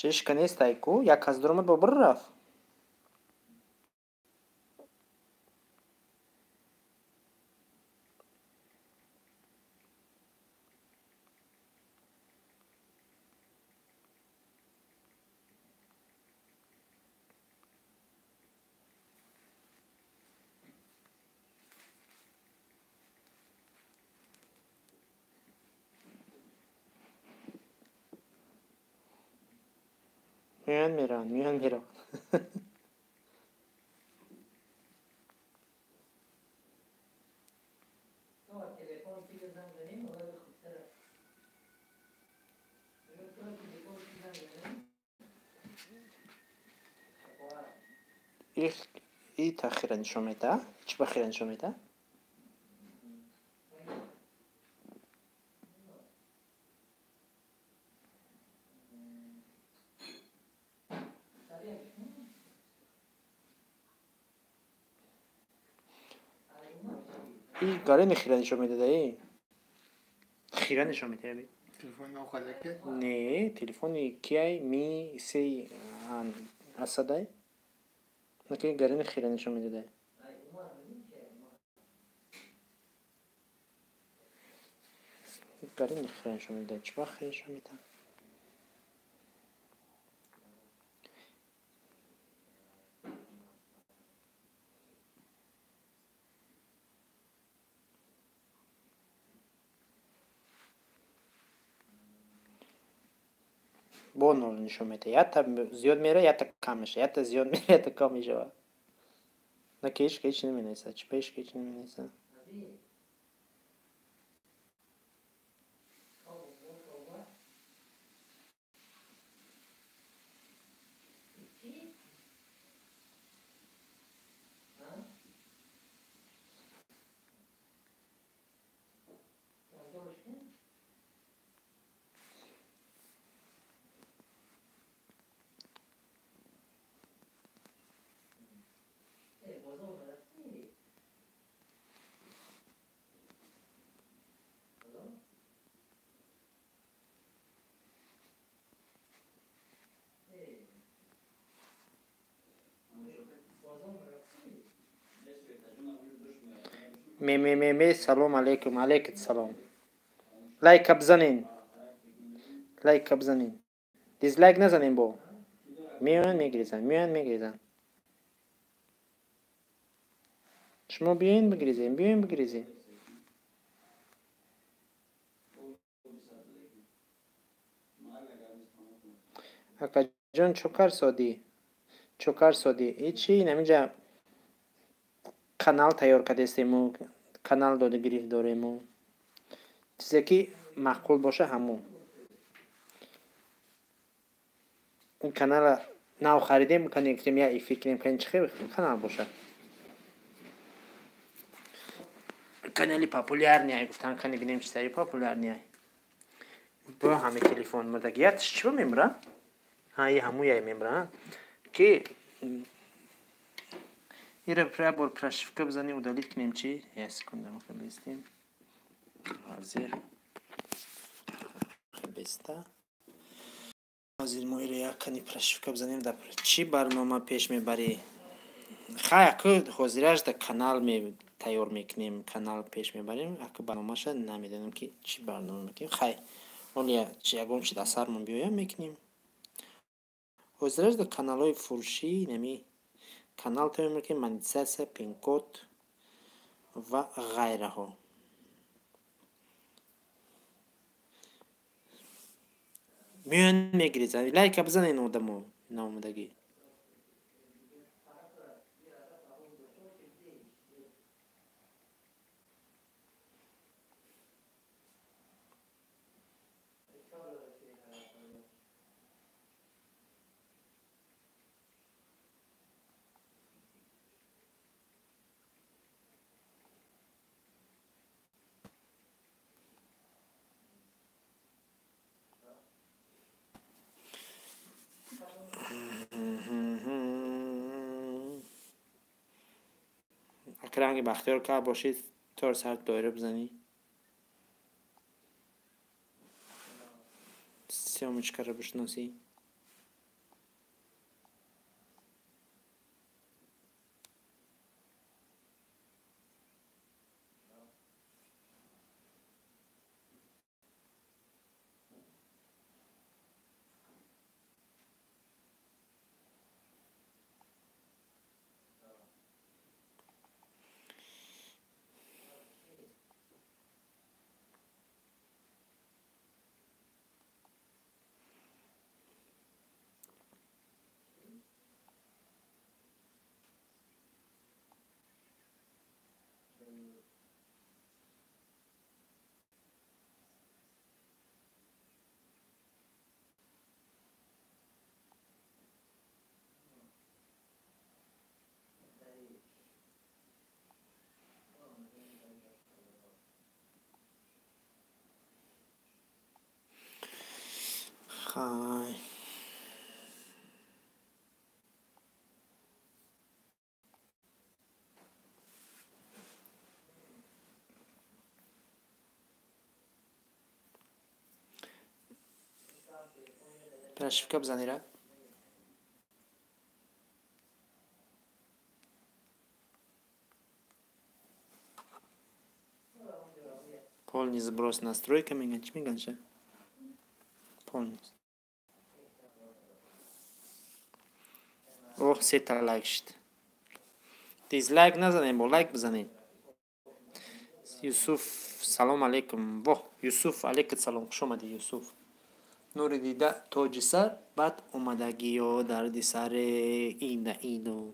Чешка нестай ку? Як аз дуромад бо бир рафт. میان میرن. ای تأخیر نشون میده؟ چی بخیر نشون میده؟ ای گاره خیره نشون میده ای؟ خیره نشون میده. تلفن نخواهده که؟ نه تلفونی کیای می سی اصدای؟ نکه گاره خیره نشون میده. گاره خیره نشون میده. چی بخیر نشون میده؟ با نور نشون میده. یا تا زیاد میره یا تا کم میشه. یا تا زیاد میره یا تا کم میشه. نکه هیچ نمینیسه. چی پیش که هیچ نمینیسه. می سلام علیکم علیکم سلام. لایک بزنین. دیزلایک نزنین با. میان میگریزن. شما بیاین بگریزین. اکا جان چوکار سادی ایچی نمیجا کانال تیار کردیم کانال داده گریف داریم چیزی که معقول باشه همون اون کانال نو خریدیم میکنیم که یا ای فکریم کنیم چه خیلی کانال باشه کانالی پاپولار نیای گفتن کنی بینیم چیزایی پاپولار نیای با همه تلفن مدگیاتش چی میمره؟ های همویای میمره که ایره بر پرشفکه بزنیم و دلیت کنیم چی؟ یه سکنده مخیل بیستیم حاضر بیسته حاضر ما ایره یک کنی پرشفکه بزنیم در چی برنامه پیش میبری خیر که حاضرش در کانال می تیار میکنیم، کانال پیش میبریم، اگه برنامه‌ش نمیدونیم که چی برنامه میکنیم. خیر ولی یگان چی در سرمون بیایم میکنیم. حاضرش در کانال های فروشی نمی کانال تیار میکنیم، монетизация، پین کد و غیره ها. میان میگیرید لایک بزنین آدمو نامدگی. اکرانگی بختیار که باشید تا سر دایره بزنی. سیامو چکره بشناسی. خای پرشفکه بزنی را. Полный сброс настройками, миганча. Полный. اوه 3 تا لایک شد. دیزلایک نزنین، با لایک بزنین. یوسف سلام علیکم. واه یوسف علیکم سلام، خوش آمدی یوسف. نور دیده تاج سر، بعد اومدگی ها درد سر اینو.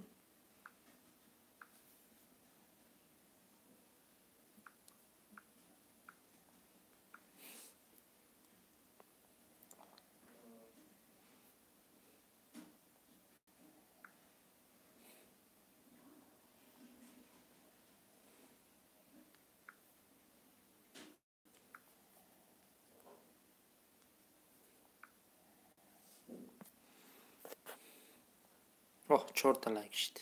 اوه 4 تا لایک شد.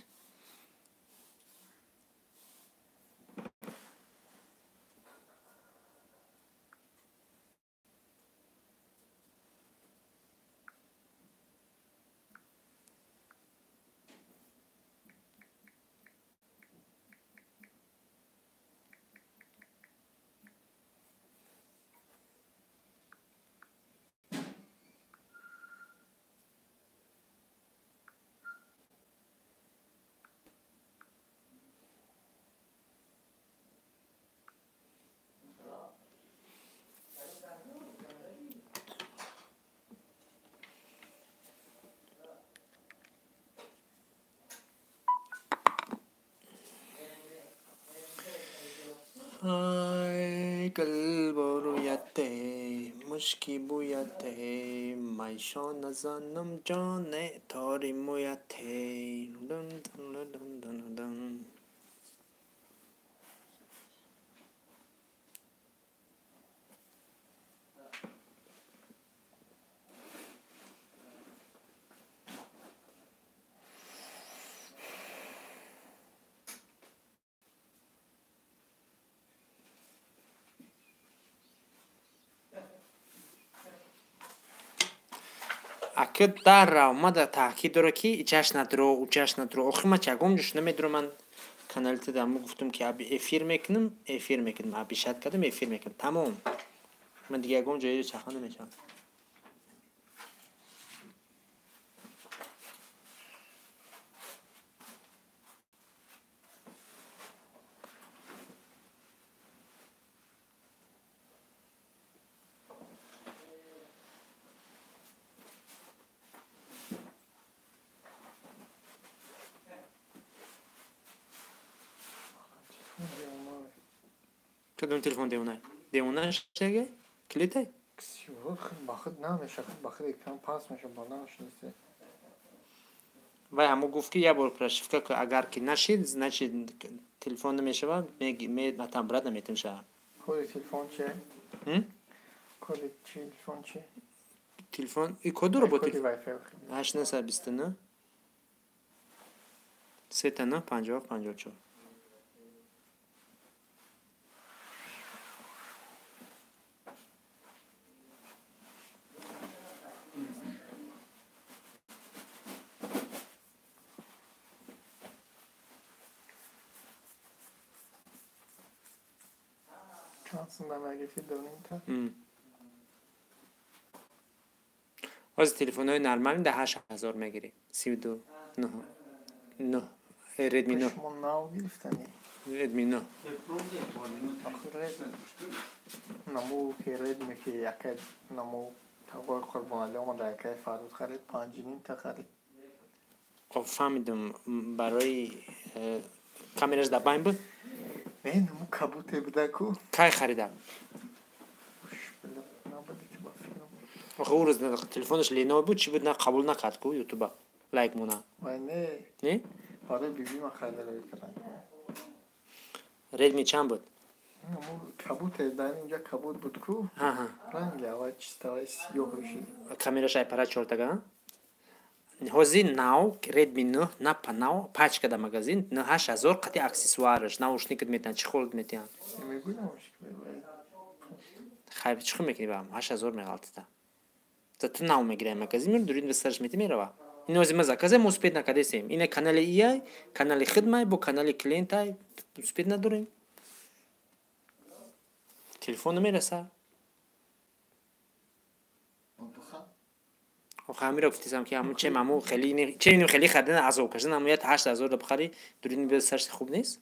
ای قلب رویته مشکی بویته میشان نزنم جان تاری مویته. دن دن دن دن دن. اکه در اومده تاکید داره که ایچش نداره و چش نداره. آخه من چگم جوش نمیدونم. من کانال تدامو گفتم که ابی افیر میکنم ابی شد کردم افیر میکنم تمام. من دیگه گم جایی چخان نمیشم. کدوم تلفن دیونه؟ دیونه شده؟ کلیته؟ باخد نمیشه باخد اکران پاس میشه بالا نشسته. و همو گفت که یه بار پرشفته که اگر که نشید نشید تلفن نمیشه و می مثلا برات نمیتون شه. کد تلفن چیه؟ کد تلفن چیه؟ تلفن این کد رو با کد تلفن وای فای 8929 39 50 54. Aslında belki döneyim ta. از تلفن های نرمال ده 8000 میگیری 32 نه ردمی 9 Pişman nav گرفتنی. ردمی 9 آخر نمو که ردمی که یکی نمو تقوی قربانالی اومده یکی فرود خرید 5.5 تا خرید. فهمیدم برای کامراش دبایم بود. نه نمو کبوته بوده کو. کی خریدم؟ آخه اون روز تلفنش لینو بود چی بود نه قبول نکرد کو یوتیوب لایک مونه. وای نه. نه؟ آره بیبی من خریده رو کردم. ردمی چند بود؟ نمو کبوته در اینجا کبوت بود کو. رنگ اول چیستای سیاه روشی. کامراش ای پرا چورتگان. هزی ناو ردمی 9 نپا ناو پاچ کده مگزین نه 8000 قطعی اکسسوارش ناوشنیکت میتن چی خورد میتن؟ نمیگویم خیلی چی میکنی با هم 8000 میگالت تا تو ناو میگیره مگزین میره دورین به سرش میتی میره. این از مزه کازه مثبت نکرده سیم. این کانال ای کانال خدمت با کانال کلینت ای مثبت نداریم. تلفن نمیرسه. آخه همیشه گفتم که همون چه مامو خیلی چه اینو خیلی خریدن از او کشن اما 8000 بخری دورین به سرش خوب نیست.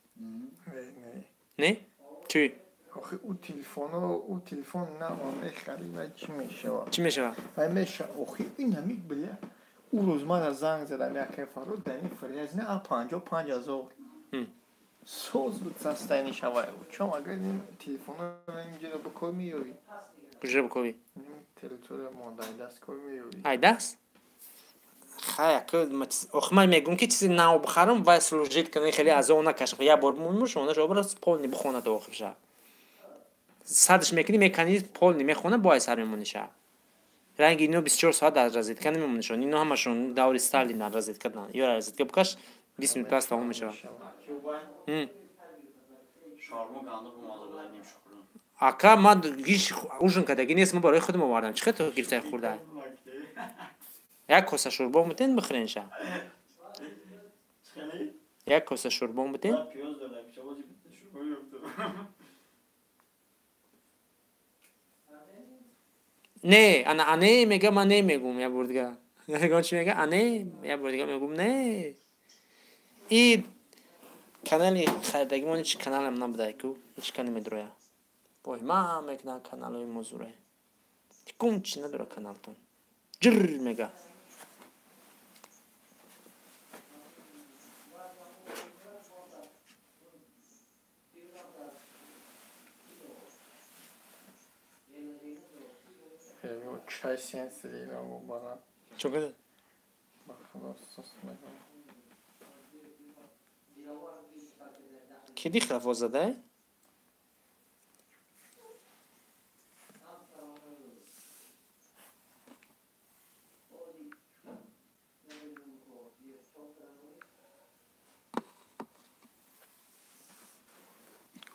نه چی؟ آخه او تلفن نه آمه خرید چی میشه؟ چی میشه؟ میشه آخه این نمیگ بله او روز من از زنگ زدم یک فرود دنی فریز نه 55,000 سوز بود سستانی شوای چون اگر این تلفن رو اینجا بکن میوی کجا بکوی؟ تلفن ماندای دست کن میوی ای دست؟ خیلی که من میگم که چیزی ناو بخرم واسه لوجیت کنی خیلی از اون نکشم یا بار مونموش اونش آبرس پول نمیخونه تو آخرش. صدش میکنی میکنی پول نمیخونه باعث سر میمونیشه. رنگ اینو 24 ساعت در رزید کنه میمونیشون اینو همشون دور استالین در رزید کردن یا رزید که بکش 20 میلیون پس تمام میشه. آکا ما هیچ اوشن کدایی نیست ما برای خودم آوردم چه تو گیرته خورده یک کاسه شوربه میتین بخورین شه یک کاسه شوربه میتین نه انا میگم من نمیگم یا بردگا میگم چی میگه انا یا بردگا میگم نه این کانالی خریدگی من هیچ کانال هم نبوده کو هیچ کاری میدروه بای ما میکنم کانال های موضوعه کم چی نداره کانالتون جر میگه چای سینس دیگه رو بارم چوکه خلاص میگم کی دی خلاف زده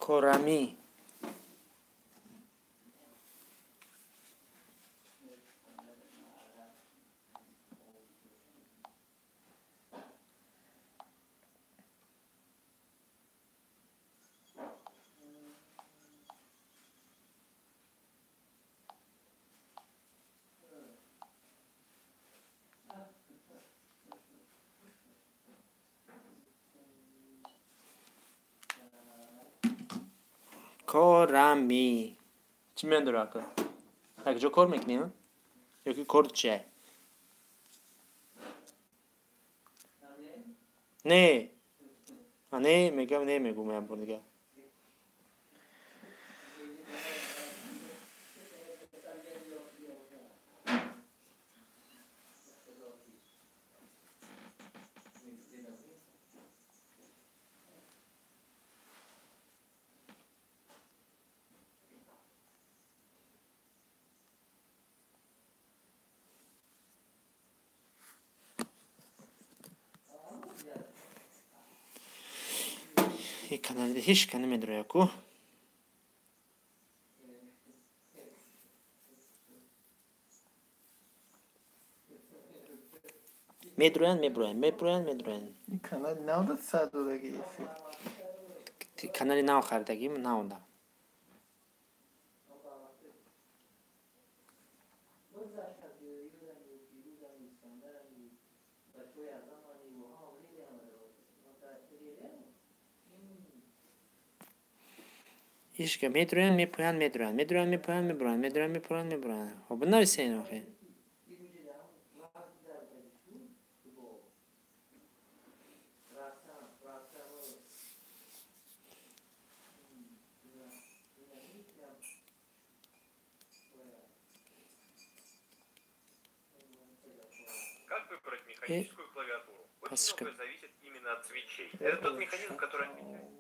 کورامی کارمی چی میندره که یک جا کار میکنیم یا که کار چیه نه نه میگم نه میگم بار دیگه این کانال هیچ کنه میدره یکو میدروین این کانال نو صد دلاری کانالی نو خریدگیم نونده هیچ که میبرن خب نویسین آخه Как выбрать механическую клавиатуру? Очень многое зависит именно от свечей. Это тот механизм, который отвечает.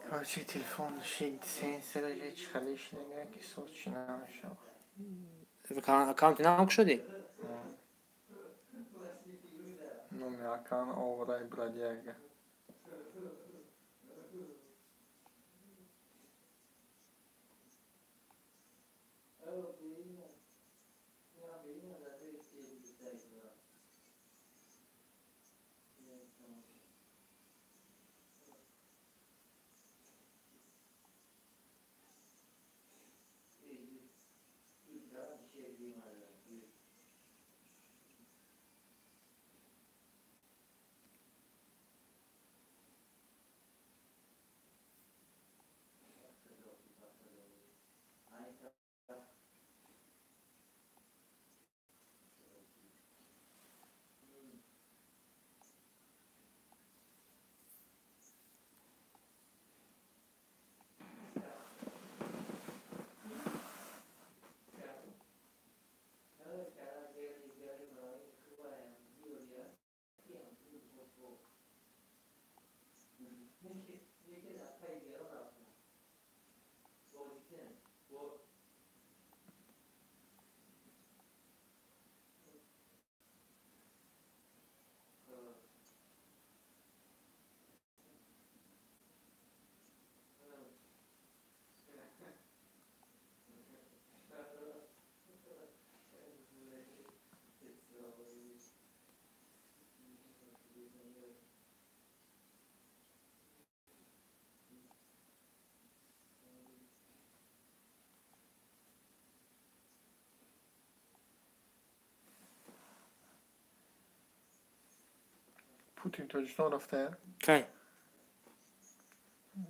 Короче, телефон шейд сенсоры чхалиш нигер ки соч намешав. аккаунт наук шуди Номер аккаунт оврай брадяга. پوتین تاجیکستان رفته؟ کی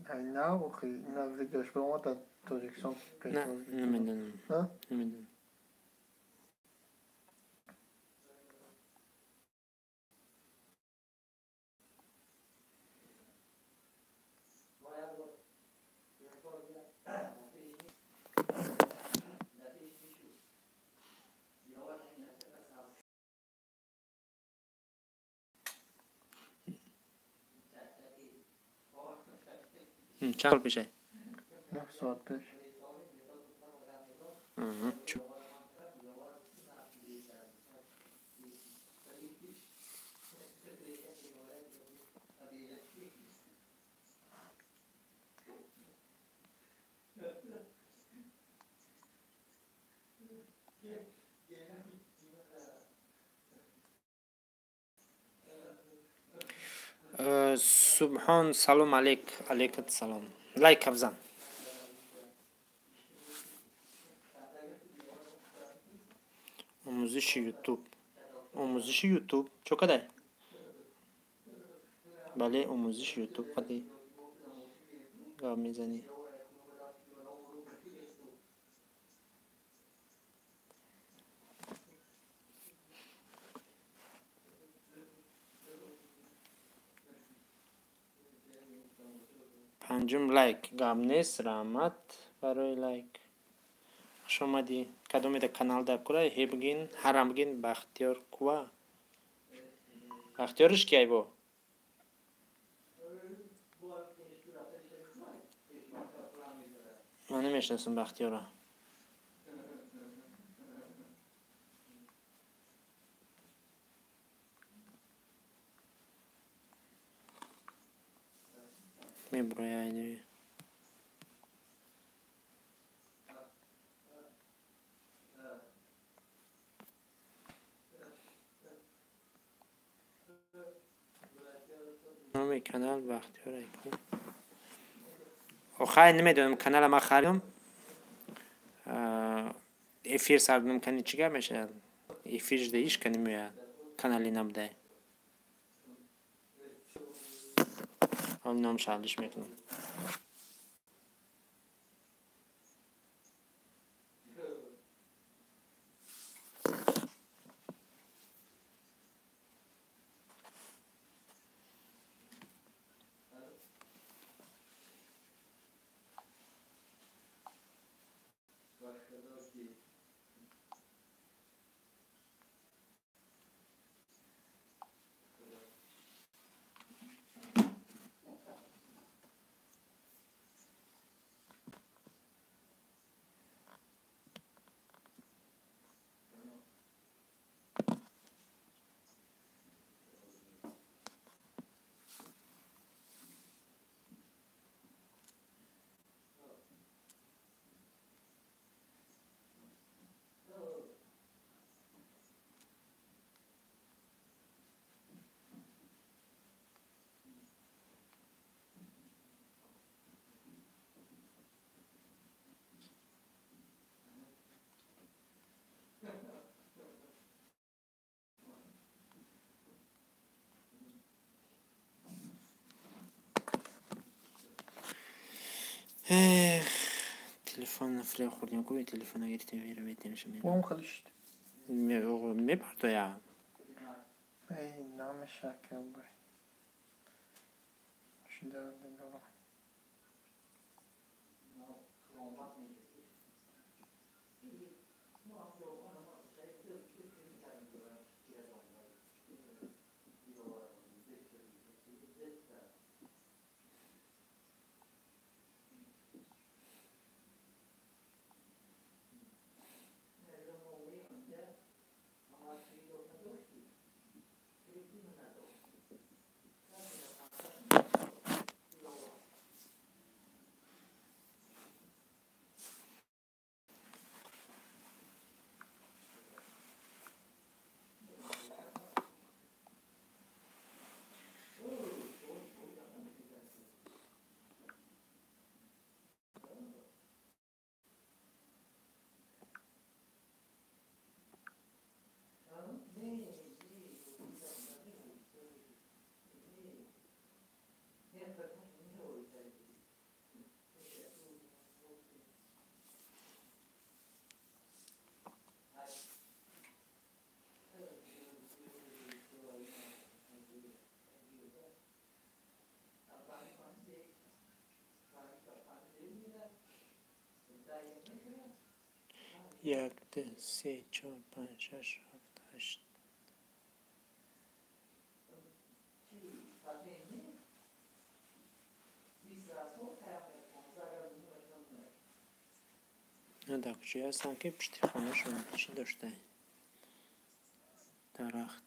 نه خیلی اینا ویدیوش به اومد در تاجیکستان نه نمیدونم نه؟ نمیدونم چند سال پیشه 9 ساعت پیش چون سبحان سلام علیکت سلام لایک افزن آموزش یوتیوب چو کده بله آموزش یوتیوب قدی گام میزنی. پنجم لایک گام نیست. رحمت برای لایک. خوش آمدی. کدوم ده کانال در کره هی بگین هرم بگین بختیار کوا. بختیارش کی با؟ من نمیشناسم بختیارا. میبروی اینوی. نام کانال بختیار ایکو. آخه نمیدونم کانال ما خریدم. افیر سردم کنی چیکار میشه؟ افیرش دیش کنی میاد. کانالی نبوده. هم نام شغلش میکنم. تلفن نفره خوردیم کوی تلفن اگر تیمی رو بیتیمش میاد. اون خالشت. میپرد یا. ای نام شکر بای. شده دیگه. یک دو سه چهار پنج شش هفت هشت. نه در کجای هستم که پشتی خانه شما چی داشته؟ درخت.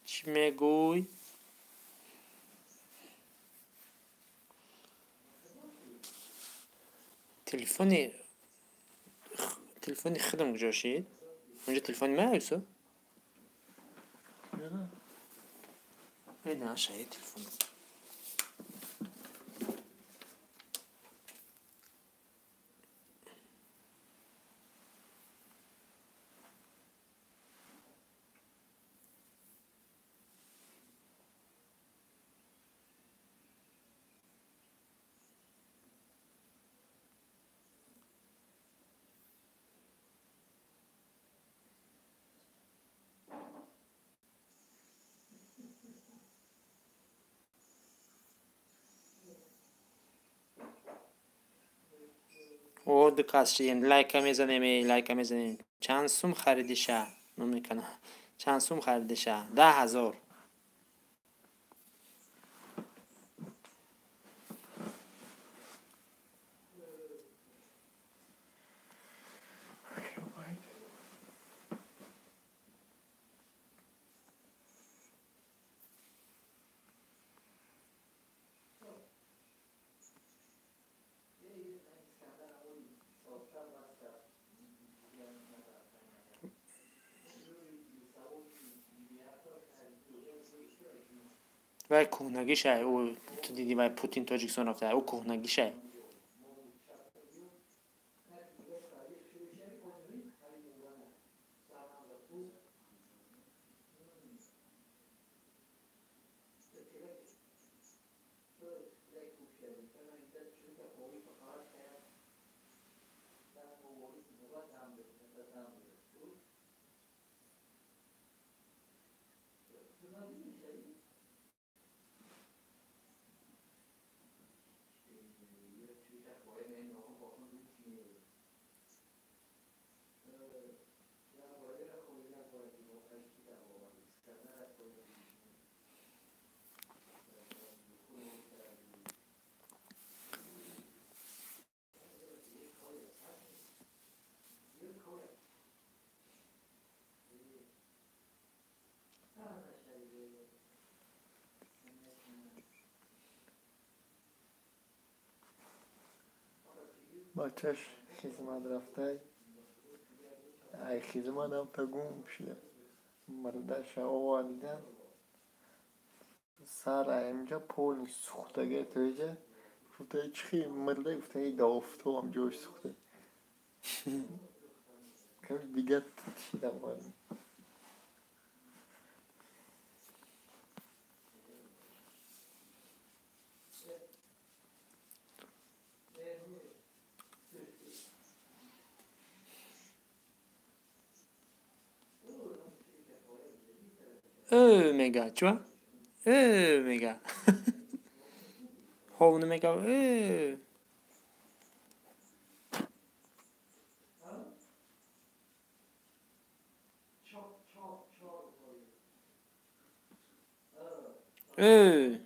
چی میگوی؟ تلفنی خودم کجا شید؟ اونجا تلفن من هستو؟ نه شاید تلفن. او دقت شین لایک میزنیم چند سوم خریدیشه نمیکنه چند سوم خریدیشه 10,000 و کهنگیشه او تو دیدی و پوتین تاجیکستان رفته او کهنگیشه بچهش خدمت رفته ای خدمت رفته گم شده مردش آوردن سر اینجا پول سوختگه تویجه گفته چی مرده گفته ای دافتو هم جوش سوخته کمی دیگه چیدم باید او میگه چوا؟ او میگه هاونو میگه او او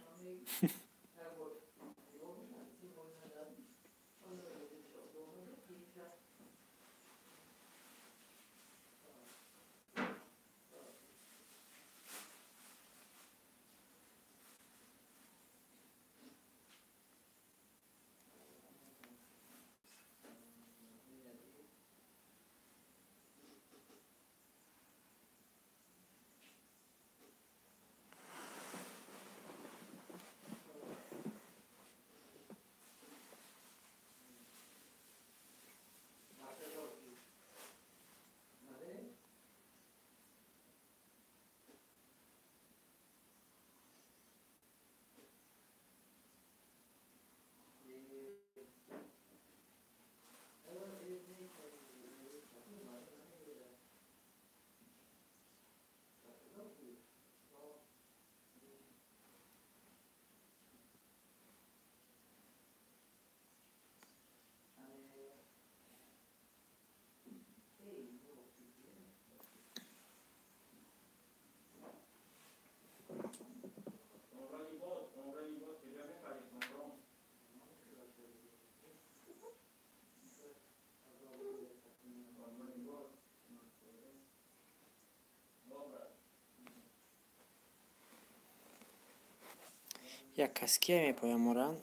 یک کسکیه میپایم مورن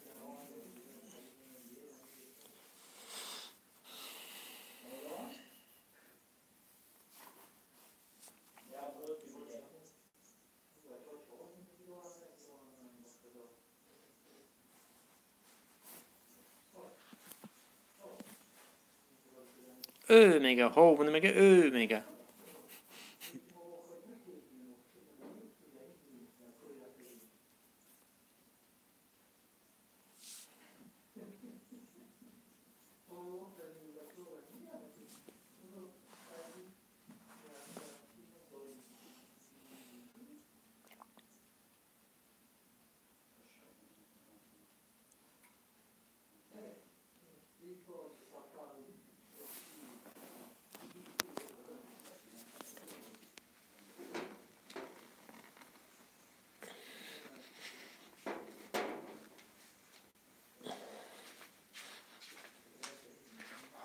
Ö میگه، هاونه میگه ö میگه.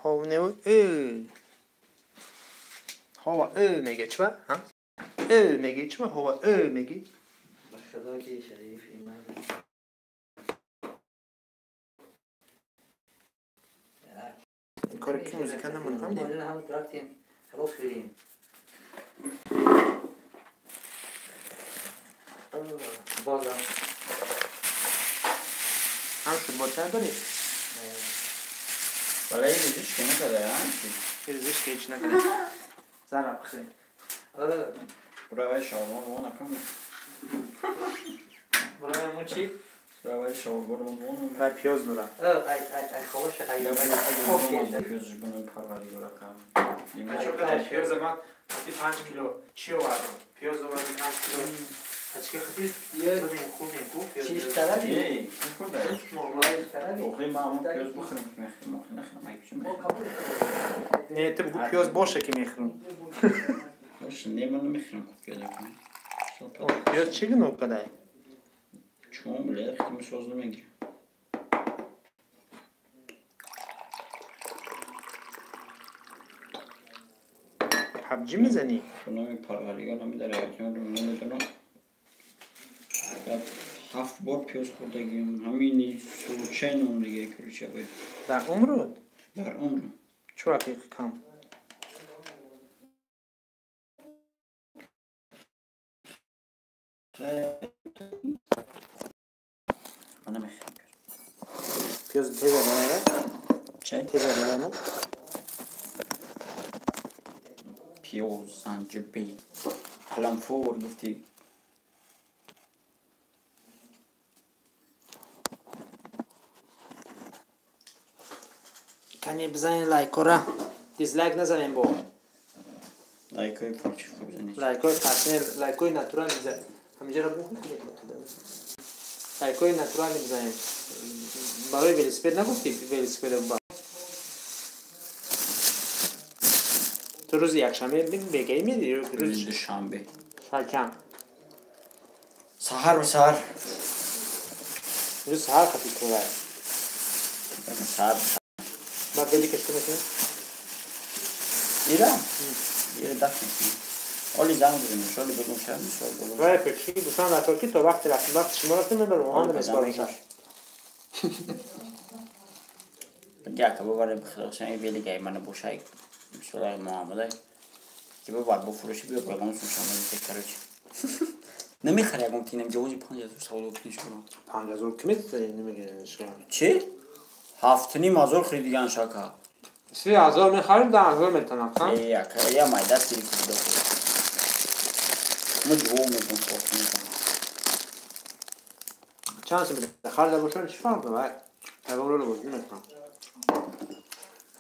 هاونه و ö. هوا ö میگه چه؟ ها؟ ö میگه چه؟ هوا ö میگه. خدا که شریف ایمان کار کی موزیک نمون هم دیم. هم رفتیم خلاص شدیم بازم هم شد باتر داری؟ ولی ریزش که نکرده ریزش که هیچ نکنه. زن بخیر. برای شاورما رو نکنم. برای همون چی؟ برای شاورما رو و پیاز نورم. ای خوش پیازش بنام پروری رو رقم. پیاز من 5 کیلو چی آوردم؟ پیاز آوردم 5 کیلو. از که خیلی خوب چیز طرفی؟ ای، نخورده. اوخی معمول پیاز بخورم که نخورم. نه تو بگو پیاز باشه که میخورم. باشه من نمیخورم پیاز کنم. پیاز چی گناه کده؟ چون بله خیلی سوز نمیگیرم. حبجی میزنی؟ خونم پروریگان هم داره که من رو نمیدونم. 7 بار پیاز خوردگیم همینی سوچه نون دیگه کلوچه باید در عمرت؟ در عمر چه رفیق کم؟ من نمیخوام پیاز تیزه داره؟ چه؟ تیزه داره؟ پیاز زنجبیل قلنفور گفتی کنی بزنین لایک را دیزلایک نزنین با لایک های پارچه خوب بزنید لایک های پرسنل لایک های ناتورال میزنین همینجا را بخون لایک های ناتورال میزنین برای ویلسپید نگفتی ویلسپید با تو روز یکشنبه بگی میدی روز دوشنبه ساعت کم سحر و سحر روز سهر خفیف کنه سحر بعد بلی کشته میکنه ایره دست میکنه اولی زنگ بزنیم شالی بگم شد میشود رای پکشی دوستان رفاقی تا وقت شما رفتیم میبرم مهند مسپار شد دیگه که بباره بخیرشن ای بیلی گای من بوشای سولای محمده که ببار بفروشی بیا برگان سوشان رو تکرار چی نمیخره اگه تینم جوزی 5000 سال کنی شما 5000 کمیت نمیگه چی؟ 7,500 خریدیگن شاکا 30,000 میخریم 10,000 میتونم خب یا مایده سیری که دو مجبور میکنم خورد میکنم چند سه میده خرده باشن چی فرق داره اگه رو بازی میکنم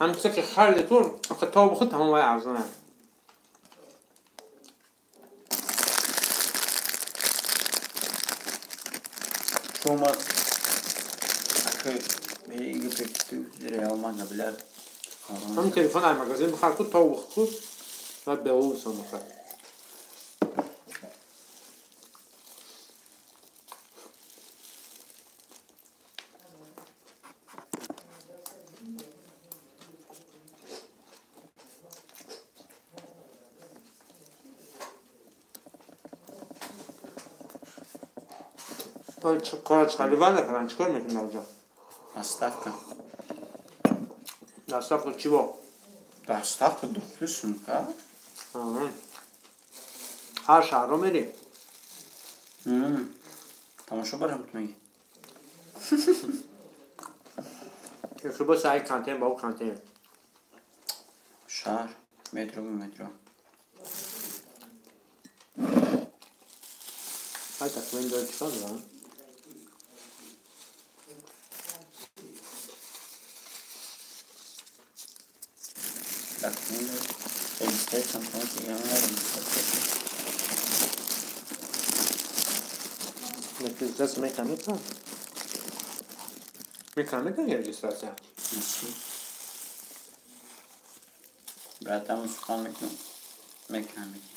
همین که خرده تو تا بخود تمام وای ارزانه شما اخی بیگه پکتو زیر اومد نبلر همین تلفن های مگازین بخر خود تا بخود و به اون سامخه کار خیلی وند نکنن چیکار میکنن اونجا مصرف کن دستاف تو چی با مصرف کن دخترشون که هر شهر رو میری تماشا برم تو میگی که با سعی کانتین با او کانتین شهر مترو به مترو های تقریبا داره چیکار دارن؟ تقریبا registrate sometimes you know Registracja meccanica? Meccanica nie registracja. Bratam usłuchamy mechaniki.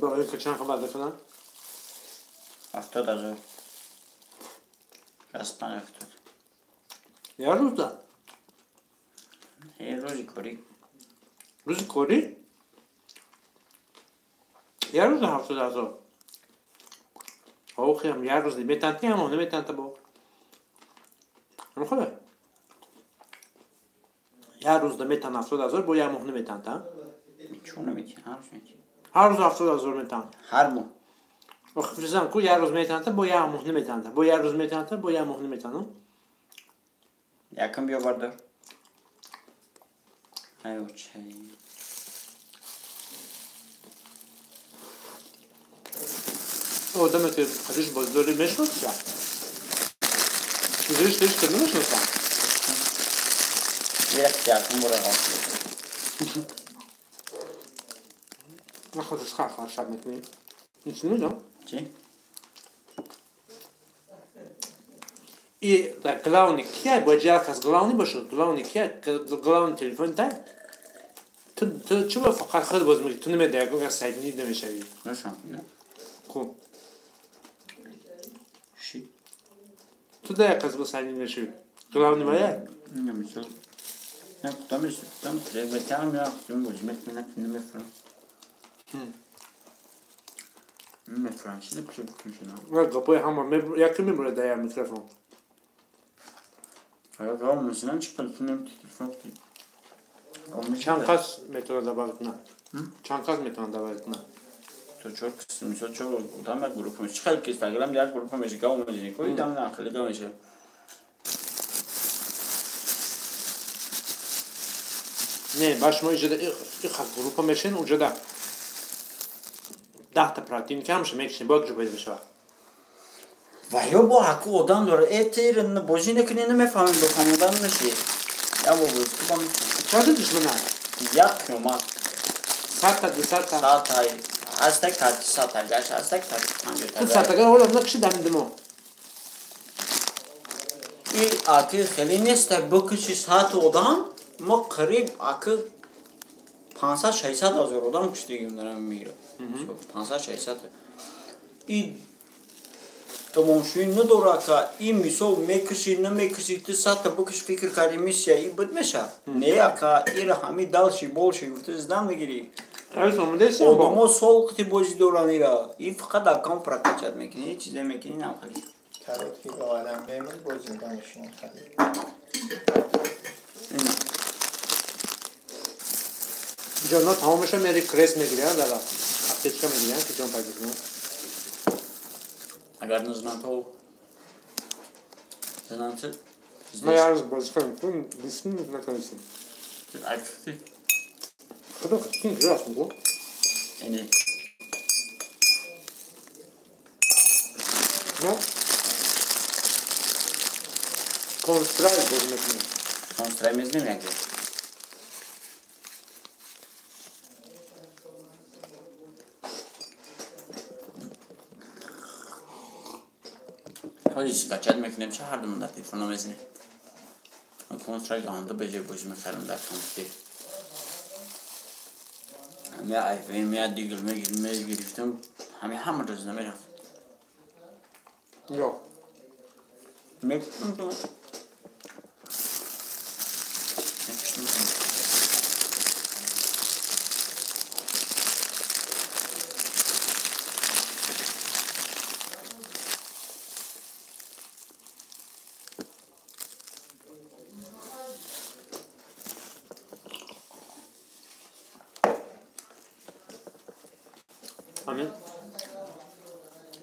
برای که چند خبر بکنم؟ 70,000 رسما 70 یه روز دار یه روزی کاری روزی کاری؟ یه روز 70,000 خیلی هم یه روز میتونتی هم نمیتونتی با همه خوبه یه روز میتون 70,000 با یه ماه نمیتونتی چون نمیتونی هر روز میتونی هر روز 70,000 میتونتی هر ماه فریزم کو یه روز میتونتی با یه ماه نمیتونتی با یه روز میتونتی با یه ماه نمیتونتی یکم بیا بردار ایو چه آدمی که ازش بازداری میشناسه ازش که نمیشناسم یک یکم برای غاصب من خودش خواهد شب میکنیم نیچ نمیدونم چی؟ ای گلاونی کیه باید جرق از گلاونی باشد گلاونی کیه گلاونی تلفن تا تو چه با فقط خود باز میگی تو نمیده اگه از سعید نید نمیشوی نشم نه خب چی؟ تو ده یک از با سعید نید نمیشوی گلاونی باید نمیشه نه کدامش کدام تریبتر میرفتم بجمت منک نمیفرم نمیفرم چیزی کچه بکنشنم و گپای همه یکی میبره ده میکروفون آیا گاو مثلا چی پلتونم تلفن کنی چند کس میتونه دبایت نه چند کس میتونه دبایت نه تو چور کسی میشه چور دام یک گروه میشه خیلی کس فکرم دیگر گروه میشه گاو میشه کوی دام نه خیلی گاو میشه نه باش ما اینجا این خط گروه میشین اونجا ده 10 تا پراتین کمشه میکشین باید جو باید بشه و یا با حکو آدم داره ایتیر بازی نکنی نمیفهمیم بفهم آدم نشی یا با بازی که با میفهم چند دشمنه یک کیومت 100 تا 200 تا ساعت های از تک تا 100 تا گشت از تک تا 50 تا 100 تا اگر حالا نکشی دمیدمو این اکی خیلی نیست بکشی ساعت آدم ما قریب اکی 500-600 هزار آدم کشتگیم دارم میگیره 500-600 این تماشوی نداره که این مثال میکشی نمیکشی تو ساعت بکش فکر کردی میشه این بود میشه نه که این همه دلشی بولشی تو زدن میگیری آدم سالقتی بازی دارن این فقط اکام پرکچت میکنی یه چیزی میکنی نمیخوایی ترات که با آدم بیمون بازی دانشون خیلی جانا تمامش میری کریس میگیره دادا اپتیچکا میگیره که جان پاکی کنه اگر نزدن تو زدن تو ما یه روز بازی کنیم تو دیسکین نکنیسیم اکفتی خدا کتین گراس میگو اینه نه کنسترای بازی میکنیم کنسترای میزنیم یک جا حالی چی کچت میکنیم چه هر دومون در تیلفون رو میزنیم کنسترای گانده به جای بازی میخرم در کامپیوتر همه آیفون میاد دیگل میگرفتم همه روز نمیرفت یا میگفتم تو همین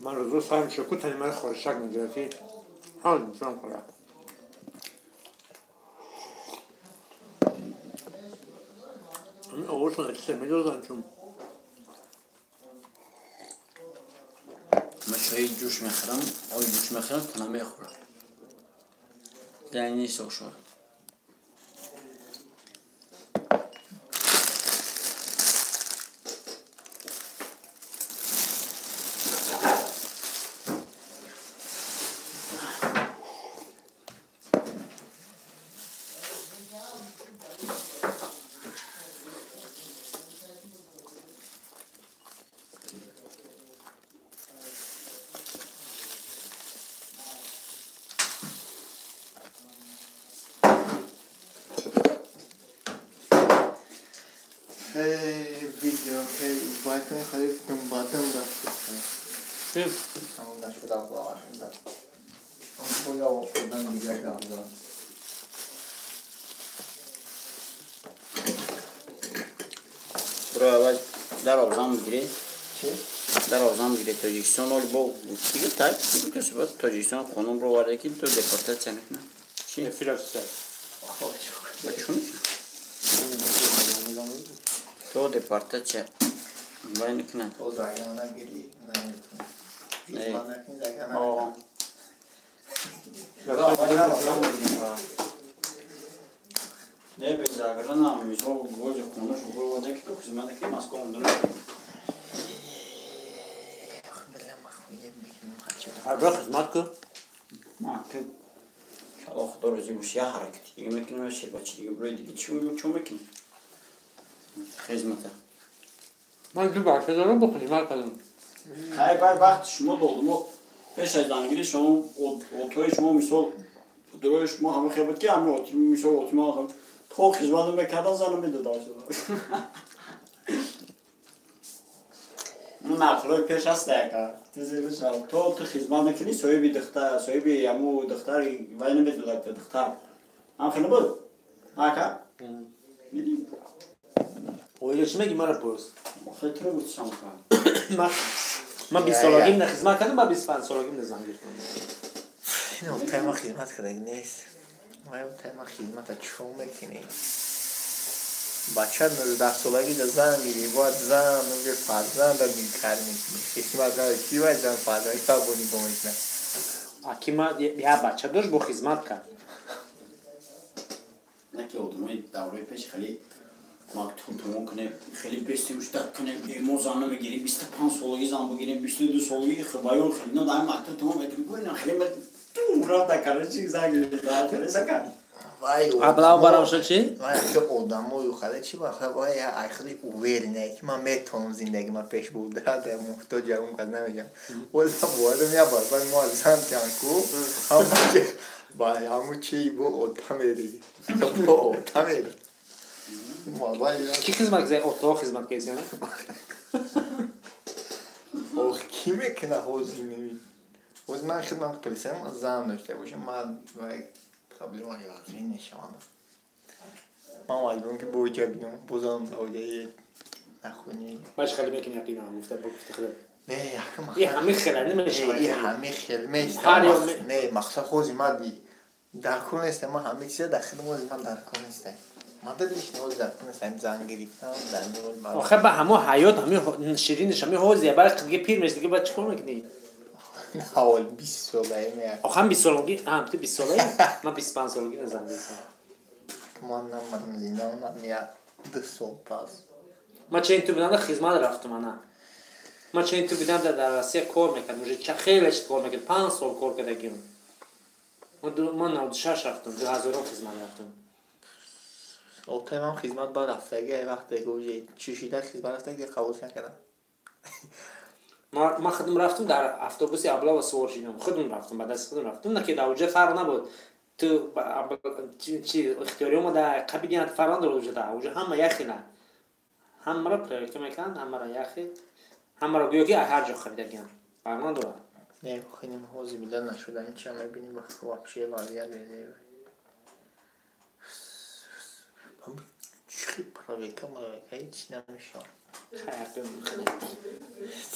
من روزو سایم شکو تنی من خورشک میگرفتی حال میشونم خورم همین آورشون اکسه میدوزن چون من شایی جوش میخورم آی جوش میخورم تنم میخورم یعنی نیست آشار ویدیو که باید کنی خواهی کنم بادم رفت همون نشد واقعا اون باید آفردن دیگر دارم برای اول در آوزان میگیری چی؟ در آوزان میگیری تاجیکستان رو با دیگه تایپ دیگه کسی باید تاجیکستان خانم رو وارده که تو دپارتات نکنه چی؟ فیلافسه با چون؟ تو دپارتات چه؟ باید نکنه تو زاگران نگیری نه نکنی زاگران آه نه به زاگران هم میشه گوجه خونه شو برو وارده که تو خزمت که مسکو اندونه هر برای خدمت که ما که شاید خدا روزی بوشی حرکتی دیگه میکنیم شیر بچه دیگه برای دیگه چون میکنیم خدمته من دو بخشه دارم با خدمت کردم های بای وقت شما دولدم پیش از دنگیری شما اوتوی شما مثال دروی شما همه خیبت که همه اوتوی مثال اوتوی ما هم تو خدمت میکردن زنم میده داشت نقلای پیش هست دیگه تو خدمت میکنی صاحبی دختر صاحبی همو دختری وای نمیده دختر هم خیلی بود نکرد میدیم اویل چی میگی مرا پرس خیلی تو بود شما کنم من 20 سالگیم نه خدمت کردم با 25 سالگیم نه زنگیر اینو تایم خدمت کرده نیست ما اون تایم خدمت چون میکنی بچه 19 سالگی در زن میری باید زن میگه فرزند در میکر میکنی خدمت داره کی باید زن فرزند تا بونی بمیکنه اکی ما یه بچه داشت با خدمت کرد نه که آدمای دوره پیش خیلی مکتوب کنه خیلی بیستیمش درک کنه ایمو زن میگیری 25 سالگی زن بگیری 22 سالگی خبایون خیلی نه دائم مکتوب تمام میگیری نه خیلی تو را دکاره چی زنگ داره سکن ابلاو برام شد چی وای که آدمو خاله چی باشه وای اخری اویل نه که من میتونم زندگی ما پیش برده در محتاج اون قد نمیگم ولی وارد میا باز ما زن تانکو هم که با همون چی با آدم میری با آدم میری کی خدمت کرد اتاق خدمت کرد نه اوه کی میکنه حوزی نمی حوز من خدمت پلیسم زن داشته باشم من وای قبل ما یادی نشانم من واقعا که بوجه بیام بازم اوجه نخونی باش خیلی میکنی یقینا گفته با گفته خدا نه یه همه خیلی نمیشه یه همه خیلی هر یوم نه مقصد خوزی مادی در کون است ما همه چیز داخل ما من در کون است ما دلیش نوز در کون است زنگ گرفتم در مورد ما آخه با همه حیات همه شیرینش همه حوزیه بعد دیگه پیر میشه دیگه بعد چیکار میکنی حوال 20 ساله میاد آخه هم 20 سالگی هم تو 20 سالگی من 25 سالگی نزدم من نمیدونم زندان میاد 2 سال پس ما چه این تو بودم خدمت رفتم انا ما چه این تو بودم در روسیه کار میکردم موجه چه خیلیش کار میکرد 5 سال کار کردم من 96 رفتم 2000 خدمت رفتم اوکی من خدمت با رفتگی وقتی گوجه چشیده خدمت رفتگی قبول نکردم ما خودم رفتم در اتوبوس ابلا و سوار شدم خودم رفتم بعد از خودم رفتم نه که در اونجا فرق نبود تو چی اختیاری ما در قبیلیت فران در اونجا همه یخیلا همه را پروژه میکنن همه را یخی همه را گویی هر جا خریدگیم فرمان داره نه خیلی حوزی میدن نشدن چه میبینیم واپشی والیه بیده چی پروژه هیچ نمیشه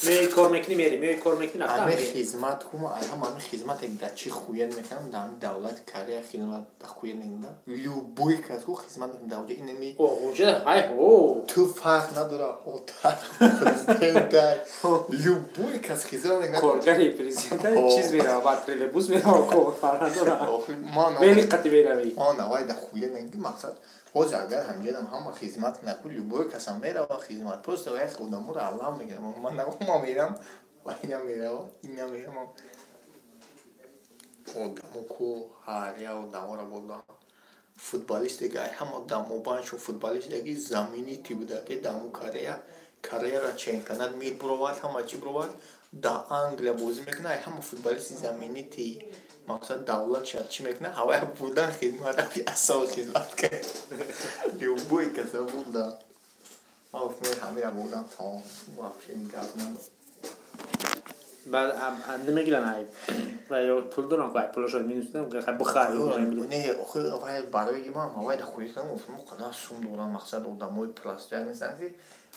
میای کار میکنی میری میای کار میکنی همه نفهم خدمت هم همه خدمت یک دچی خوین میکنم در دولت کاری خدمت خوین نمیدم любой کس کو خدمت دولت اینمی اونجا های او تو فرق نداره اوتر پرزیدنت любой کس خدمت میکنم کارگری پرزیدنت چیز میره بعد تلبوس میره کو فرق نداره ما ولی قطعی میره ما نوای در خوین نمیگی مقصد باز اگر همجدم همه خدمت نکن любой کس هم میره و خدمت پست و یک خودمون رو علم میگیرم من نگم ما میرم و اینم میره و اینم میرم آدمو کو هریا آدمو را بودم فوتبالیست دیگه همه دمو بانشو فوتبالیست دیگه زمینی تی بوده که دمو کاریا را چین کند میر برواد همه چی برواد دا انگلیا بازی میکنه همه فوتبالیست زمینی تی مقصد دولت شد چی میکنه هوای بودن خدمت افی اصلا خدمت کرد любой کسا بودن آف میر همه را بودن تا وقتی میگردن بعد نمیگیرن های و یا پول دارن که پولش رو می‌نویسن که بخاری نه آخه برای ما مواد خویش کنم اصلا قدر سوم دوران مقصد آدمای پلاستیک نیستن که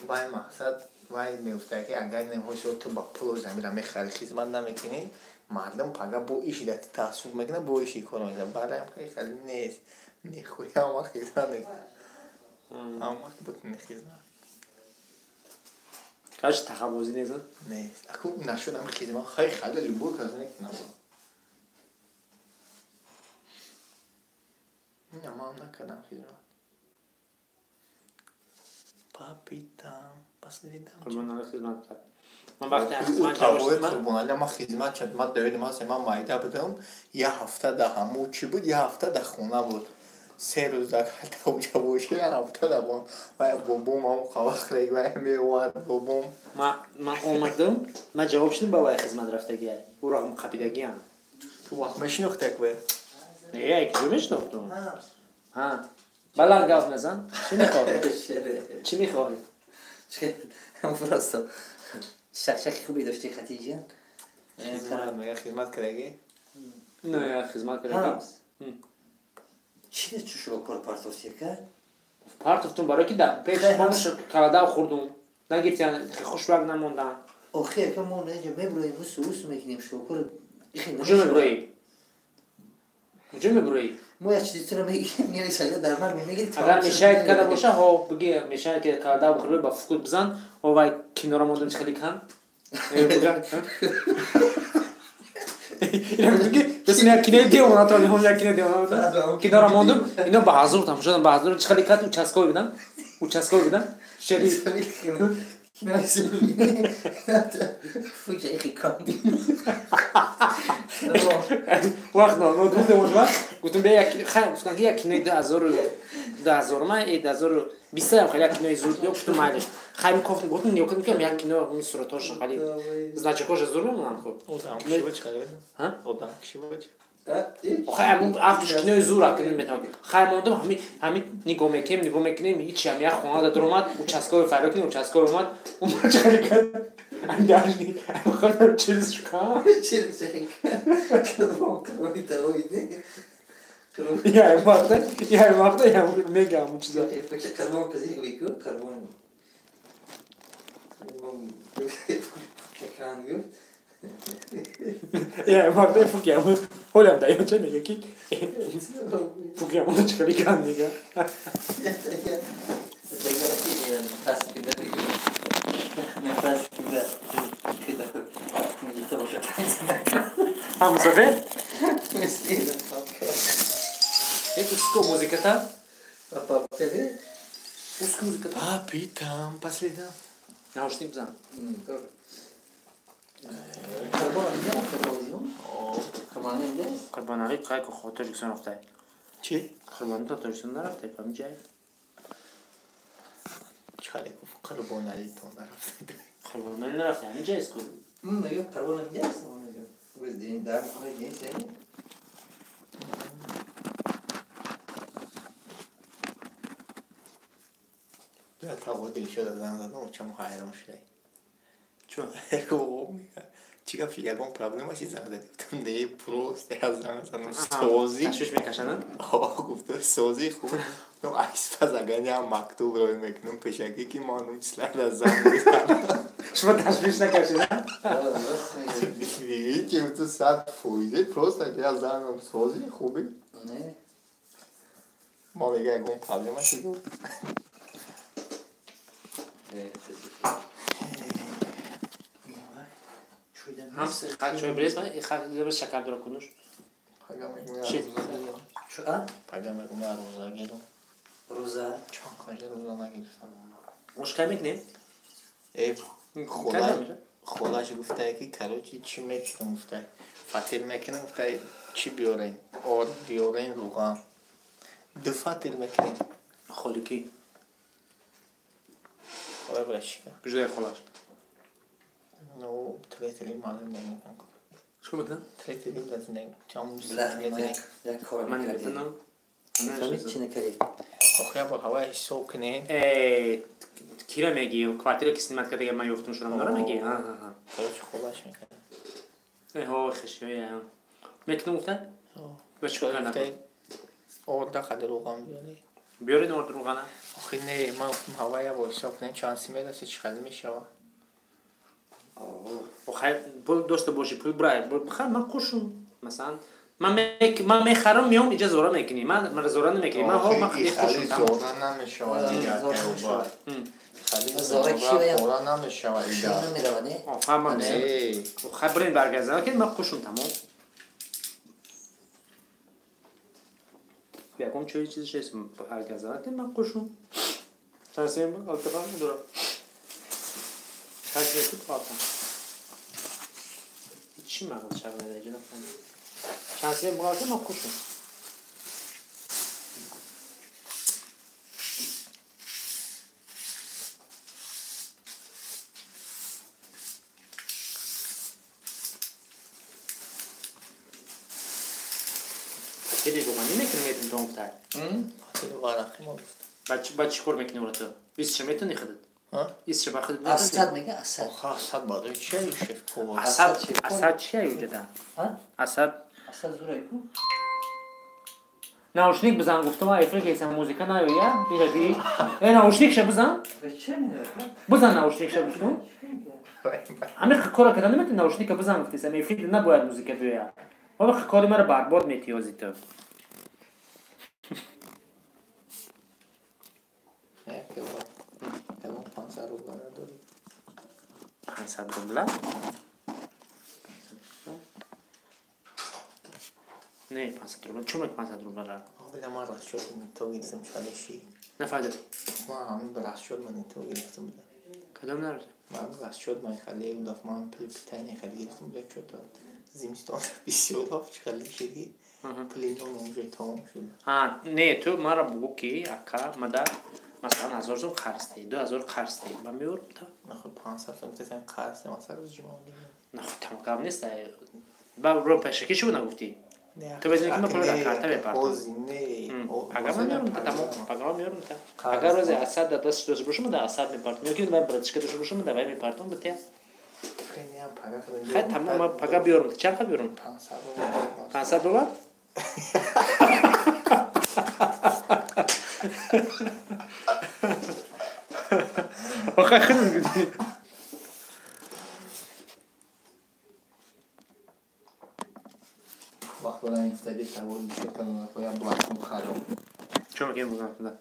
وای مقصد وای میفته که اگر نمیشه تو با پول زمین را میخری خدمت نمیکنی مردم پگه با ایشی در تصویر میکنه با ایشی کار میکنه برای هم که خیلی نیست نخوی همه خدمت میکنه همه بود نخدمت کاش تخابوزی نیست نیست اکو نشدم خدمت خیلی لبور کازه نکنم نه ما هم نکردم خدمت پاپیتام پس دیدم قربان الله خدمت کرد من وقتی من قربان ما خدمت شد ما دوید ما سه ما مایده بودم یه هفته در همو چی بود یه هفته در خونه بود 3 روز در کلتا اونجا باشی یه هفته در بام و بابام هم خواهد ریگ و میواد بابام من اومدم من جواب شدم با وای خدمت رفتگی او را هم قبیدگی هم تو وقت مشنوخته که نه یک جو میشناختم ها بلند گفت نزن چی میخوای چی میخوای فراستا شخشک خوبی داشتی خدیجه میگه خدمت کردگی نه خدمت کردگی چی تو شو کار پارتوسیه کرد پارتوفتون برای که در پیش همش کلادا خوردم نگیتن خوش وقت نموندن آخه که ما نه جمع برای وسوس میکنیم شو کار کجا میبری ما یه چیزی تو میگیم میاری سالی در من میگید اگر میشه کلا باشه ها بگی میشه که کلادا بخوره با فکوت بزن و وای کنارا موندم چخلی کن اینم میگه بس نه کینه دیو اون تو هم کینه دیو کنارا موندم اینا با حضور تام شدن با حضور چخلی کات چسکو بدن او چسکو بدن شریف فوجي اخي كامل وقت ما دوست مجمع گفتم بیا خیلی گفتم که یک کنه 2000 ما 2020 هم خیلی کنه زود گفتم مالش خیلی گفتم نیوکن که یک کنه می صورتش خیلی значкош زور نمونم خب اودم کی بود خیلی ها اودم کی بود خیلی همون افش کنه زور کنیم میتونم خیلی موندم همین نگاه میکنیم هیچ هم یک خونه داد اومد او چسکو فرق کنیم چسکو اومد اون ما چیکار کرد اندازی خودم چیز شکار چیز كلام ترويدي يا مقطع يا ميجا مجزا كلام كذي ويكون كلام كان يقول يا مقطع فوق هو لا دايما كان يجي فوق يا مش كلي كان يجا هم صفر это что музыка-то папитам последа наушник зам قربان علی قای که خاطر جکسن رفته چی؟ قربان تا ترسون نرفته کمی جای چاله گفت قربان علی تو نرفته قربان من نرفته همین جای اسکول يا كربون الجاس وزدين دام كويس يعني یا تعادل شده زن زدم چم حیران شده چون اگه چیکار فیگه اون پرابلم هستی زن زدم نه پروست از زن زدم سوزی تشویش میکشنن گفته سوزی خوب نو آشپزگانی هم مکتوب رو میکنم پیشکی که ما نمی‌سلام از زن می‌کنم. شما تشویش نکردید؟ دیگه که تو صد فویده پروست که از زنم سازی خوبی. نه. ما میگه اگه اون پرابلم هستی بود. همس خاک شوی بریز من خاک لباس شکر درو کنوش. چی؟ شو پیام میکنم روزا گیرم. روزا چند خواهی روزا نگیرم. مشکل میکنیم؟ ای خودش گفته که کلوچی چی میکنم گفته. فاتیر میکنم گفته چی بیارین. آرد بیارین روغن. دو فاتیر میکنیم. خالیکی. خواهی برش کن. کجای خلاص؟ نو تریتری مالم نمیکنم. شو میکنم؟ تریتری لازم نیم. چند لا یک کار من میکردی نمیکنم. فهمید چی نکردی آخه با هوای سوک نه. کی رو میگی؟ کوارتیر کسی نمیاد که من یفتم شدم دارم میگی؟ ها. کلوچ خودش میکنه. ها خشیه ها. میکنم گفتن؟ باش کار نکن. آرد خاله روغن بیاری. بیارید آرد روغن. آخه نه من هوای با سوک نه چانسی میاد چی خاله میشه. بخیر پول داشته باشی پول برای بخیر من خوشم مثلا من میخرم میام اینجا زورا میکنی من زورا نمیکنی من ها من خیلی خوشم تمام زورا نمیشه زورا کی زورا نمیشه شما میروانی آخر من خبرین برگزار که من خوشم تمام بیاکم چه چیزی اسم برگزار که من خوشم ترسیم التفات دارم هر چیزی پاتم چی مغز شب نداری جناب خانم شانسی بغاته ما خوشم خیلی روغنی میکنی میتونی تو افتر خیلی وارخی ما گفت بچه کور میکنی ورا تو بیست چه میتونی خودت بیست چه با خودت میتونی اسد میگه اسد اسد باید چه شف کو اسد چیه وجوده اسد زورایی کو ناوشنیک بزن گفتم افریقا ایسا موزیکا نایویا بیربی ناوشنیک شه بزن چه میره بزن ناوشنیک شه بزن همه کارا کردن نمیتونی ناوشنیک بزن گفتی سمی افریقا نباید موزیکا دویا حالا کاری مرا برباد میتیازی تو نه که با 500 روبل داری 500 روبل نه 500 روبل چون 500 روبل را آقا ما راست شد تو گرفتم چالشی نفاده ما هم راست شد من تو گرفتم بودم کدام نرد من راست شد من خاله اون دفعه من پلیتانی خاله گرفتم بودم شد زمستان بسیار هفت خاله شدی پلیتون اونجا تمام شد نه تو ما را بگو که اکا مدار مثلا 1000 سوم خرستی 2000 خرستی من میورم تا نخود 500 سوم تسن خرستی مثلا روز جمعه نخود تمام نیست با رو پشکی شو نگفتی تو بدونی که من پول را کارتا بپردم اگر من میارم تا تمام اگر میارم تا اگر روز اسد دست دوست باشم در اسد میپردم یا که من براتش که دوست باشم در وای میپردم بته خیلی هم پگا خیلی تمام من پگا بیارم چند خب بیارم 500 دلار آخه خیلی گفتی وقت برای افتادی تبول شد کنم خواهی بلکم خرم چون میگم بگم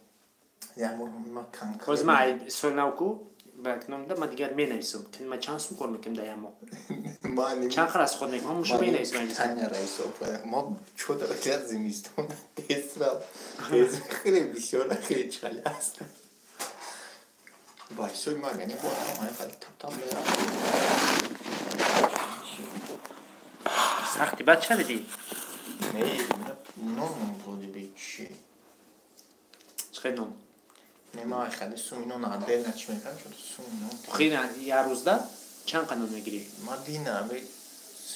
یا ما کنکر باز ما سوال ناوکو بکنم ده ما دیگر می نیستم که ما چانس میکنم که دایمو چند خر از خود میکنم مشو می نیستم تنیا رئیس اوپر ما چود رجت زمستون تسلا خیلی بسیار خیلی چاله است باشوی ما گنی با همه خیلی تام سختی بعد چه بدی نه نون بودی بیچی خیلی نون نما خیلی سومینو نادر نچ میکنم شد سومینو خیلی یه روز ده چند قانون میگیری ما دینا به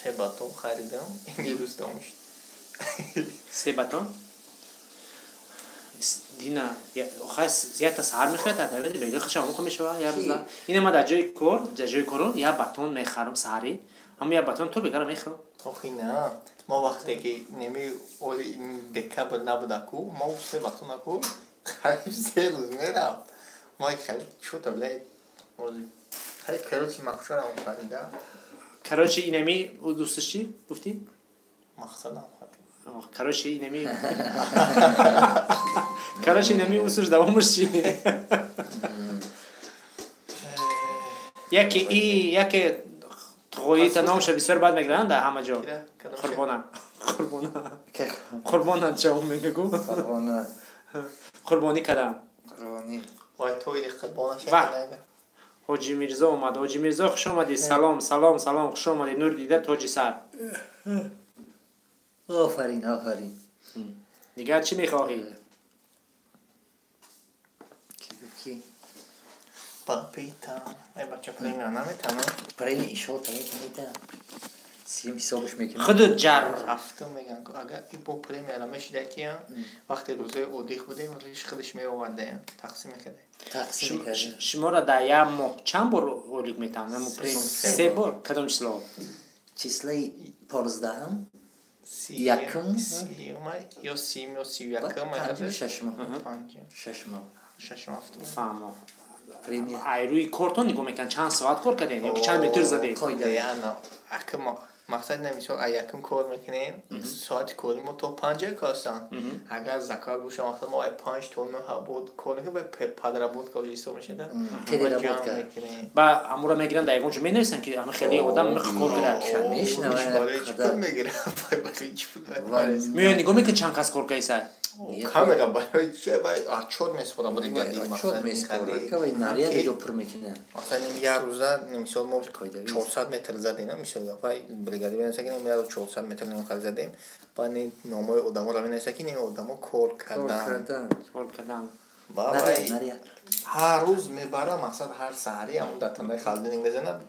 3 باتون خریدم این روز دامشت 3 باتون دینا خاص زیاد سعر میخواد تا ولی بگه خشم میکنم شوا یه روز ده اینه ما در جای کورون یه باتون میخرم سعری اما یه باتون تو بگرم میخرم آخی نه ما وقتی که نمی اول این دکابل نبوده کو ما 3 باتون کو خیلی 3 روز میرم ما خیلی چوتا بله خیلی کراچی مقصد هم خریدم کراچی اینمی او دوستش چی گفتی؟ مقصد هم خریدم کراچی اینمی کراچی اینمی اوسش دوامش چی؟ یکی تقویت نامش بسیار بد میگیرن در همه جا قربانه چه میگو قربانی کردم وای توی قربانه واه. شده حاجی میرزا اومد حاجی میرزا خوش آمدی سلام سلام سلام خوش آمدی نور دیده تاجی سر آفرین آفرین دیگر چی میخواهی؟ کی پاپیتا ای بچه پریم نمیتونم برای ایشو میدم سیم حسابش میکنم خودت جر هفته میگن که اگر این با پریم علمش دکیم وقتی روزه اودیخ بودیم ریش خودش میآورده تقسیم کرده تقسیم کرده شما را در یک ماه چند بار اولیک میتونم؟ 3 بار کدام چسلا؟ چیسلای 15 یکم یکم. یا سیم یا 31 پنج شش ماه پنج 6 ماه شش هفته فهمم پریمیر ای روی کارتون نگاه میکن چند ساعت کار کردین یا چند متر زدین؟ یا نه اکم مقصد نمیشه ایکم کار میکنیم ساعت کاری ما تو 5 کاستن اگر زکات بوشه مثلا ما 5 تا 9 بود کاری که به پدر بود که ایسا میشه پدر بود کرد با امورا میگیرن در اونجا مینویسن که همه خیلی آدم میخواد کار کرد کمیش نه چطور میگیره میون نگاه میکن چند کس کار کردی کاملا برای چه باید آچور میسپرم بود دیگه چون میسپره که باید نریه دیگه پر میکنه مثلا یه روزه نمیشد ما 400 متر زدیم میشه وای بریگادی بنویسه که ما 400 متر نمیخواد زدیم بعد نامه آدمو رو بنویسه که این آدمو کار کردن وای هر روز میبرم مثلا هر سحری همون دتنده خالدینگ بزنم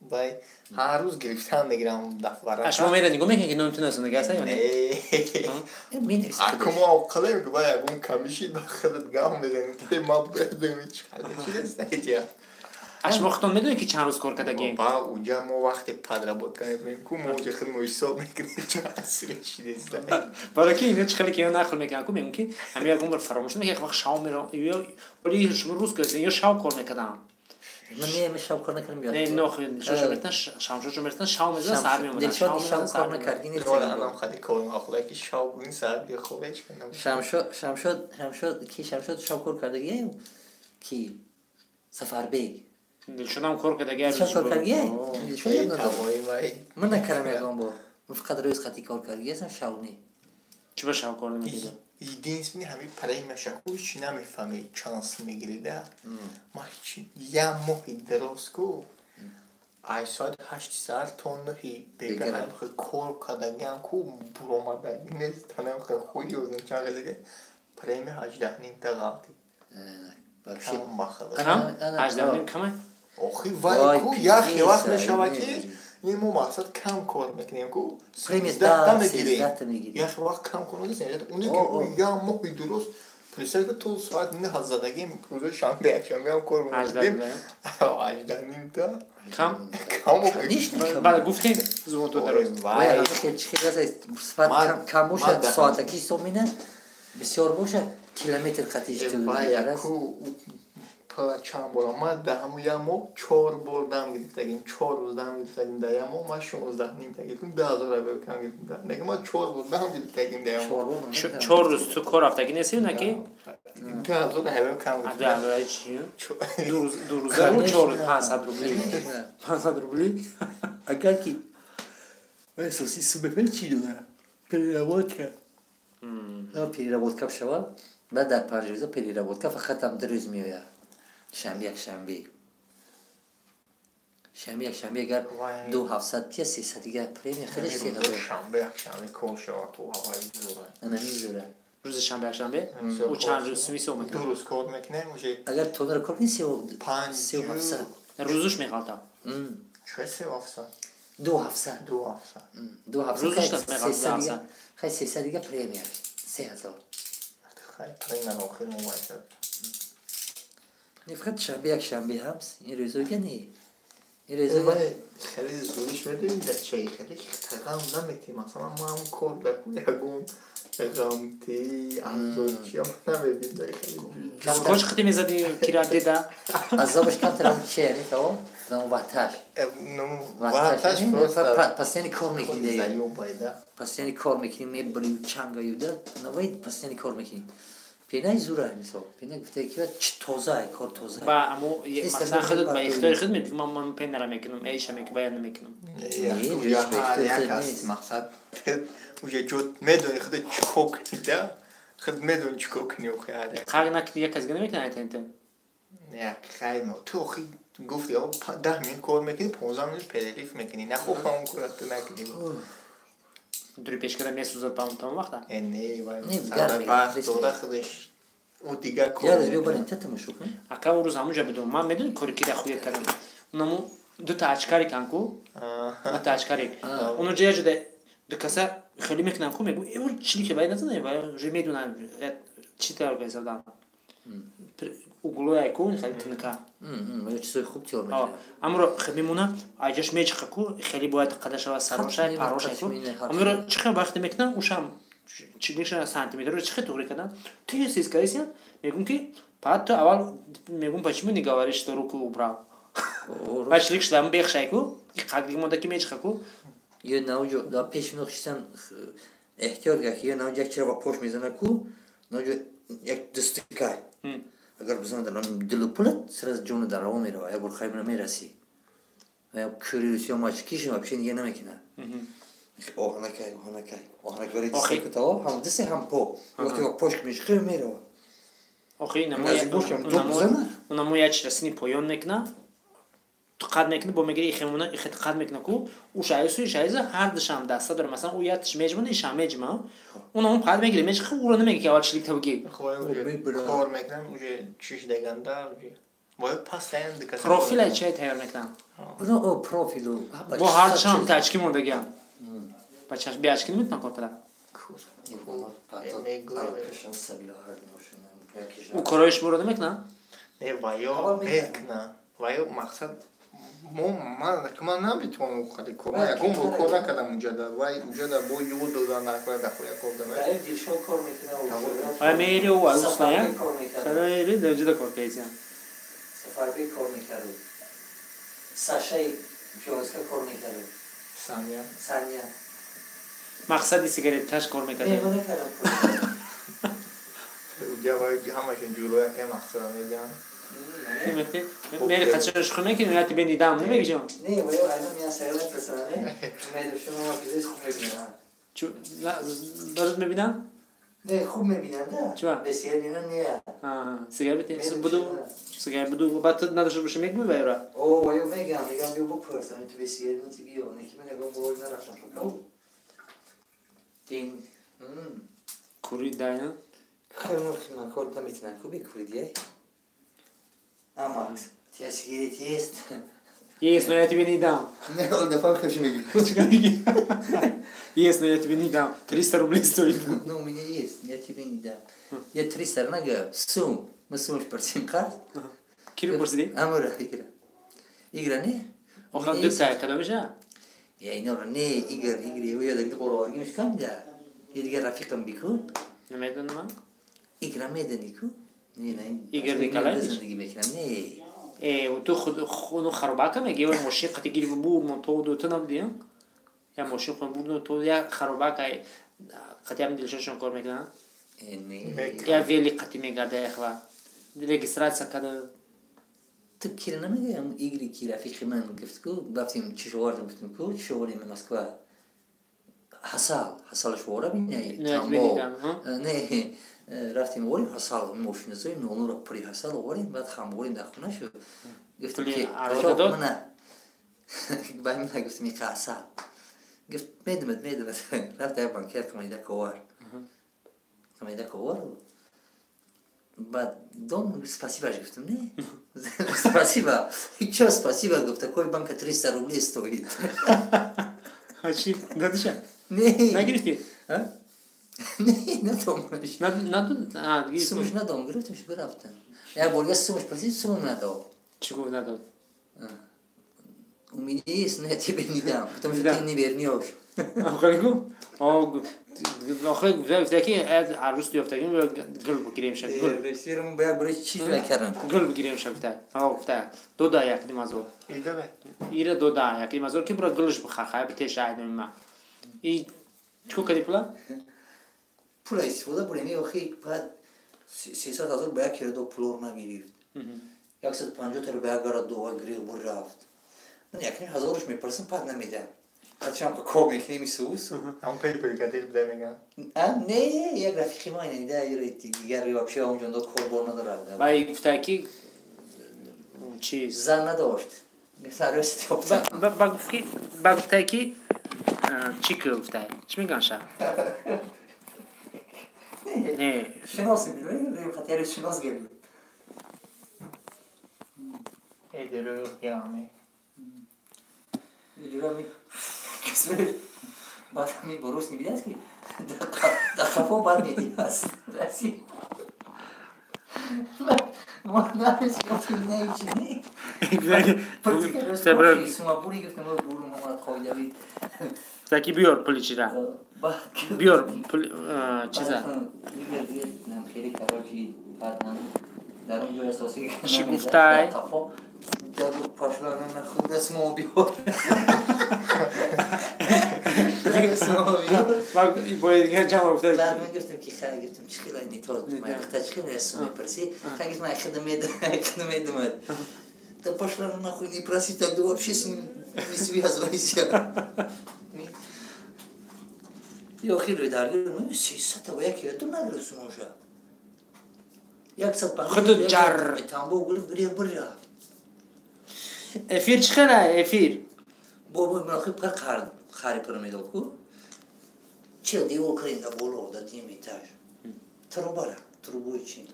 وای هر روز گرفتن میگیرم دفتر شما میره نگاه میکنی که نمیتونست نگه یا نه مینویس اکمو اوقلیم که وای اگون کمیشی داخلت گام بزنیم که ما بدونیم چی هست شما خودتون میدونی که چند روز کار کردگی با اونجا ما وقتی پدر بود کنیم کو موجه خیلی حساب میکنیم چه اصلی چی است برای که اینا چه خیلی که نخل میکنن کو میگن که همین اگه بر فراموش نمیکنه یک وقت شام میرم ولی شما روز کردین یا شام کار میکردم من نیم شب کار نکردم بیاد نه نخ شو میتن شام میرتن شام میزن سر میومدن دلشاد شب کار نکردی نیست الان خیلی کار میکنه که شام این ساعت بیا خوبش کنم شمشاد کی شمشاد شب کار کردگی کی سفر بیگ دلشونم کار کردگی شب کار کردگی من نکردم یکم با فقط روز خطی کار کردگی هستم شاونی چی با شام کار نمیکردم دیدینس می همین پرای مشکوک چی نمیفهمی چانس میگیریده ما هیچی یه ماهی درست کو ای ساعت 8 ساعت تون نهی بگرم خیلی کار کردگیم کو برامده نیست تنم خیلی خویی بودم چند قدره پرای می 18 نیم تقاطی کم بخواه کم 18 نیم کمه آخی وای کو یخی وقت نشوه که این ما مقصد کم کار میکنیم کو 13 میگیریم یخی وقت کم کار میکنیم اونی که یا ماهی درست پلیسر که تو ساعت نه زدگیم روز شنبه یکشنبه هم کار میکنیم 18 نیم تا کم نیست بعد گفتیم زمان تو درست وای چی کم باشه ساعتکی سومینه بسیار باشه کیلومتر خطیش کو چند بار آمد ده همون یه ماه 4 بار دم گرفتگیم 4 روز دم گرفتگیم در یه ماه ما 16 نیم تگیتون 10,000 رو کم گرفتیم نگه ما 4 بار دم گرفتگیم در یه ماه 4 روز تو کار رفتگی نیستی نه که 10,000 رو کم گرفتیم 10,000 چیه؟ دو روزه رو 4 500 روبلی 500 روبلی اگر که اساسی سوبفل چی دونه پیروادکا پیروادکا شوا بعد در 5 روزه پیروادکا فقط هم 2 روز میآید شنبه یک شنبه اگر 2700 یا 300 دیگه پریم خیلی سیغه شنبه کار شد تو هوای زوره نمیزوره روز شنبه او چند روز میشه اومد 2 روز کار میکنه میشه اگر تو رو کار نیست 5 روزش میخواد چه 3700 2700 روزش میخواد خیلی 300 دیگه پریم 3000 خیلی پریم آخر موبایل فقط شنبه یک شنبه همس این روزو گنی این روزو خیلی زوریش میدونیم در چه خیلی تقام نمیتیم مثلا ما هم کار بکنیم یکون رامتی ازوچی هم نمیدید خوش خطی میزدی کیرا دیده عذابش کم ترم چیه یعنی تو؟ نمو وقتش وقتش پس یعنی کار میکنی دیگه زیو بایده پس یعنی کار میکنی میبری چنگا یوده نوید پس یعنی کار میکنی پینای زوره مثلا پینای گفته که چه توزه کار توزه با امو مثلا خودت با اختیار خودت من پین نرم میکنم ایش میکنم بیان میکنم یا هر یک از مقصد اوجه جود میدونی خود چکوک نیده خود میدونی چکوک نیو خیاده خواهی نکتی یک از گنه میکنه ایتن نه خیلی ما تو خیلی گفتی آقا 10 میلیون کار میکنی 15 میلیون پدریف میکنی نه خوب همون کارت نکنی دوری پیش کردم میسوزد با اون وقتا نه وای نه، سر گرمی. بحث دوره خودش او دیگر کار یادش بیا میکنه بریم تتمو شو کن اکا اون روز همونجا بدون من میدونی کاری که خویه کردم اونمو دو تا اچکاری کنکو دو تا اچکاری اونو جای جده دو کسا خیلی میکنم کو میگو ایور چیلی که باید نزنه باید جای میدونم چی تر بایز دادم اگلوی کون خیلی تنکا ولی چیزای خوب تیار میکنه اما رو خیلی میمونم ایجاش میچخه کو خیلی باید قدش و سراشای پاروشای کو اما رو چخه وقتی میکنم اوشم چیلیش سانتیمتر رو چخه توری کردن تو یه سیز کاریسیم میگم که بعد تو اول میگم почему не говоришь что руку убрал башлик шдам бехшайку قبلی مونده که میچخه کو یه نوجو دا پیش نخشتن احتیاط که یه نوجو یک چرا با پشت میزنه کو نوجو یک دستکای اگر بزنه در دل پولت سر از جون در رو میره یا برخای من میرسی یا کریوسی یا ماچ کیش ما پیشین یه نمیکنه اوه نکای دستی که تو هم دستی هم پو وقتی با پشت میشه خیلی میره آخه بزنه اونمو یه چرسنی پایان میکنه تو قد میکنه با میگیری خیمونه خیلی قد میکنه کو او شایزه هر دشم دسته داره مثلا او یادش میجمونه ایشم میجمه اون قد میگیره میشه خب اون نمیگه که اول چلیک تو بگی کار میکنم اوجه چیش دگنده اوجه باید پس این دکتر پروفیل چه تیار میکنم او پروفیلو با هر دشم تاچکی مونده گیم بچه‌ش بیاچکی نمیتونم کار کنم او کارایش برده میکنه نه وایو میکنه وایو مقصد من نمیتونم خیلی کار یکم کار نکردم اونجا در وای اونجا در با یو دو نکرد در خود کردم دیشو کار میکنه آیا میری او از اصلاحی خیلی درجه دا کار کیسیم سفر بی کار میکرد ساشای پیوسکا کار میکرد ثانیه مقصدی سیگاریت کش کار میکنه نه من نکردم اونجا وای همشون جلوی که مقصد میگن میری خچرش خونه که نیاتی بینی دام نمیگی جان نه وای الان میان سیارت پسرانه میاد شما پیزش خوب میبینن چو درست میبینم نه خوب میبینن نه چرا بسیار میبینن نه سیگاریت بدو بعد نداشته باشه میگم میبره او وای میگم بیا بپرسم تو بسیار میگی بیا نکی من نگاه باور نرفتم دین کوری داینا خیلی من کار نمیتونم خوبی کوریدیه اما تیسگیری است Yes, no ja тебе не dam. не он да факт хочу миги Yes, no я тебе не dam. 300 рублей стоит. ну у меня есть я тебе не дам я 300 нага сум мы сумаш парсимка Кири пурсиди? амора игра не Охан 2 saat kadar مشه. يا إنه نه إيجر ويا ده قرار مش كم ده يدي رفيقهم بيكون نمیدونم من. إيجر ميدانيكو نه إيجر نيكالايش؟ زندگی میکنم نه و تو خودو خراباکه میگی و موسیقی تگیری بور منطقه دو تنم دیدم یا موسیقی بور تو یا خراباکه قطعا دلشون کار میکنن نه یا ویلی قطعی میگرده اخوا رجیستراسیون کده تو کیر نمیگم ایگری کی رفیق من گفت کو گفتیم چی شوارد گفتیم کو شواری من مسکو حصل شوارا بینی نه رفتیم ولی حصل ماشین زوی نونو را پری حصل ولی بعد خام ولی داخل نشد گفتم که شو من باید من گفتم یک حصل گفت میدمت رفت در بانکر کمیده کوار بعد دом спасибо گفتم نه спасибо چرا спасибо گفت کوی بانک 300 روبلی стоит چی دادیش نه نگرفتی ها نه ندامش نداد سومش ندام گرفتمش برفتم یا بولگا سومش پرسید سوم نداد چی گفت نداد у меня есть но я тебе не дам потому что ты не вернешь آخه آخه گفته که هر روز دیفتگیم گل بگیریم شد گل رسیرمون باید برای چی نکردم گل بگیریم شد گفته دو دا یک دیمازور ایده به ایره دو دا یک دیمازور که برای گلش بخخه بتیش عیدم ما ای چو کدی پلا؟ پول استفاده برمی آخی باید 300,000 باید کرد دو پلور نگیرید 150 تا رو باید گرد دو گریغ بر رفت من یکنی هزارش میپرسم پد نمیدم حتی هم که کار میکنی میسوز همون پیپری که دیل بده میگن نه یک رفیقی ما اینه یه دیگر روابشه اونجا دو کار بار نداره و ای گفته که چیز زن نداشت مثل رستی با گفته که چی که گفته چی میگن شب؟ نه شناس میدونی خطیر شناس گرد ایده رو یامی اینجورا می کسمه بعد همین بروس میبینه است که در خفا بر میدید است رسی ما نمیسی گفتیم نه ایچی نه پرتی که رست کاشی سوما بوری گفتیم رو برو مامانت خواهی دوید تاکی بیار پلیچی را بیار چیزا دیگه خیلی کاراشی بعد من در اونجا احساسی چی گفته؟ در پاشلانم خود اسمو بیار باید دیگه جمع گفته بعد من گفتم که خیلی گفتم چی خیلی نیتاز ما اختا چی خیلی اسم میپرسی خیلی گفتم اخدا میدمد در پاشلانم خود نیپرسی تا دو بشیست میسوی هزاری زیاد یا خیلی درگیر من 300 تا با یکی تو نگرسون اونجا 150 خودت جر تنبو گلف بریر بریر افیر چی خیلی افیر بابا من آخه پر خاری پرمیدل کو چه دیو کرین دا بولو دا تیم ایتاج ترو بوی چین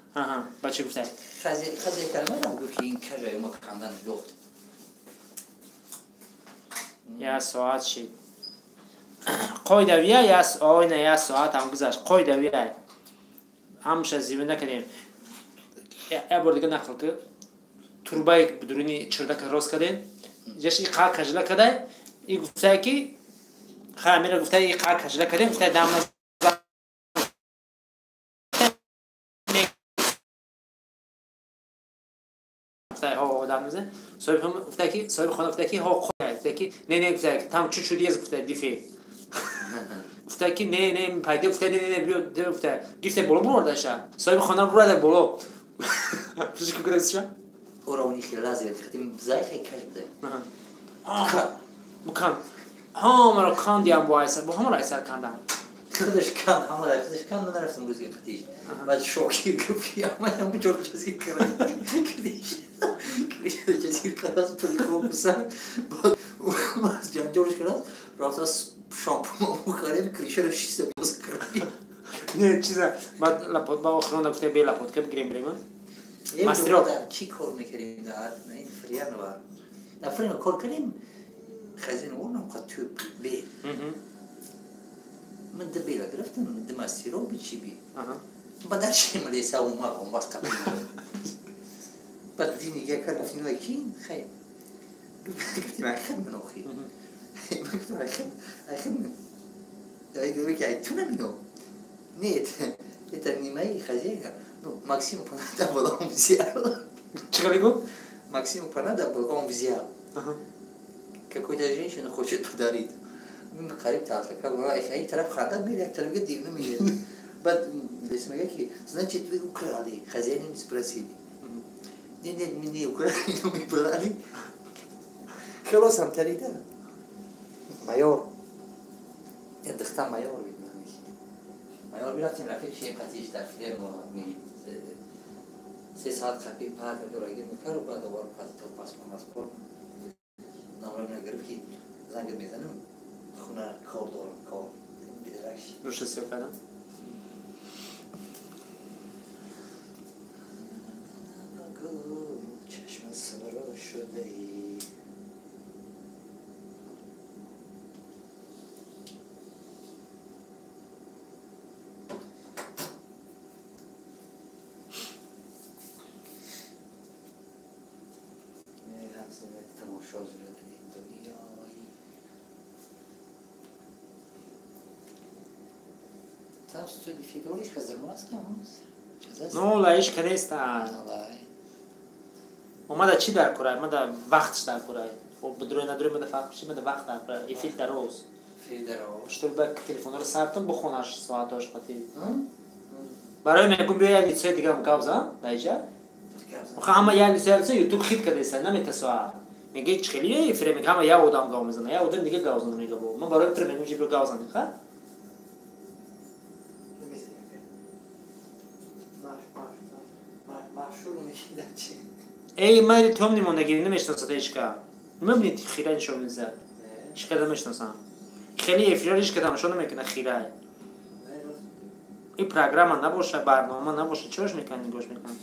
بچه گفته خزی کلمه نم گفت که این کجای ما کندن لخت یه ساعت شد قایدویه آینه یه ساعت هم گذشت قایدویه همشه زیبه نکنیم یه بار دیگه نقل که توربای بدرونی چردک راست کده جش ای قار کجله کده ای گفته که خمیره گفته ای قار کجله کده گفته دام نزد گفته ها دام نزد صاحب هم گفته که صاحب خانه گفته که ها خونه گفته که نه گفته که تام چو چودی از گفته دیفی گفته که نه پایده گفته نه بیو گفته گفته برو برداشت صاحب خانه برو برو چیزی که گذاشت اورونی خیلی لازم خدیم زای خیلی کج بده بکن همه کان دیم وایسر با همه رایسر کندم خودش کند نرفتم روزی خدیش بعد شوکی گفتی اما هم بجور جزیر کرد خدیش جزیر کرد از پلی خوب بسن بعد از جورش کرد رفت از شامپو مخاریم کریشه رو شیسته باز کرد نه چیزا بعد لپوت با آخران گفته بی لپوت که بگیریم مسترو چی کار میکردیم در این فریان رو نفرین کار کردیم خزین اونم قد تو بی من دبیلا گرفتم دمستیرو بیچی بی بعد هرچی ملیسا اون باز کردیم بعد دینی که کرد گفتیم وکین خیلی گفتیم اخیم من آخی گفتیم اخیم دایی که تو نمینو نیت eta nimai khazega no Максиму понадо было он взял чего говорю Максиму понадо было он взял какой-то женщина хочет подарить ну хариб так как была и тарaf хада мирек тарaf дивно мирек бад десмега ки значит вы украли хозяин не спросили не мне украли но мы брали خلاص هم تریده майор я дохта майор مایار میرفتیم رفیق شیم قطعیش در فیلم ما 3 ساعت خفیف پرد رو اگه میکرد و بعد دوباره پس کنم نامرم نگرفت که زنگ میزنم خونه کار دارم کار بیدرکش روش سیو کردم چشم سرا شده ای Tam studificou isto, kazanmaz ki ama. نه لایش کنیست Vallahi. اومده چی در کرای مده وقتش در کرای خب بدروی ندروی مده فرق چی مده وقت در کرای ای فیل در روز Fiderov. شتر با تلفن رو سرتون بخونش ساعتاش قطعی Hı? برای میگم بیا یه لیسه دیگه هم کابزا دایجا آخه همه یه لیسه یوتیوب خید کرده است نمیته سوال میگه چخیلیه فریم میگه همه یه آدم گاو میزنه یه آدم دیگه گاو میزنه میگه من برای فریم میگم جیب گاو زنه خب Mahşur meşiden çık. ای مری توم نمونگیری نمیشناسه ایشکا میبینید خیره نشون میزه ایشکا نمیشناسم خیلی افراریش کدام شو نمیکنه خیره این پروگرام نباشه برنامه نباشه چوش میکنی گوش میکنی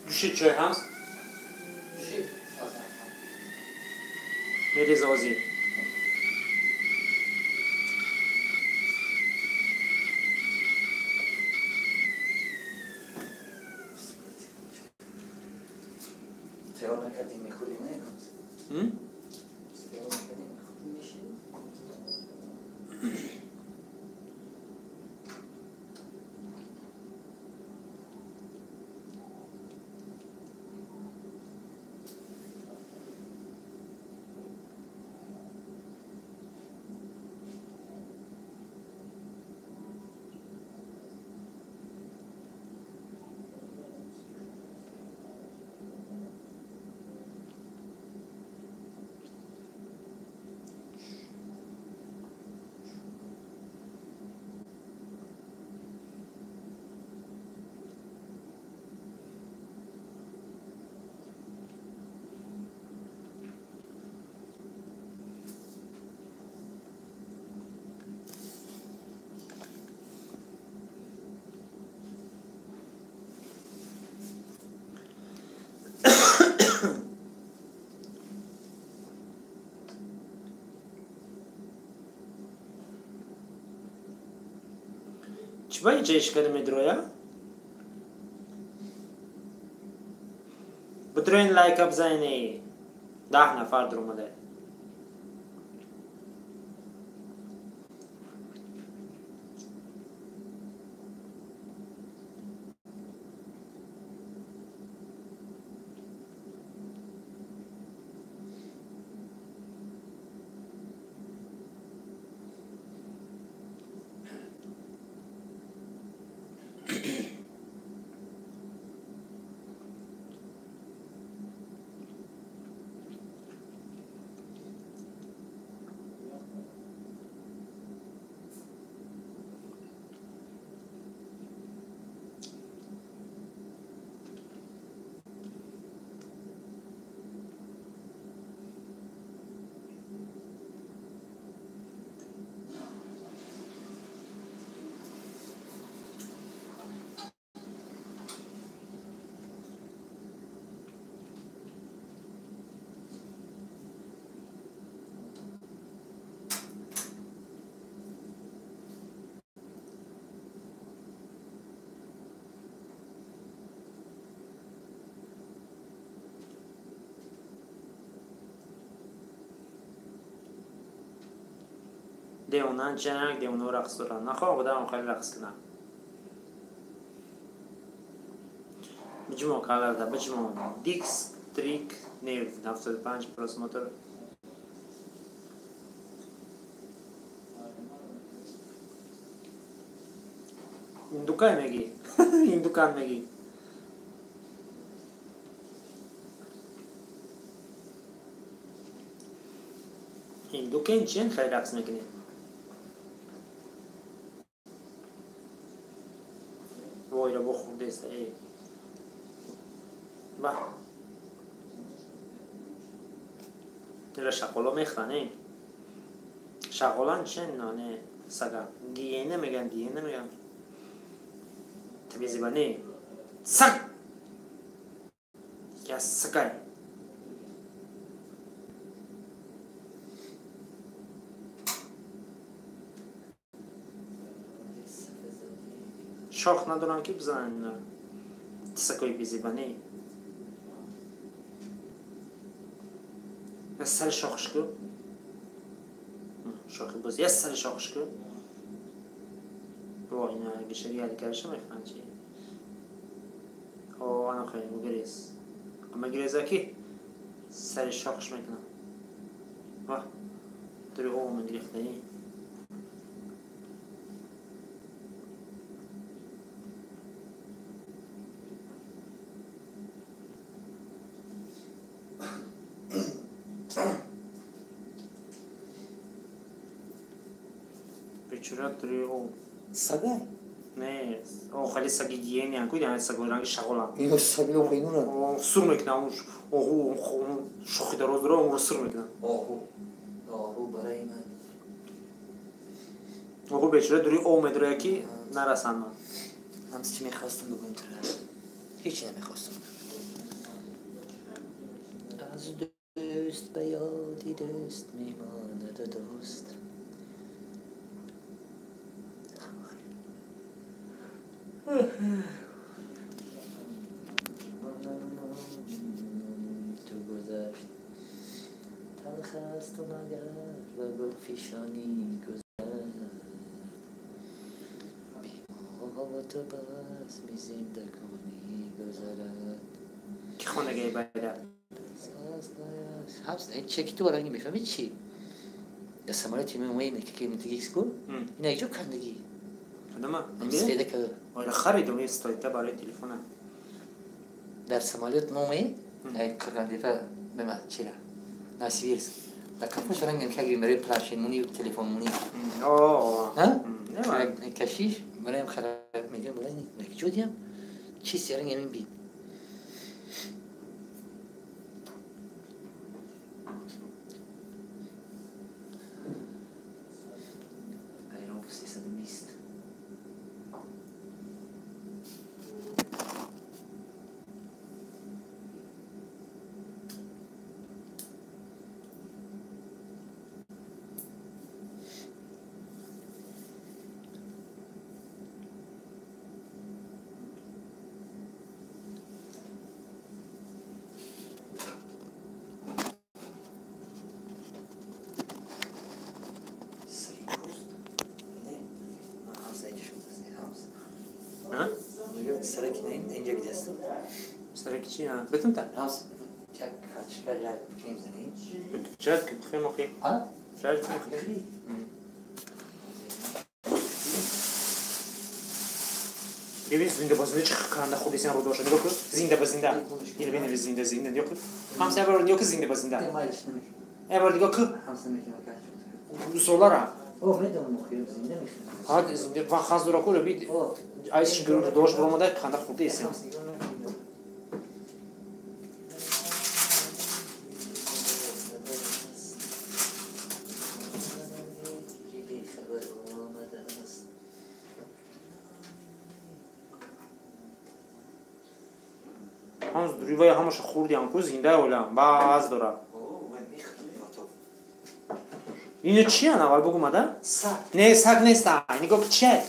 جوشید چای هست؟ میریز آزی سیاه نکردیم میخوریم نه؟ سیاه نکردیم میخوریم میشیم؟ چی باید جایش کردم ادرویا؟ بترین لایک اب بزنی 10 نفر در اومده دیونان جنگ دیونو رقص دارن نخواه بودم خیلی رقص کنم بجمع کالر دا بجمع دیکس تریک نیو 75 پلاس موتور این دکان میگی این دکان میگی این دکان چین خیلی رقص میکنه وای رو بخورده است ای با تیرا شقولا میخوانه شقولان چین نانه سگا گیینه میگن تبیزی بانه سگ یا سگای شاخ ندارن که بزنن سگای بیزی بانه یه سر شاخش کن شاخی باز یه سر شاخش کن با اینا گشتری حالی کرشم میخوان چی آنا خیلی مگریز اما گریزه که سر شاخش میکنم واه دوری او من گرفتنی بیچاره دوری او سگای؟ نه او خیلی سگی گیه نیان کوی دیگه سگای رنگ شغلان اینو سگی رو خیلونه سر میکنم اون شوخی دراز داره اون رو سر میکنم آهو برای من اون بیچاره دوری او میداره که نرسن من همس چی میخواستم بگم تو هیچی نمیخواستم. از دوست به یادی دوست میماند دوست. تو گذشت تلخ است و مگر و گل فیشانی گذشت بیما تو بس می زنده کنی گذرد که خانگه بیده حبس این چکی تو برای میفهمی چی؟ یا سماره تیمه مویمه که من تگیکس کن اینه ایجاب کندگی خدمه همس پیدا کرد آره خریدم یه استایتا برای تلفنم در سمالیت مومی کردیفه بما چیره ناسیویرس در کفوش رنگم که اگه برای پلاشین مونی و تلفن مونی ها؟ کشیش برایم خراب میگم برای نکجودیم چیزی رنگ همین بید سرکی نیم اینجا گذاشتم. سرکی چی ها؟ بتون تا. راست. چک خدش کرد کیم زنی. چک خیلی مخی. ها؟ چک مخی. ببین زنده بازنده چه کنده خودی سن رو داشته نگاه کن زنده بازنده. یه ببین زنده زنده نگاه کن. همسایه بار نگاه کن زنده بازنده. بار نگاه کن. همسایه میکنه که. سولارا. اوه میدونم مخیر زنده میخوام. هاد زنده و خاص داره کوله بید. ایش شکر دوش برآمده کنده خودی سن. همز دریوی همش خوردی هم زنده ولی باز داره. اینو چیه اول بگو مادر؟ سگ. نه سگ نیست. نگاه چیه؟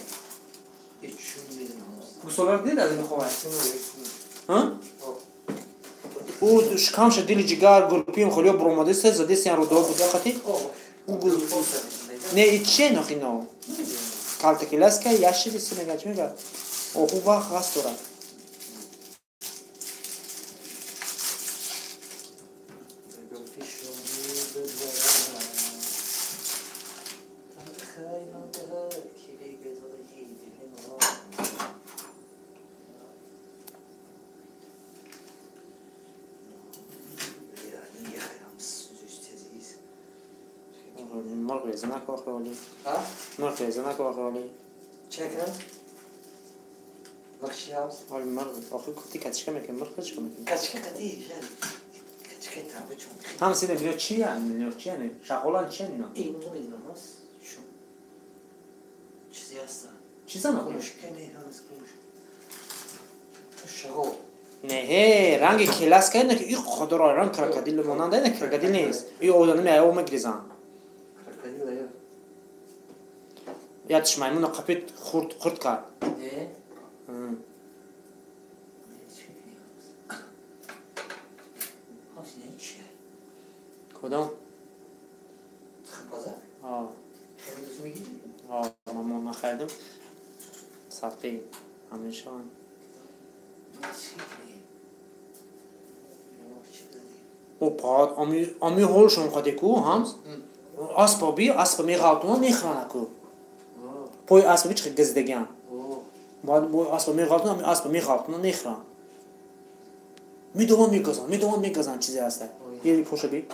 چون میدونم. گوسولار دید از این خواه. ها؟ او شکمش دیلی جگر گلپیم خیلی برآمده است زده سیان رو دو بوده خاطی. نه این چیه نخی نو؟ کالت کلاس که یاشی دیسی نگاش میگه. او خوبه خاص داره. مرغ زنک آخری. مرغ زنک آخری. چکر؟ مخشی هاوس. ولی مرغ آخری کتی کاتشکه میکنه مرغ کاتشکه میکنه. کاتشکه کتی جان. کاتشکه تابه چون. هم سیده بیاد چیه؟ نمیاد چیه نه؟ شغلان چیه اینا؟ این نمیدونم هست. شو. چیزی هست. چیزا نخوره. مشکلی هست کلوش. شغل. نه رنگ کلاس که نه که این خود را رنگ کرکدیل ماننده نه کرکدیل نیست. این آدمی میاد او میگریزن. کرکدیل یا. یادش میمونه قپیت خورد کرد. نه. کدام؟ خبازه؟ آه. خیلی دوست میگی؟ آه ما خریدم. صفحه همیشه. او پاد آمی هولشون خواهده کو همز اسب میغلطونه میخرانه کو پای اسب بیچه گزدگیان بعد اسب میغلطونه اسب میغلطونه میخران میدوان میگذن چیزی هسته یه پوشه بی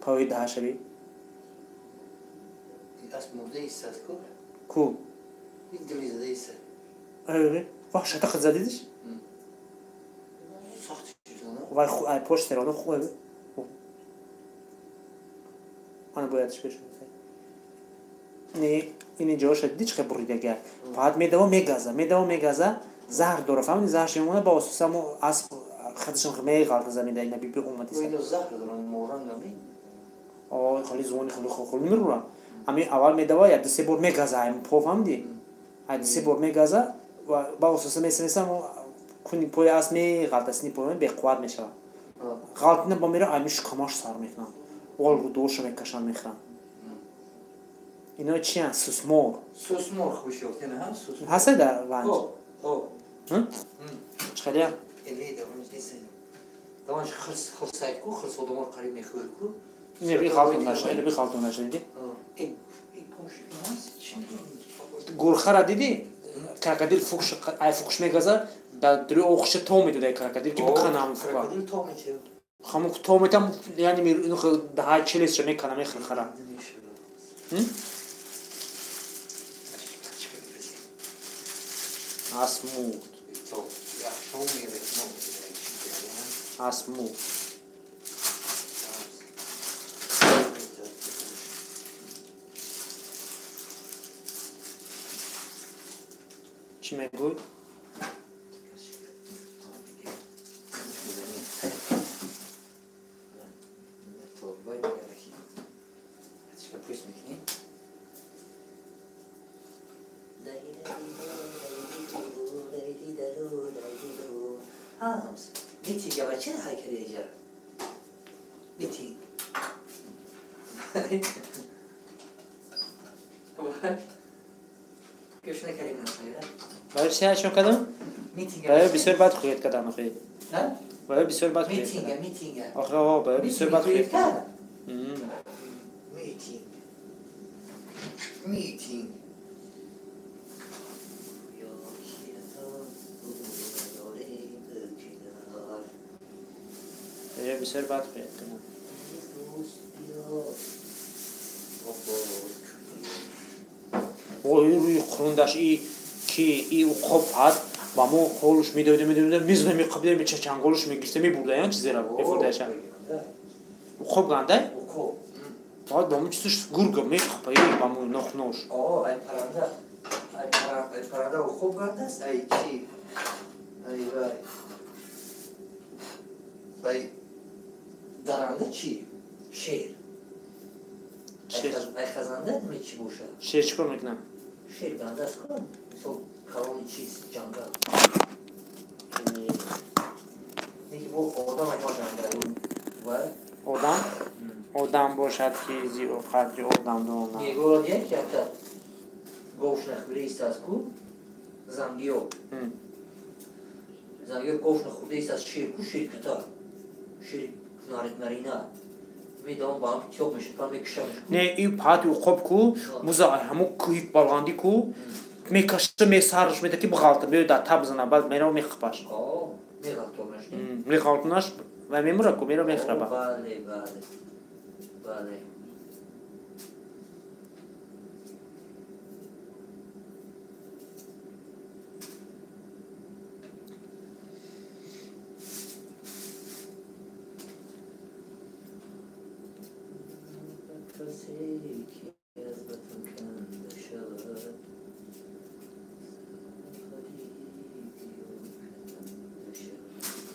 پای دهشه بی اسب مرده ایست هست کو این دلی زده ایست اوه وحشه تخت زدیدش وای خو پشت سرانه خوبه من بایدش بشم نه این جاش دیدی چه بریده گرد بعد میدوام میگازه زهر داره فهمیدی زهرش میمونه با اساس همون از خودشون میغلط زمین اینا بی اومدی ولی زهر دارن موران نمی خیلی زونی خیلی میرورن همین اول میدوا یا سه بار میگازه هم پو فهمیدی سه بار میگازه و با اساس مثلا کنی پوی از میغلط است نی پوی به قوت میشه غلط نه با میره امیش کماش سر میکنن اول رو دوش میکشن میخرن اینا چی هست سوسمور خوشی وقتی نه هم سوسمور هست در ونج چخلیا الی دارم نیست دامش خرسای کو خرس ودمر قریب میخوره کو اینه بی خالتون نشه اینه بی خالتون نشه دیدی این پوش نیست چی گورخه را دیدی کراکدیل فوکش میگازه در دری اوخش تو میدوده کراکدیل که بکنه همون فوکا کراکدیل تو میشه همون تو میتم یعنی اینو ده های چلیس رو میکنه میخره اسمود اسمود چی میگوی؟ میتینگ یا چه حرکتی اینجا؟ میتینگ گوش نکردیم نخواهی برای چی هشون کدام؟ میتینگ برای بسیار بد خویت کدام نخواهی نه؟ برای بسیار بد خویت کدام میتینگ آخه آقا برای بسیار بد خویت کدام میتینگ برای بسیار بد خویت کدام وای روی خروندش ای او خوب هد و ما خولش میدوده میزنه میقبیده میچه چنگولش میگیسته میبورده یا چیزی را بفردهشن خوب گنده؟ باید با مو چیزش گرگه میخبایی با مو نخنوش ای پرنده و خوب گنده است ای چی؟ ای وای درنده چی؟ شیر ای خزنده می چی بوشه؟ شیر چکر میکنم؟ شیر گنده است کن مثل کلون چیز جنگل یکی بو آدم اجا جنگل آدم باشد که زی و خرج آدم دونه میگو دیگه که اکتر گوش نخوری است از کو زنگیو گوش نخورده است از شیر کو شیر کتا شیر نارد مرینه میدام با هم تیوب میشه پا میکشمش نه این پاتی و خوب کو موزه همو کویت بالغاندی کو میکشته میسرش میده که بغالته بیاید در تب زنه بعد میره و میخپاش میغلطونش میخالتونش و میموره کو میره میخربه بله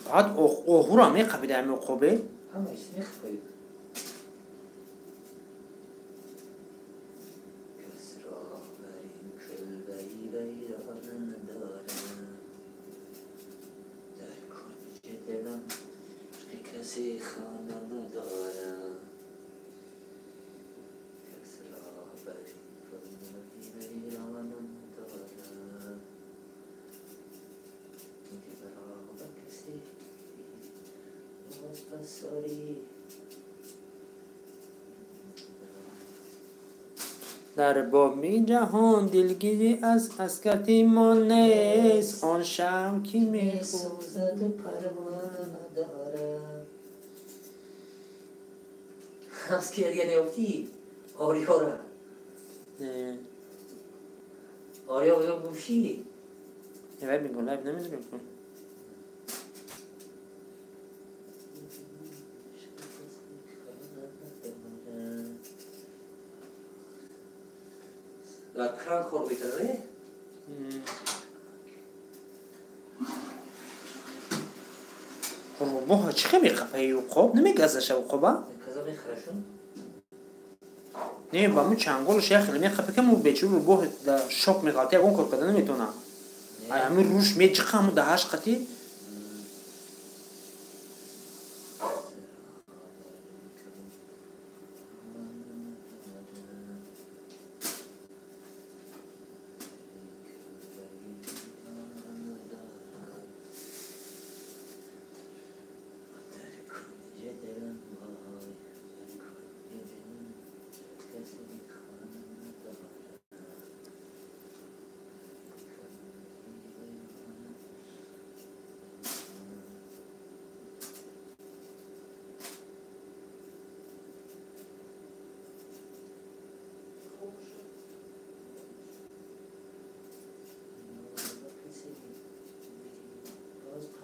بعد اوهورا میقبیده همه خوبه همه اسمی خواهید کسی خانه ندارم کسی را بری کنی را ندارم دیگر را کسی بساری در بام جهان دلگیری از اسکتی ما نیست آن شم کی میسوزد پروانه دارم از که دیگه نیفتی آریا را آریا بودم گوشی یه میگم لایب نمیدونم La crank or with a ray? روباه چه میخپه و خوب نمیگذشه و خوبه کذا میخرشون نه با مو چنگالش یه خیلی میخپه که مو بچه روباه در شاپ میغلطه اون کار کده نمیتونه همین روش میجخه همو دهش قطی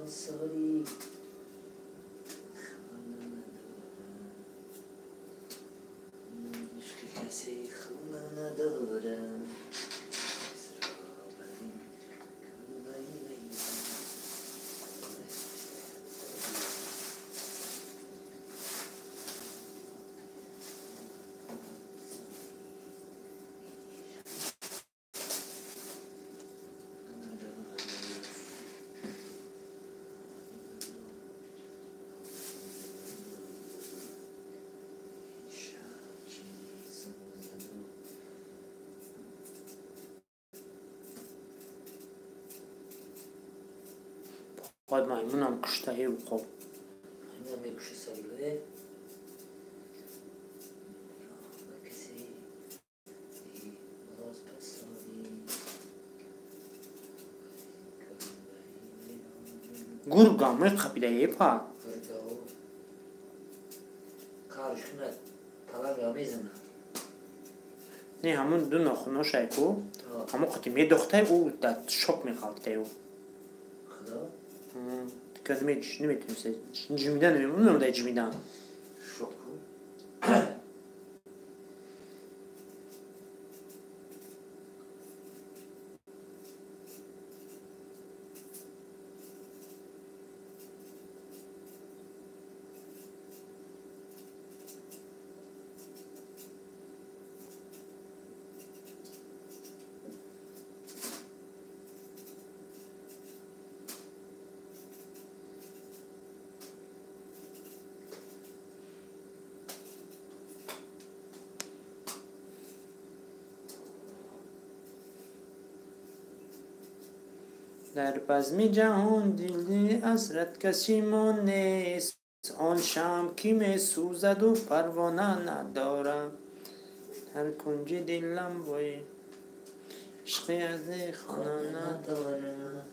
ساری کسی خونه ندارم باید مایمونم کشته و خوب اینا میکشه سریعه کسی باز پسانی گرگم میخپیده یه پا کارش کنه تلم یا میزنه نه همون دو ناخوناش ایکو همون قطی میدخته او در شاپ میغلطه او خدا که نمیتونسته جمیدن نمیدونم در جمیدن شکو در بزم جهان دل حسرت کسی ما نیست آن شمع کی می سوزد و پروانه ندارم هر کنج دلم وای عشقی از خانه ندارم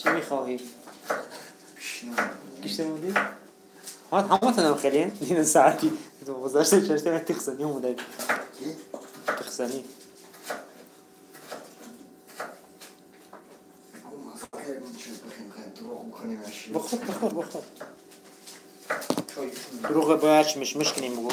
چی میخواهی؟ پیشنهادی؟ همه تنم خیلی دیدن ساعتی تو گذاشته چشته تخسنی اومده تخسنی بخور دروغ باید مش کنیم بگو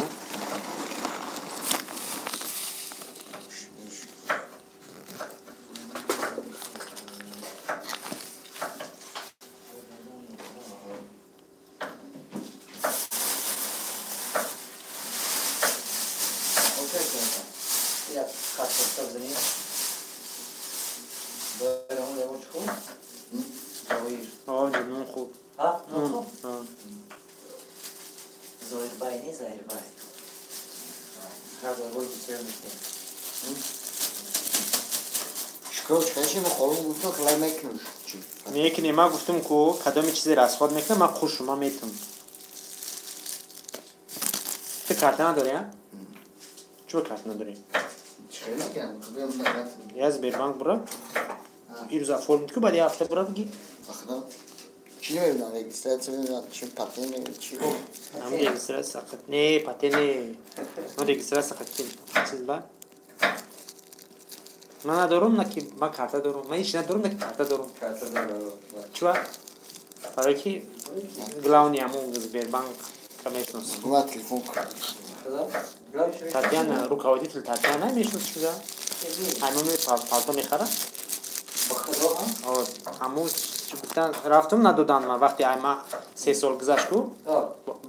جنون خوب زاهر بای نه زاهر بای هذا هو اللي شکروش خیلی مخالون گفتم خیلی میکنش میکنی ما گفتم که کدام چیزی را از خود میکنه ما خوش ما میتونم تو کارت نداری ها؟ چه کارت نداری؟ چه میکنم خودم نگفتم یاز بیربانک برو این روزا فرم که بعدی هفته برو بگی آخه چی نمیدونم رجیسترات نمیدونم چی پاتین نمیدونم چی بود هم رجیسترات ساخت نه پاتین نه من رجیسترات ساخت چیز با من ندارم نه که من کارت دارم من هیچ ندارم نه که کارت دارم چوا برای کی گلاونی همون بیربانک کمیشنوس ما تلفن تاتیانا руководитель تاتیانا میشناسی چیزا همون پالتو میخره همون گفتن رفتم ندادن من وقتی ما 3 سال گذشت کو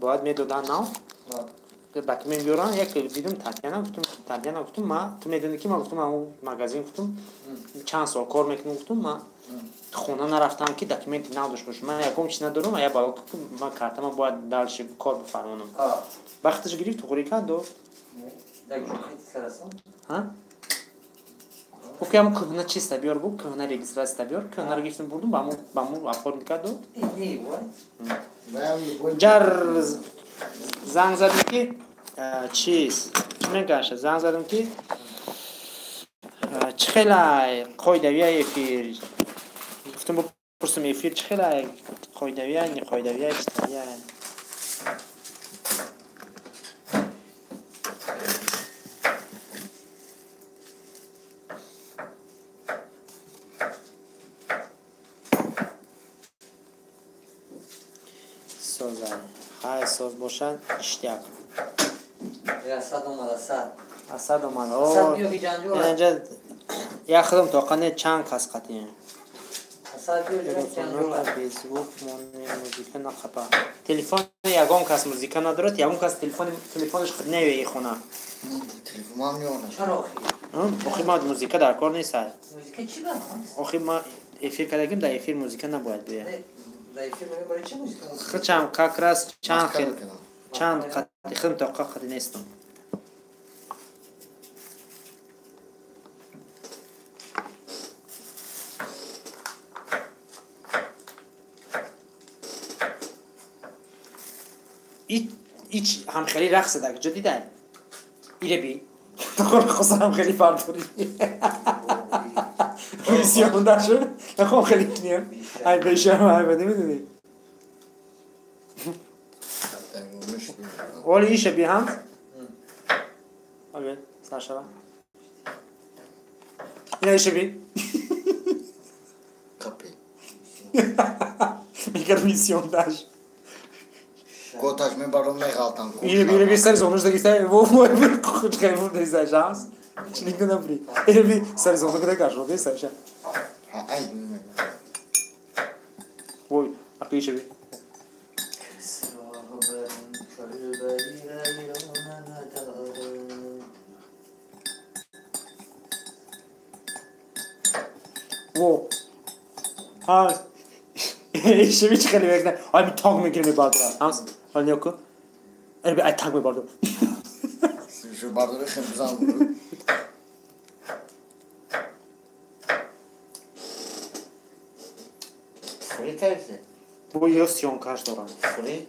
باید میدادن نه بعد میگورن یک دیدم تاتیانا گفتم ما تو میدونی که ما گفتم اون مغازه گفتم چند سال کار میکنم گفتم ما خونه نرفتم که داکیومنت نداشت باشه من یکم چیز ندارم یا بالا من کارتم باید دالش کار بفرمونم وقتش گرفت خوری کردو ها اوکی هم کهنه چیز تبیار بود کهنه رجیستراس تبیار کهنه رو گفتم بردم بامو افکار میکردو جر زنگ زدم که چیز میگوشه زنگ زدم که چه خیلی قاعدویه افیر گفتم بپرسم افیر چه خیلی قاعدویه نه قاعدویه اشتریه های ساز باشن اشتیاق اسد اومد اسد اومد اینجا یا خودم توقعنه چند کس قطعه تلفن فیسبوک موزیک نخپا تلفن یگان کس موزیک ندارد یگان کس تلفنش خود نوی خونه تلفن هم نیونه چرا آخی ما موزیک در کار نیست موزیک چی برام آخی ما افیر کردیم در افیر موزیک نباید بیه در افیر برای چه موزیک خود چند کاکراس چند قطعه خودم توقع خودی نیستم ایچ همخیلی رقص ده جدی ده ایره بی نخور خواست همخیلی پرداری میسیون ده شد نخور خیلی کنیم های بیشه های بده میدونی ولی ایشه بی هم آگه سرشبه اینا ایشه بی کپی میگرد میسیون داشت Kotaž mi barom nechaltam. Ili bi srce ono što giste, ovo je kučkaj mu da izašas. Či nikdo ne pri. Ili bi srce ono kada kažu, da izaša. Aj. Oj, a piše bi. Wo. Ha. İşe bir çıkalım bekle. Ay bir tag mı girdi baldıra. Hans. Al ne oku? Bir ay tag mı baldı? Şu bardırı xımzan vurur. Furi tersi. Bu yosyon kaç dolar? Furi?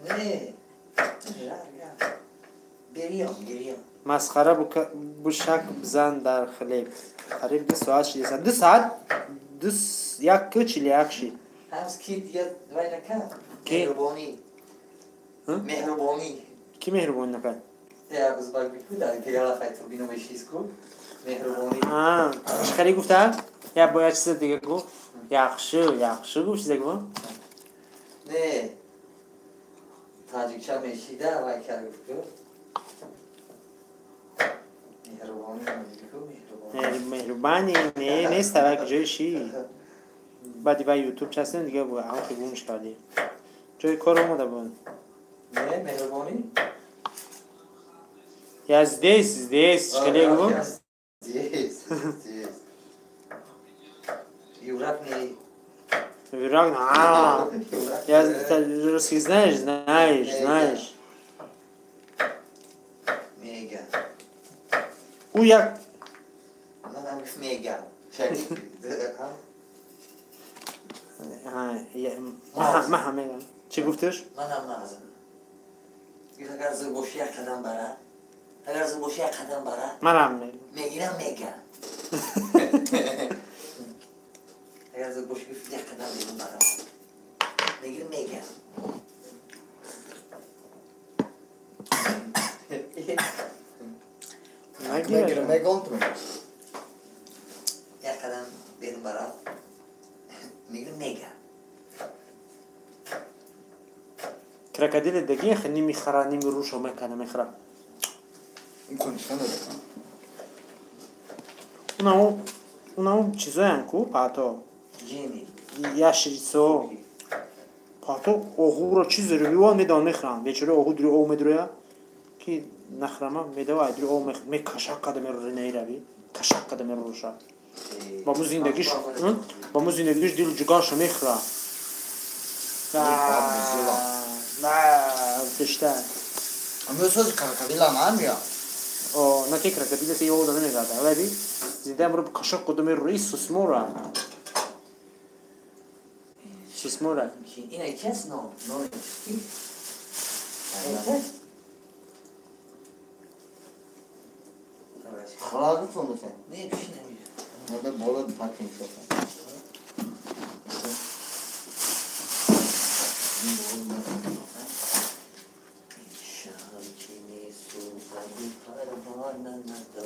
Ne? بریم. مسخره بو شک بزن در خلیب. قریب 2 ساعت شده. 2 ساعت؟ یک کچی لیاکشی. همس کی دیگه وای نکرد. کی؟ مهربانی. کی مهربانی نکرد؟ یا روز باید بیکود که یالا خیلی بینو بشیز کن. مهربانی. چخری گفته؟ یا باید چیز دیگه گفت؟ یخشو گفت چیز گفت؟ نه. تاجیکشا میشیده وای کرد گفت. مهربانی نه نیست توک جای شی بعدی با یوتیوب چستن دیگه بود همه که گومش کردی جای کار اومده بود نه مهربانی یا здесь شکلی گفت здесь Юрак не Юрак я русский знаешь Мега او یک منم میگم شریف ما همه چی گفتش؟ منم مغزم اگر زیر باشی یک قدم بره منم میگیرم میگم اگر زیر باشی یک قدم بیرون بره میگیرم میگم میگم یک قدم بیرون بره میگیرم میگم کراکدیل دیگه خیلی میخره نیم روشو میکنه میخره این کنشن داره اونم چیزایی هم کو پاتو جیمی یاشیسو پاتو اوغو رو چیز رو بیوان میدان میخرن بیچاره اوغو دری او میدرویا که نخرمه میدوای دری او میکشک قدم رو نیروی کشک قدم رو روشا با مو زندگیش دیل جگاشو میخره تشتن اما سوز کارکدیلا نامیا نه که کراکدیل سی یهو داره نگرده ولی زنده برو کشک قدم روی سوسمورا این کس نو خلاص sonunda sen. نه bir şey demiyor. Orada bola bir parça inşallah.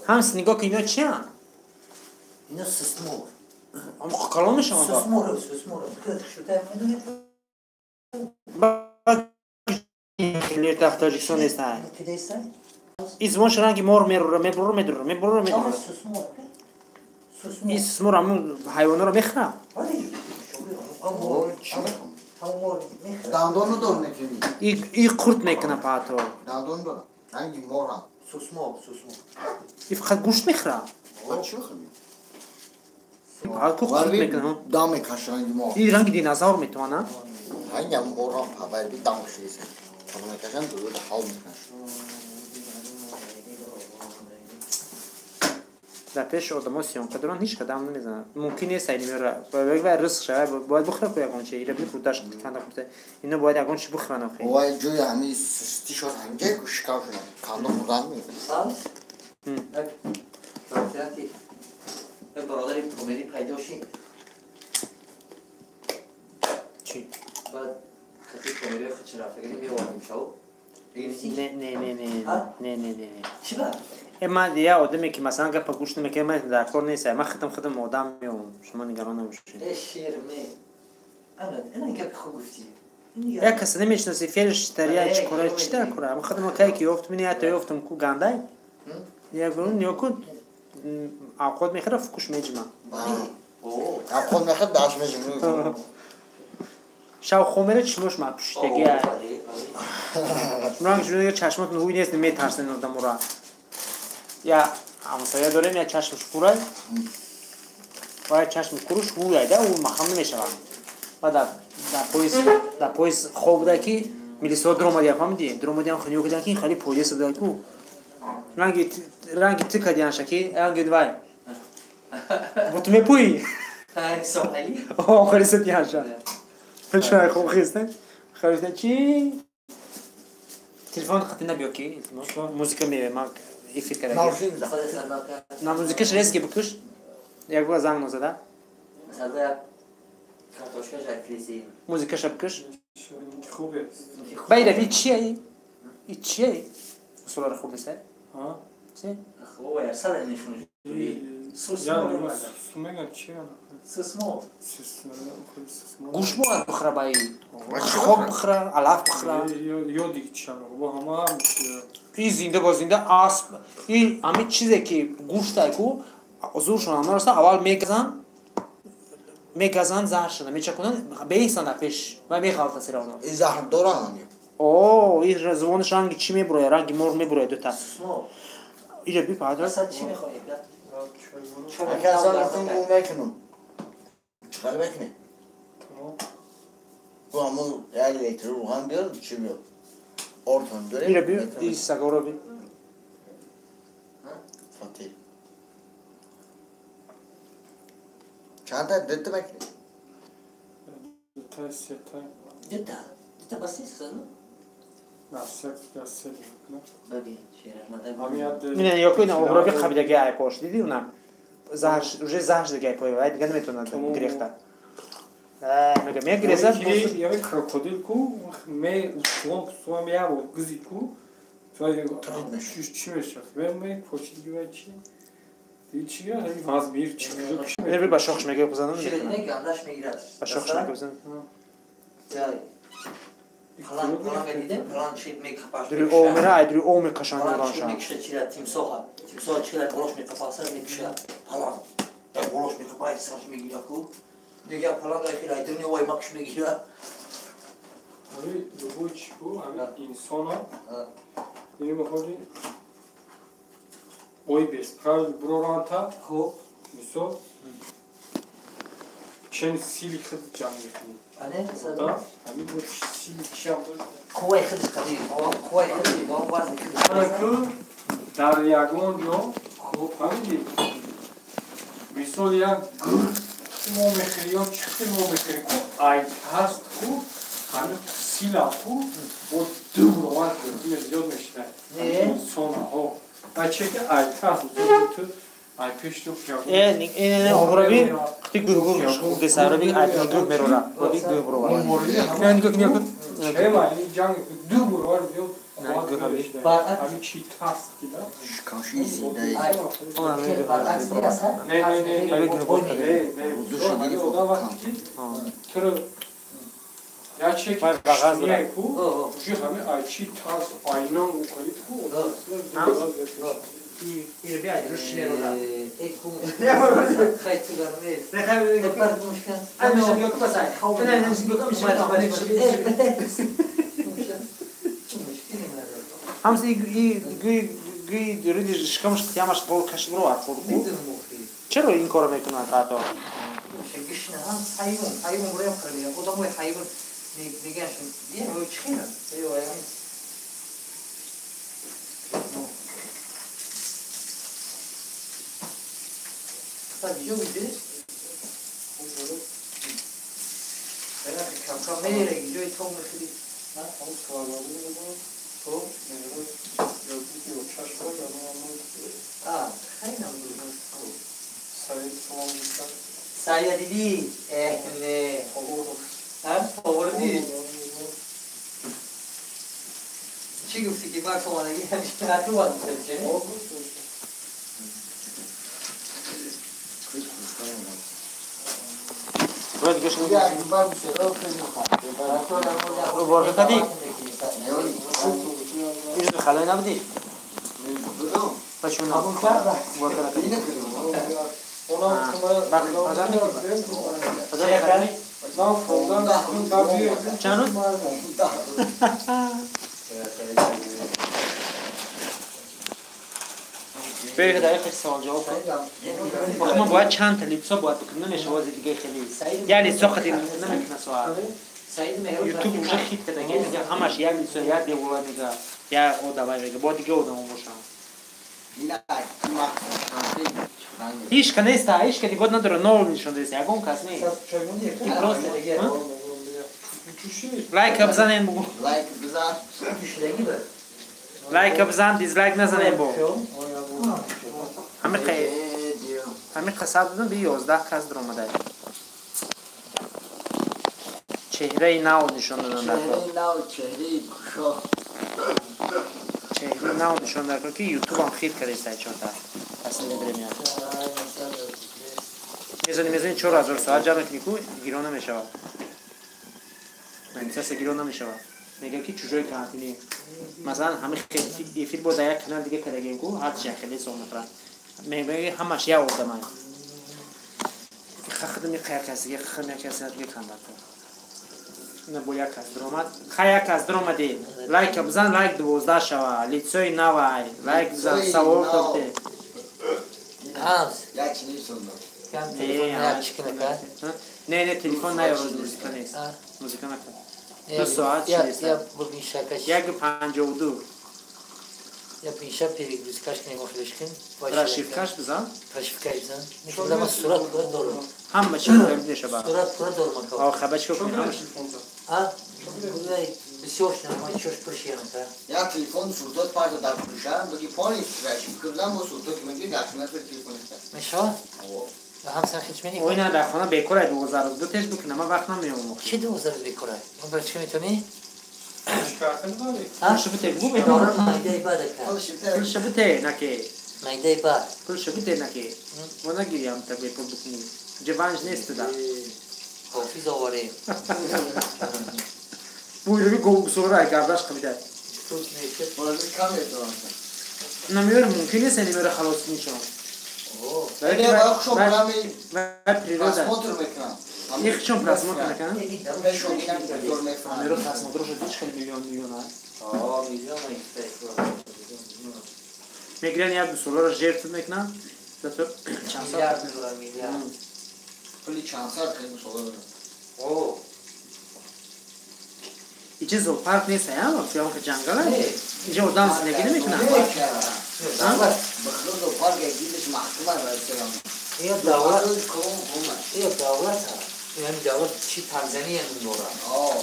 همس نگاه که اینا چی هم؟ اینا سسمور اما کلامش هم سسمور شده میدونید خیلی تاجیکستان نیستن که دیستن ایزمانش رنگی مار میبره سسمور این سسمور همون حیوانا رو میخوره Dandonu da örnek vereyim. این قورت میکنه پاتو Dandonu da. Hangi mor ha? سسمور این فقط گوشت میخوره Açıyor mu? فقط کو قورت میکنه Dame kaşı hangi mor? این رنگ دینازور میتونه Hangi mor ha? Haber bir dam şeysi. Dame kaşan da öyle hal mı kaşı? در پیش آدم ها سیان کدران هیچ قدم نمیزنن ممکن نیست اینی میره باید رزق شود باید بخوره که یکان چه ایره بی فروتش کنده خورده اینا باید یکان چه بخورن آخه Olay joy hani stişör hangi kuşkav şuna. Kanlı buradan mı? سال خاطراتی برادر کمدی پیدا شد چی؟ بعد خطی کمدی خود چرا فکری میوردیم شو نه چی با؟ اما دیگه آدمی که مثلا گپ گوش نمیکنه من در کار نیست من خودم آدم میام شما نگران نباشید شیر می انا گپ خوب گفتی یک کس نمیشناسی فعلش تریه چی کاره چی در کاره اما خودم که یافت منی حتی یافتم کو گنده یک برون نیاکو عقد میخوره فکوش میجمع Akon ne kadar daşmacım. شاو خومره چشمش مپشتگی شما شده چشمات نوی نیست میترسن آدم را یا همسایه داریم یا چشمش کوره و چشم کوروش هویده و مخم نمیشه و در پویس خوب ده که میلیسا درامادی هم فهمیدی درامادی هم خیلی وقتی که خیلی پولیس ده کو رنگی تکه دیانشه که رنگی دوای تو میپویی سوحلی آخری ست دیانشه چون خوب خیسته خیسته چی تلفن خطی نبیو کی موزیک میه ما افیت کرده ناوشین خود سلام کرد نه موزیکش ریسکی بکش یک بار زنگ نزده مثلا کارتوشکش اکلیسی موزیکش بکش خوبه باید این چیه این چیه اصلا خوب نیست ها چی خوبه یا سال نشون yani susmaya çiğne سسمو گوش مو بخره باید خوب بخره علف بخره yodik çanı bu ama این زنده با زنده اسب این همه چیزی که گوشت کو زورشون هم نرسه اول میگزن زهر شده میچکنن بیسن پیش و میخواد سر اونو این زهر دارن همی اوه این زبانش رنگ چی میبره رنگ مرغ میبره دوتا سسمو اینجا بی پادر اصلا چی میخوایی اگه اصلا رفتم بو میکنم چکار بکنه bu hamur el getirir ulan diyor çiviyor ortadan dönem اینجا بی این سگا رو بی Fatih çanta dedi bekle ters yatay جدا جدا بسيط خلو nasip nasip ببین شیرش مدام hamiyat اینه یا کوین اوبرابی قبیله گای پاش دیدی اونم زهر уже زهر دیگه پای باید دیگه نمیتونه گریخته میگم یک گریزه я век крокодилку ме слом я вот гзику твои чуть мешать ме почти гвачи ты чья они возмир чик اینه بی با شخش میگه بزنم شیرش میکنه گندش میگیرد با شخش میگه بزنم falan verdim falan şey kapar دری اومره ای دری اومر کشان falan میران şey شام mikşe çile timsoha çile boloş mi kapasa mikşe falan ya boloş mi kapayı saç mı gidiyor ku diye falan da ki aydın ne oy makş mı gidiyor они любой чику они инсона ini махоли ой без правил броранта ho misol чен сили хд жамгихни ane да они вот сили чам kuvay kılıç tabii kuvay kılıç var var ку дар ягон ё хуб ҳамин мисол як гур мо мехри ё чихти мо мехри ку ай ҳаст ку ҳамин сила ку бо ду рован кӯтиме зиёд мешинад сонаҳо ай чеки ай ҳаст ту ай пеш ту اینه اوبرابی ختی گرگور خوده سرابی ای گرگ میرونه گرگ گرگ برو نه نگاه نگاه чема ин ҷанг ду рован зиёд Bardak. ҳамин чи таст кида karşı izinde bardak siyasa не ода вақте ки туро я чеки Бай багаз кушния ку o ҷи ҳаме ай чи таст айнон мукалид ку اینه بیا روش میرونه ek kum kayıt çıkarmıyor yapar konuşkan Ay bir şey yok pasay. Ne ne şey yok bir şey yok. Hamsi gui ridi shkamsh kıyamash bol kashbro var korku. Çero in kora mekuna tato. Gishna ham hayvan buraya mı kırıyor? O da mı hayvan ne gençsin diye mi o çıkıyor? Eyvah ya. Tabii yok idi. Kam nereye gidiyor? Tom mesela. Ha? Tom. Ha, hayvan bu. Saya dedi, ne? Ha? Favori değil. Çiğ ki bak sonra gelmiş. Tatlı var mı senin? Böyle geçin. ya var bir şey yok Bu borda değil. İşte xalay nabdi. Paşuna. Borda değil. Ona Bak adam ne? Adam yani lan fondan tabii canım. برای هدایت خیلی سوال جواب کنم ما باید چند تا لیپسا باید بکنم نمیشه واسه دیگه خیلی یعنی ساختی نمیکنه سوال یوتیوب уже хит دیگه دیگه همش یک لیپسا یک دیوار میگه یا او دبای میگه با دیگه اونم باشم هیچ کنیست هیچ که دیگه نداره نول نشون دیست یکم کس نیست لایک بزنین بگو like güzel Güçle gibi. لایک بزن دیزلایک نزنیم با همه قصد دادم به 11 کس در اومده چهره نو نشون دادن در چهره نو نشون در که یوتیوب هم خیر کرده سایت چون تا اصلا نداره میاد میزنی 4000 ساعت جمع کنی کو گیرون نمیشه من سه گیرون نمیشه میگه که چجوری کانتینی مثلا همه خیلی فیلم بود یک کانال دیگه کردیم کو هر چی خیلی سومتره میگه همش یا آدم من خدمتی قیاسی خدمتی کسی دیگه کام داره نه باید کس درآمد خیلی کس درآمدی لایک بزن لایک 12 شوا لیتسوی نوای لایک بزن سوار داده یک نیستم نه تلفن نه روز موزیک نیست موزیک نکن 2 ساعت چیست یک 52 یا پیشا پیروز کاش نمی‌خوادش کن رشیف کاش بزن رشیف کاش بزن می‌خوام ما صورت کنم دارم همه چی رو میشه با صورت کنم دارم که آه خبرش کنم همش بودای بسیارش نمی‌خوام چوش پرشیم تا یا تلفن صورت پارت دار پوشان بگی پانی رشیف کردم با صورت که میگی داشتم تلفن است میشه هم سر هیچ منی اونا در خانه بیکاره 2002 تش بکنم من وقت نمیام چه 2000 بیکاره اون برای چی میتونی پول شبته بو دارم بیدم مایده بعد پول شبته نکی مایده بعد پول شبته نکی ونا گیریم تا به پول بکنی جوانش نیست دا حافظ آواره بویی گو سورای کارداش خمیده توش میشه بازی کم میتونم نمیور ممکنه سنی بره خلاص میشم اگه برای شما برای و پریروزه پاسپورت رو میکنم یک چون پلاسمات نکنم بهشون میگم که دور میکنم میرو پلاسمات رو دیش خیلی میلیون میلیون میگرن یا دو سولار جرت میکنم تو چند سال میلیارد کلی چند سال خیلی سوال اوه اینجا زو پارک نیست یا فیلم که جنگله اینجا آدم زندگی نمیکنه بخلوز و پارک دیدش محکومه برای سلام یا دولت یعنی دولت چی تنزانیا می‌داره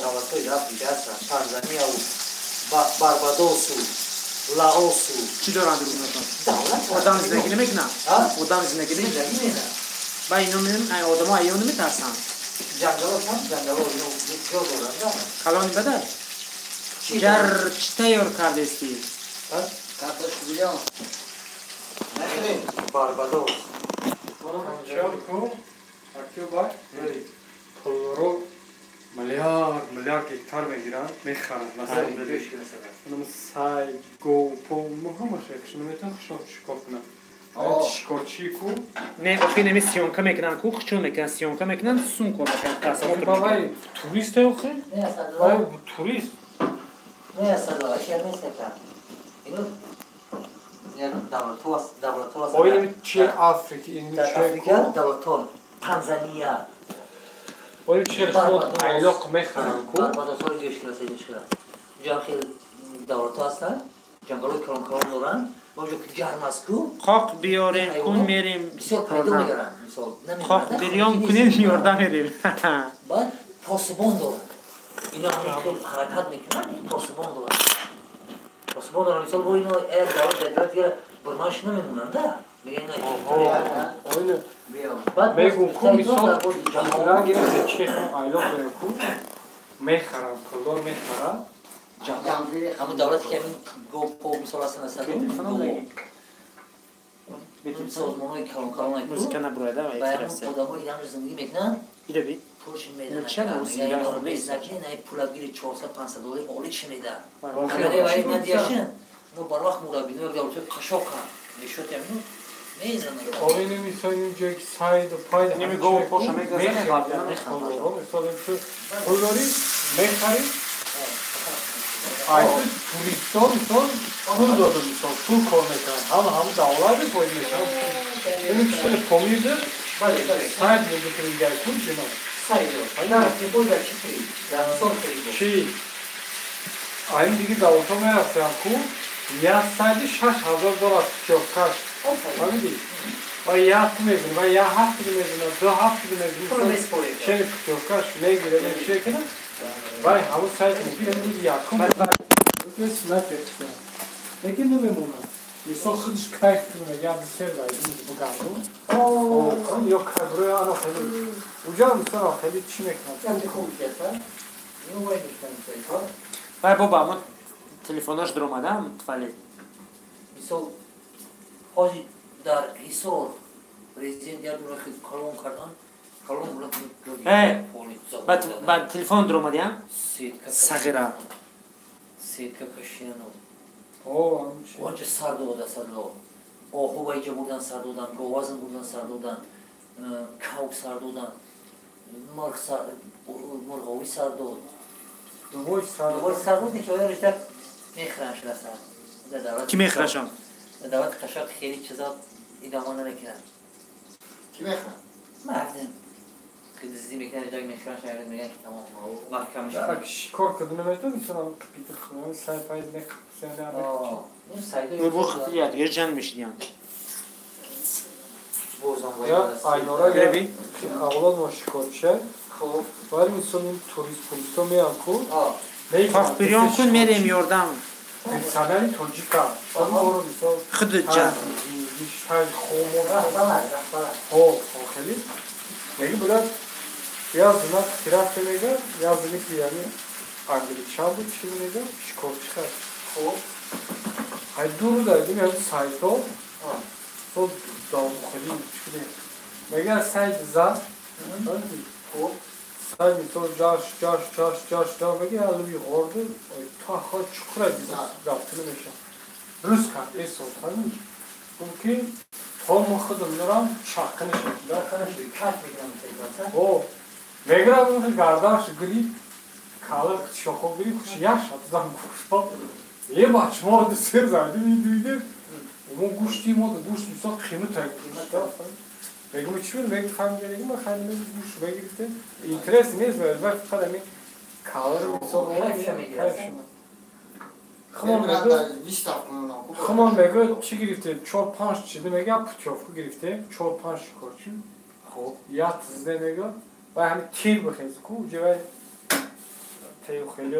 دولت های رفتی هستن تنزانیا و باربادوس و لاوس چی دارن درو میکنن دولت آدم زندگی نمیکنه آدم زندگی نمیکنه با اینو میگن آدم ها ایونو میترسن جنگل اینو جو دارن کلانی بده جر چی تیار کرده استی کارتش بیلیون نخیریم باربادوس پول رو میلیارد هکتار میگیرن میخرن مثلا اونم سای گو پول همش اکشن میتونن شکار کنن شکارچی کو نه اخی نمی سیونکا میکنن کو خچون میکنن سیونکا میکنن سون کن میکنن تصامت بابای توریست اخی نه اصلا بابای توریست نه اصلا اشیاء نیست که اینو یعنی دولت این چی آفریقی این چی آفریقا دولت تنزانیا این چی خود ایلاق میخرن کو باربادوس های دیشکلا جا خیلی دولت هستن جنگل کلان دارن با جو که گرم است کو خاک بیاریم کن میریم بسیار پیدا میگرن خاک بیریام کنیم میارده میریم بعد پاسبان دارن اینا همین خیلی حرکت میکنن این پاسبان دارن مثال با اینا ایر دولت دیگه برماش نمیمونن ده میگن اینه بعد میگم کو مثال جنگل گیره چی ایلاق کو میخرن کلدار میخرن همون دولتی که همین گوپو مثال هستن این سازمان های کلان های موزیکا نبرویده و و همون اکترسه آدم های ایران زندگی میکنن ایده بی پولشون میدن چه موسیقی میگن هست؟ اینا بیزنکی نه پولگیری 400-500 دلار مالیش میدن آخه همه وای ندیشن نو بر وقت مرابی نو دولت خشوکا میشوت همین میزنن این مثال اینجا یک ساید پاید نمی گو پوشا میگذاره قبلا مثال پولداری میخری ayda turistlar misal pul dördü misal pul koymakan hamı dağlardı koymakan benim şöyle komiydi sayed mülkü gel pul cino sayıyor hayır bu da çıkıyor yani son kıydı şey ayın digi dağıtma yapsan ku ya saydı $60,000 çok kaç tabii değil Vay ya mezun, vay ya hafta mezun, daha hafta mezun. Şey çok kaç ne göre ne şey kadar. Vay havuz sayesinde bir yakın. Nasıl yapıyorsun? دیگه نمیمونه مثلا خودش کیف کنه یا بسیار باید بگردم یا کبره آنها خیلی اونجا مثلا خیلی چی میکنم های بابا من تلفناش در اومدم ولی مثال حاجی در حصار پرزیدنت یاد رو خیلی کلون کردن کلون رو بعد تلفن در اومدیم صغیره سیدکا کشیانو همچه وانچه سر دوده آهو بایجا بودن سر دودن گوازن بودن سر دودن کوک سر دودن مرغاوی سر دود دوبای سر دود نیکی های رشته میخرن شده سر کی میخرشم؟ دعوت قشاق خیلی چیزا ادامه نمیکنن کی میخواد؟ مردم که دزدی میکنن جای میخرن شاید میگن که تمام محکمش اگه شکار کدونه میتون میتونم پیتر خونه سعی پاید میخرن اون سایده نور بو خیلی یادگیر جنگ میشیدیم بوزن اینارا گربی؟ اولاد ما شکار شه خب ولی مثلا این توریست میان کن خب بریان کن میریم یاردم سنری توجیکا اما رو مثلا خود جنگ بیشتر خومو خیلی میگه بودن یا زنات خیرات میگه یا زنی که یعنی انگلیچا بود چی میگه شکار چیکار خب های دور داریم یعنی سایتو تو دام خیلی چیه میگه سایت زد خب سایت تو جاش میگه الوی خورده تا خود چکره دیگه رفته نمیشه درست کرد ای سلطانی که تا ما خودم دارم چاکنش کات میگم تیکات او میگرم اون گرداش گریب کالا شوخو گریب خوش یاش اتدام گوشت یه باش ما سر زدی میدیده اون گوشتی ما گوشت مثلا قیمت میگم چی میگم فهمیدم ما خیلی گوشت بگیرته اینترس نیست ولی فقط می کالا رو مثلا خمان میگه چی گرفته 4-5 چیزی میگه پوتیوفکو گرفته 4-5 شکارچی خب یاد زده میگه و همین تیر بخیز کو جوای تیو خیلی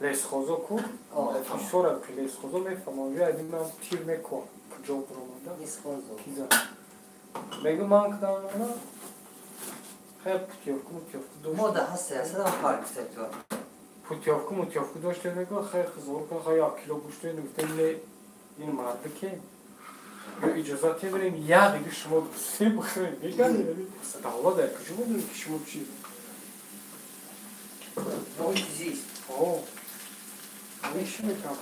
لیس خوزو کو سورا که لیس خوزو میفهمم یا ادیم هم تیر میکن کجا برامونده لیس خوزو کیزا میگه من کدام اونا خیلی پوتیوفکو مودا هسته اصلا پارک سکتور پوتیوفکو داشته میگه خیلی خزور کن خیلی کیلو گوشته نگفته این مرده که یا اجازاتی بریم یا دیگه شما سه بخوریم میگن دعوا در کجا بودیم که شما چی محیط زیست همیشه میکنم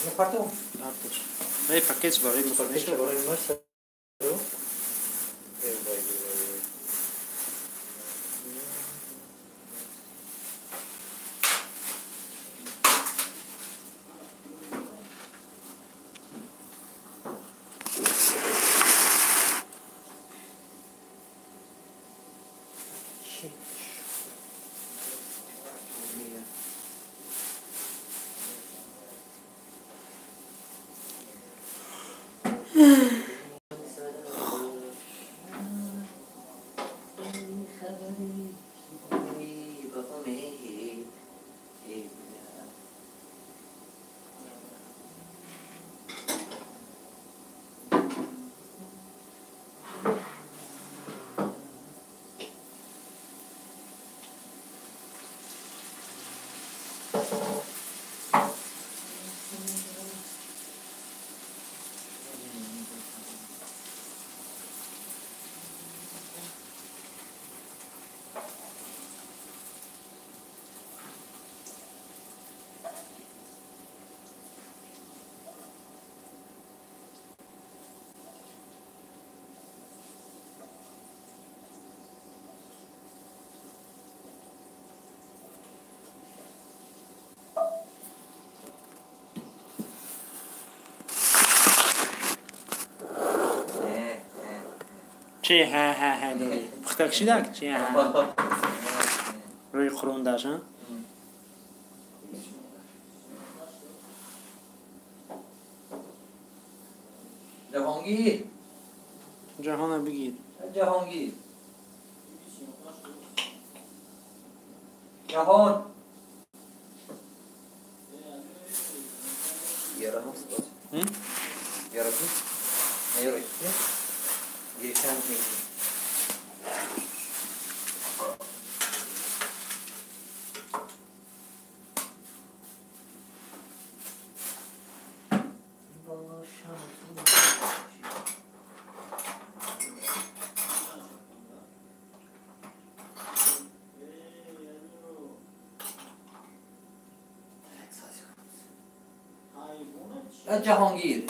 Ne parto? Ей, пакет برای Perché vorrei rimasto? چی ها داری پخته کشیدک چی ها روی قرون داشتن جهانگیر جهان بگیر جهانگیر جهان یارا هست باز یارا کی؟ یارا کی؟ یکم میگی جهانگیر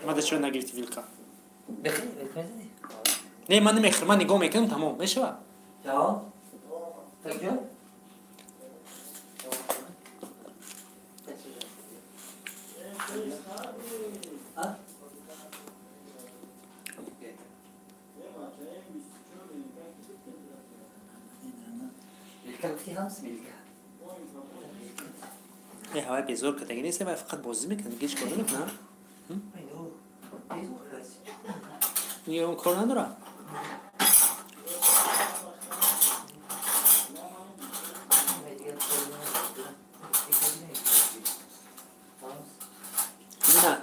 ماذا شو نگرفتی ویلکا بخیر بخیر نه من نمیخرم من نگاه میکنم تمام بشه جهان تکجا Vilka hans vilka? یه هوای بیزور که دیگه نیست و فقط بازی میکنه گیش کار نمیکنه یه اون کار نداره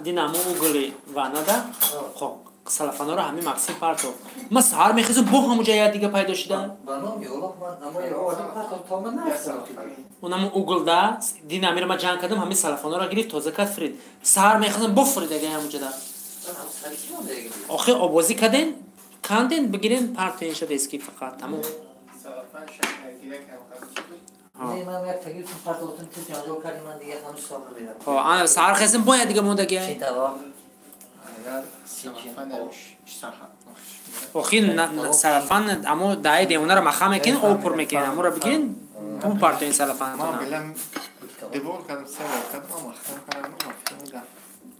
دینامو اوگلی وانادا خب سلفانا رو همه مکسیم پارتو ما سهار میخیزم با همون جایی دیگه پیدا شدن بانام یولا من اما یه آدم پاک تا من نرسم اونم اوگل دا دینامی رو ما جان کردم همه سلفانا رو گرفت تازه کات فرید سهار میخیزم بفرید دیگه همون جدا آخه آوازی کردن کاندن بگیرین پارت اینشا دیسکی فقط تمام سلفان شهرگیره نه من یک تگیر تو پارت اوتون تو جادو کردیم من دیگه همون سال رو میرم ها انا سهار خیزم باید دیگه مونده چی که توا آخه سلفان اما دای دیونه رو مخا میکنین او پر میکنین اما رو بگیرین اون پارت این سلفان ما بلم دبور کردم سه بار کردم اما مختم کردم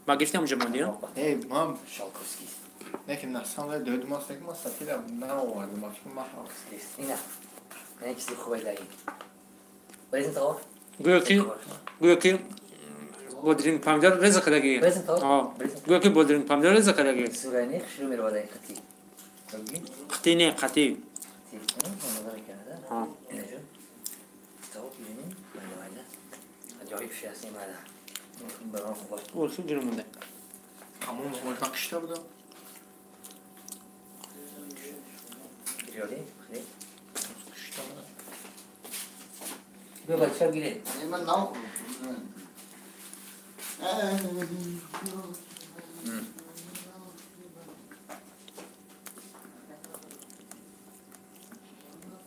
با گفتم اونجا موندی ای مام شالکوسکی لیکن نحسن له دو ماست یک ماست تیرم نه آورد ما فکر ما اینا نه چیزی خوبه دایی بریزن توا گویا که بودرین پامیدار رزق دگی بریزن توا گویا که بودرین پامیدار رزق دگی سورانی شروع میره وادای خطی خطی نه خطی ها acayip şey aslında hala. Ben onu var. olsun durumunda همون موقع نقشته بودم Giriyor değil mi? Bir bakışa girelim. من نام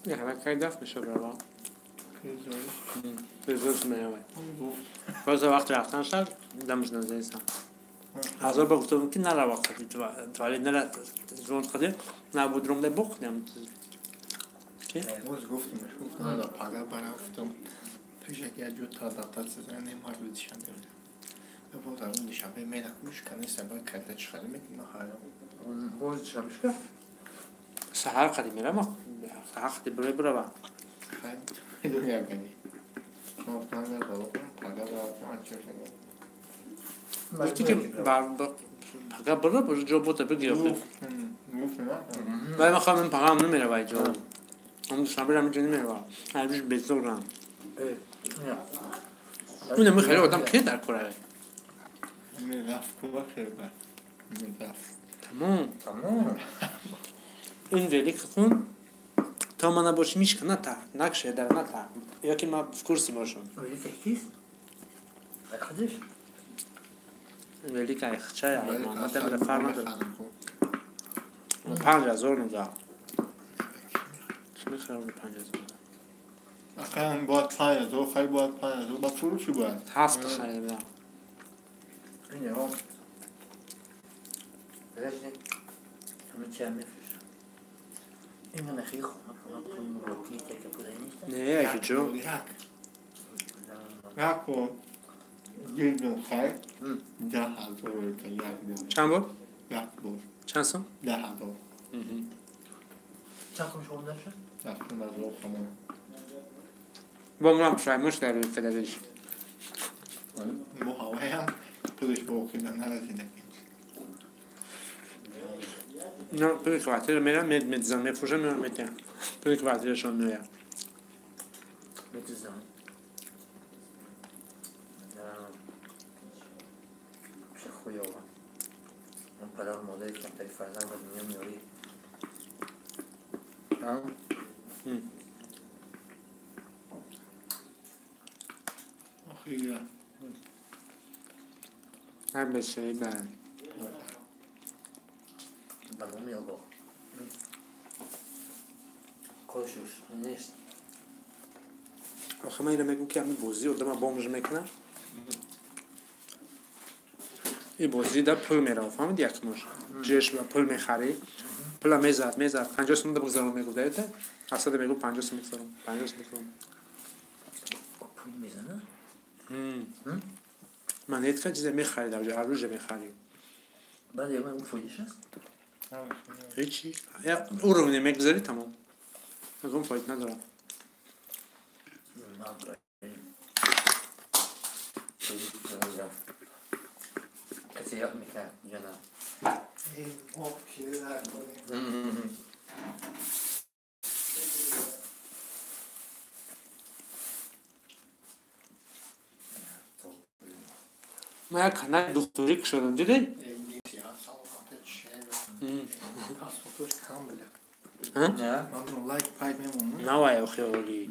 نه همه کاری دفت میشه برای بزرگ میامد باز وقت رفتن شد دمش نزدیستم حاضر با گفتم که نرا وقتی توالید نرا زون خدی نبود روم ده بخدم چی؟ باز گفتم نه پاگا برفتم پیش که جو تا دفتر سزن نمار رو دیشان دارم و باز اون دیشان به میل کوش کنه سبب کرده چخاله میکنه حالا باز دیشان میشه سهر خدی میرم سهر خدی برای با خیلی دنیا کنی ما پاگا برفتم آنچه شده وقتی که پاگا برای جو بوده بگیرم ولی من خواهم این پاگا هم نمیره وای جو هم دوستان برم اینجا نمیره وای هر روش بزرگم اونم خیلی آدم که در کره رفت کوبا خیلی بر رفت تمام این ولی خون تا من نباشی میشکنه تا نکشه در نتا یا که ما в курсе باشم Öyle tehdit. Arkadaş. ولی که اخچه یا ما دم رفار نداره 5000 ندا چی میخوام 5000 اخیراً باید 5000 خیلی باید 5000 با فروشی باید هفت خریدم Ne o? Rejne. Ama çemme. İnna nakhi khona khona roki tek budayni. نه یکی جو یک و یک دون خیلی 10,000 که یک دون چند بود؟ بود. چند سوم؟ 10 هزار. چند کمش هم نشه؟ رفتیم از رو خمون. با من فراموش در فدرش. با هوای هم خودش با اوکیدن نرسیده. نه توی کوارتر میرم میزنم میفروشم میرم میتونم. توی کوارترشون میرم. میتونم. چه خویه آقا. من پدر مادری که تایی فرزند به دنیا میاری. خیلی. هم بشه برم. بلومی آقا. کاشوش نیست. آخه من اینو میگم که همین بازی رو دارم بامش میکنم. این بازی در پول میره فهمید یک مش. جیش با پول میخری. پول میزد 50 سوم بگذارم میگفت داده. اصلا میگفت 50 سوم میذارم 50 سوم میذارم. پول میزنه؟ من نیت که چیزی میخریدم هر روز میخریم. بعد یه من اون فایدهش هست؟ هیچی. یا او رو نمیگذاری تمام. اون فایده نداره. کسی یاد میکنه یا نه؟ این آب کلی در کنیم. من یک کانال دکتری کشیدم دیدی؟ پاسپورتش کم بله. نه؟ من لایک پای میمونم. نه وای خیلی.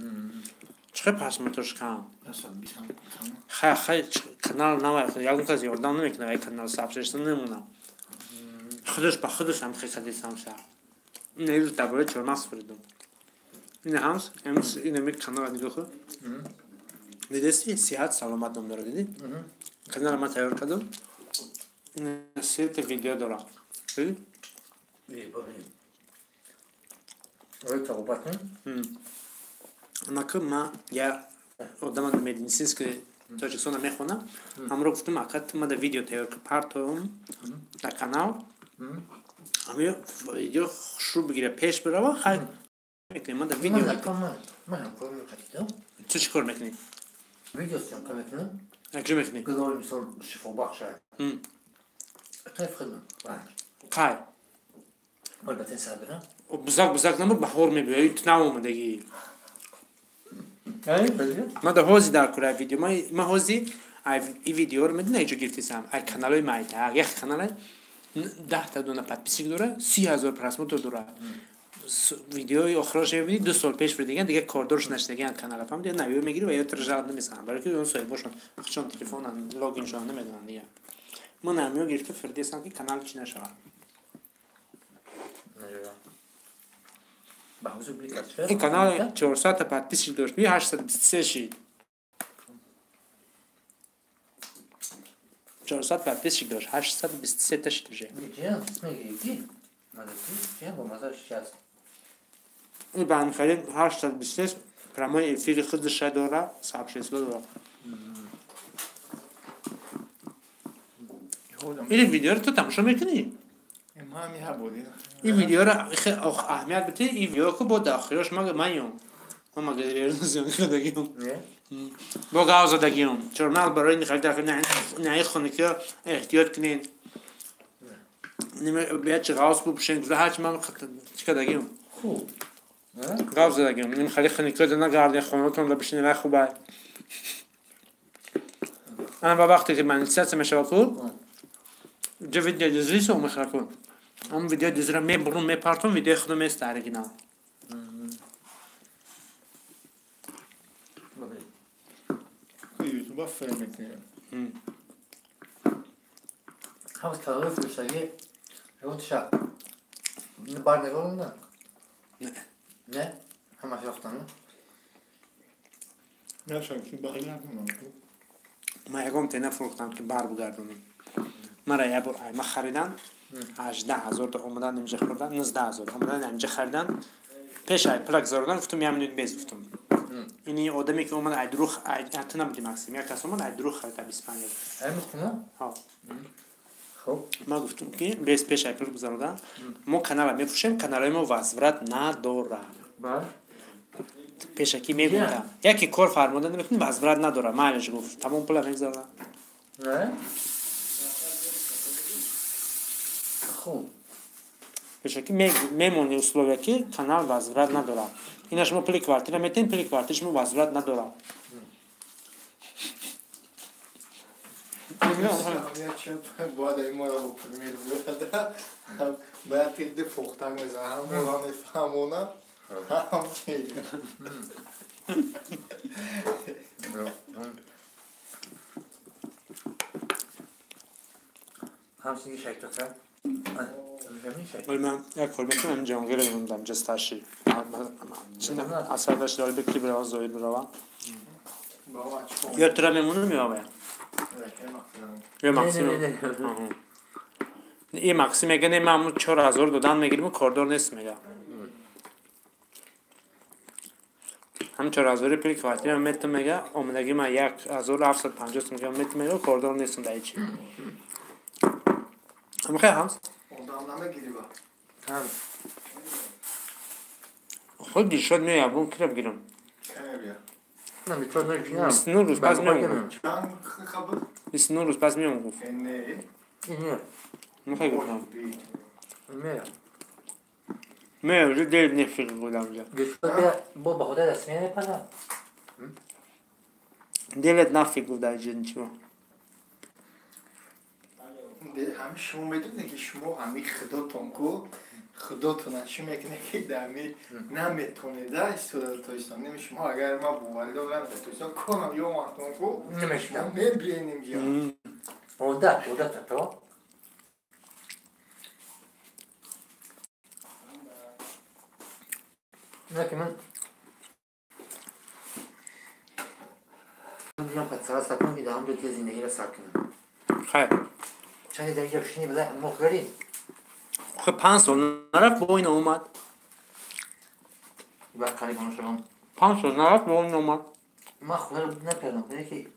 چه پاسپورتش کم؟ اصلا بیشتر خیلی کانال نه وای خیلی یادم کسی یادم نمیکنه وای کانال سابسکرایب نمیمونم. خودش با خودش هم خیلی سامسا. نیروز درباره چهارماس فریدم. این همس امروز این می کانال نگاه کن. دیدی صحت سلامت نمی‌داره دیدی؟ کانال ما تیار کردم. سه تا ویدیو داره. دیدی؟ ببین. روی تقابط نیم؟ اما ما یا آدم مدینسیسک تاجیکستان میخونم. امروز گفتم اکت ما در ویدیو تیار که پارتم در کانال. اما ویدیو شروع بگیره پیش بره خیلی میکنیم ما در ویدیو من هم کار میکنم. تو چی کار میکنی؟ ویدیو سیم کار میکنم. اگه میکنی؟ گذاری مثال شفا بخشه. کیف خدمت. خیلی. البته سر برم. بزرگ نمود بحور میبینی تناو اومدگی. نه بله. ما در حوزی در کره ویدیو ما حوزی این ویدیو رو میدونی ایجا گرفتیم. ای کانالای مایده یک کانال 10 تا دونه پادپیسک داره 30,000 پراسموتر داره. ویدیوی آخرش میبینی 2 سال پیش دیگه کاردورش نشدگی کانال فهم دیگه نویو میگیری و یا ترجمه نمیسازن برای که اون سایت باشن خودشون تلفن لاگین شون نمیدونن دیگه. ما نمیو گرفته فردی هستن که کانال چی نشه. این کانال 400 تا پادپیسک داشت. 823 شید. 400 پادپیسک داشت. 823 تا شید میشه. میگی چه با مزاش هست. این بانخرین 823 پرامای افیری خودش داره. سابسکرایب داره. این ویدیو رو تو تماشا میکنی؟ ما هم یه بودیم. این ویدیو را خیلی اهمیت بده. این ویدیو که با داخلش من مگه زیان کردگیم. با گاز دادگیم. چرنال برای این خیلی نه خونه که احتیاط کنین. نمی بیاد چه گاز بپوشین که هرچی من کردگیم. خوب. گاز دادگیم. نمی خیلی خونه که نگارده خونه‌تون را بشینه و خوبه. انا با وقتی که من سیاست میشوکم. جو ویدیو دیزریس رو میخرم. ام ویدیو دیزرم میبرم میپارتم ویدیو خودم استارگینا. یوتیوب فیلم میکنیم. همه تعریف بشگی روت شب. بار نگاه نه. نه. همه شفتن. نه شاکی باقی نکنم. ما یکم تنه فروختم که بار بگردونیم. مرا یه بار ما خریدن 18,000 تا اومدن اینجا خریدن 19,000 اومدن اینجا خریدن پیش ای پلاک زاردن گفتم میامونید بزفتم اینی آدمی که اومد ای دروغ ای نبودی ماکسیم یک کس اومد ای دروغ خرید 25 ای میکنه ها خب ما گفتم که بیس پیش اپل گذاردم ما کانال میفروشیم کانال ما وصورت نداره بله پیشکی میگفتم یکی کار فرموده نمیکنه وصورت نداره مالش گفت تمام پول میگذارم نه خب پیشکی میمونی اسلوواکی کانال وصورت نداره اینا شما پول کوارتیر میتین پول کوارتیر شما وصورت نداره باید این ما رو بکنیم باید تیده فوقتن میزن هم بولان فهمونه هم خیلی همسینگی شکل کرد ولی من یک کل میکنم جانگیر میموندم جستشی اصلا داشت داری بکلی برای زاید برای یا ترا میمونه میامه یه مکسیم یه مکسیم میگه نه من 4000 دادن میگیریم و کاردار نیست میگه هم 4000 پلی کواتی هم میتونم میگه آمدگی من 1750 میگه میتونم میگه کاردار نیستم در چی هم خیلی همس اونم نمیگیری با خود دیشاد میگه بون که بگیرم کنه بیا نمیتونم نکنم 29 روز پس میام چند خبر 29 روز پس میام گفت نه میخوای گفتم میام میام رو دل نفیق بودم جا با خدا دست میپنم دلت نفیق بود در جن چی همه شما میدونید که شما همه خداتون کو خداتون چی میکنه که دمی نمیتونید استودنتایستان نمی شما اگر ما بوالده و استودنتایستان کنم یا وقتون کو نمیشنم میبینیم جا عادت تو لكن من اليوم قد صار ساكن إذا عمرو تيزي نهيرة ساكنة خیر كان إذا يجب شيني بلا مخبرين خب 5 سال نرفت با این اومد بعد قريب من شلون 5 سال نرفت با این اومد ما خبر نكردم هيك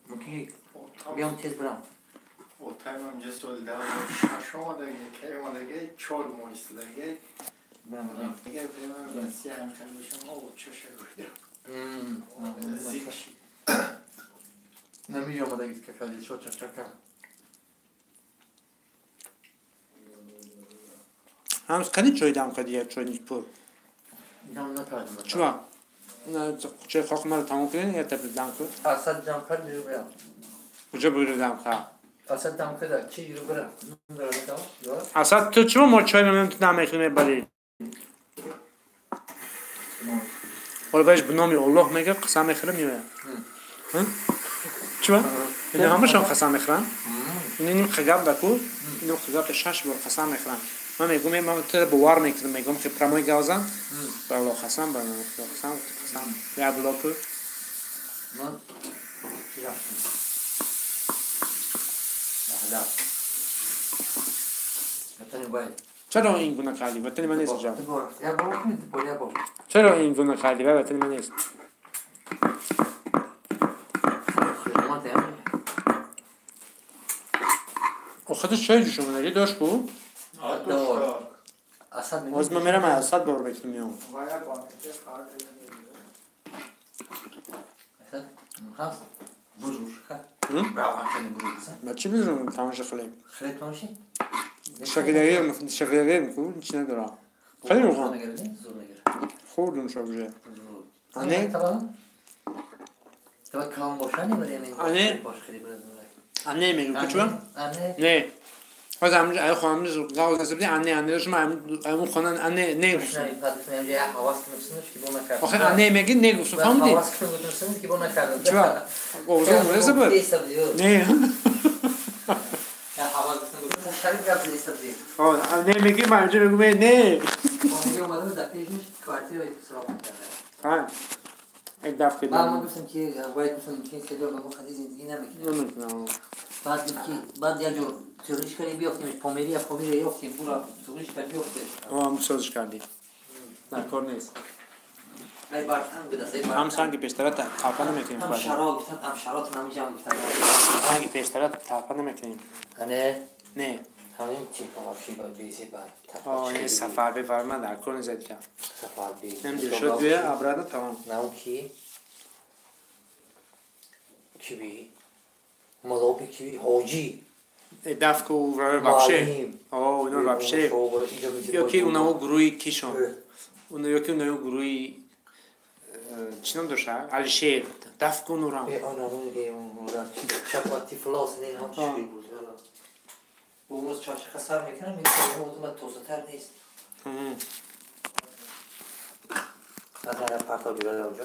ممكن بيوم تيز برام و تایم هم جست ولده شما دیگه که ما دیگه 4 ماه دیگه دیگه بریم سی هم کنه شما و چه شده نمی‌جام دیگه که کاری شو چکا همس کنی چوی دام کدیه چوی نیپور دام نکردم چوا نه چه خاک مرا تمام کردن یا تبدیل دام کرد اسد دام کرد بیرو برام کجا بگیره دام کرد اسد دام کرد چی بیرو برام اصلا تو چما ما چای نمیتونم میخونیم بلی ولی باش بنامی الله میگه قسم میخورم میوه چوا این همشون قسم میخورن اینم خگاب دکو اینم خگاب شش بار قسم میخورن من میگم من تو باور میکنم میگم که پرمای گازم بالا قسم بالا قسم یا بلاکو من چیکار لا مثلا باید چرا این گونه کردی وطن من نیست جان یا بابا چرا این گونه کردی وطن من نیست خودش چای جوش اومده داشت کو از من میرم اسد بار بکنم میام ما چی بیرون تماشا خلیم شغلی میکنم چی ندارم خیلی روخان خوردم شبجه آنه آنه میگم کچوا نه از همونجا ای خواهم نیست قاعد نسبتی آنه داشتم همون خانن آنه نگفتم آخه آنه میگی نگفتم فهمیدی چرا اوضاع مرزه بود نه آنه میگی من اونجا میگم نه ها یک دفعه ما گفتم که باید گفتم که کدوم ما خدای زندگی نمیکنه بعد یا جو تروریش کردیم بیافتیم پامیری یافتیم پورا تروریش کردیم بیافتیم هم سازش کردی نه کار نیست ای بارتن بده هم سانگی پیشتره تاپا نمیکنیم هم شراب گفتم هم شراب نمیجام گفتم سانگی پیشتره تاپا نمیکنیم نه نه همین چی کافی با بیزی با این سفر ببر من در کنه زدی کم سفر بیزی نمیده شد دوی ابراده تمام نه کی بی مدابی کی حاجی دفک و بخشه اونا بخشه یا که اونا گروهی کیشون اونا یا که اونا گروهی چی نام داشته؟ علیشیر دفک و نورم آنا اون چپاتی فلاس نه هم چی بود اون روز چاشقه سر میکنم میکنم من توزه تر نیست از من پرتا بیرده اونجا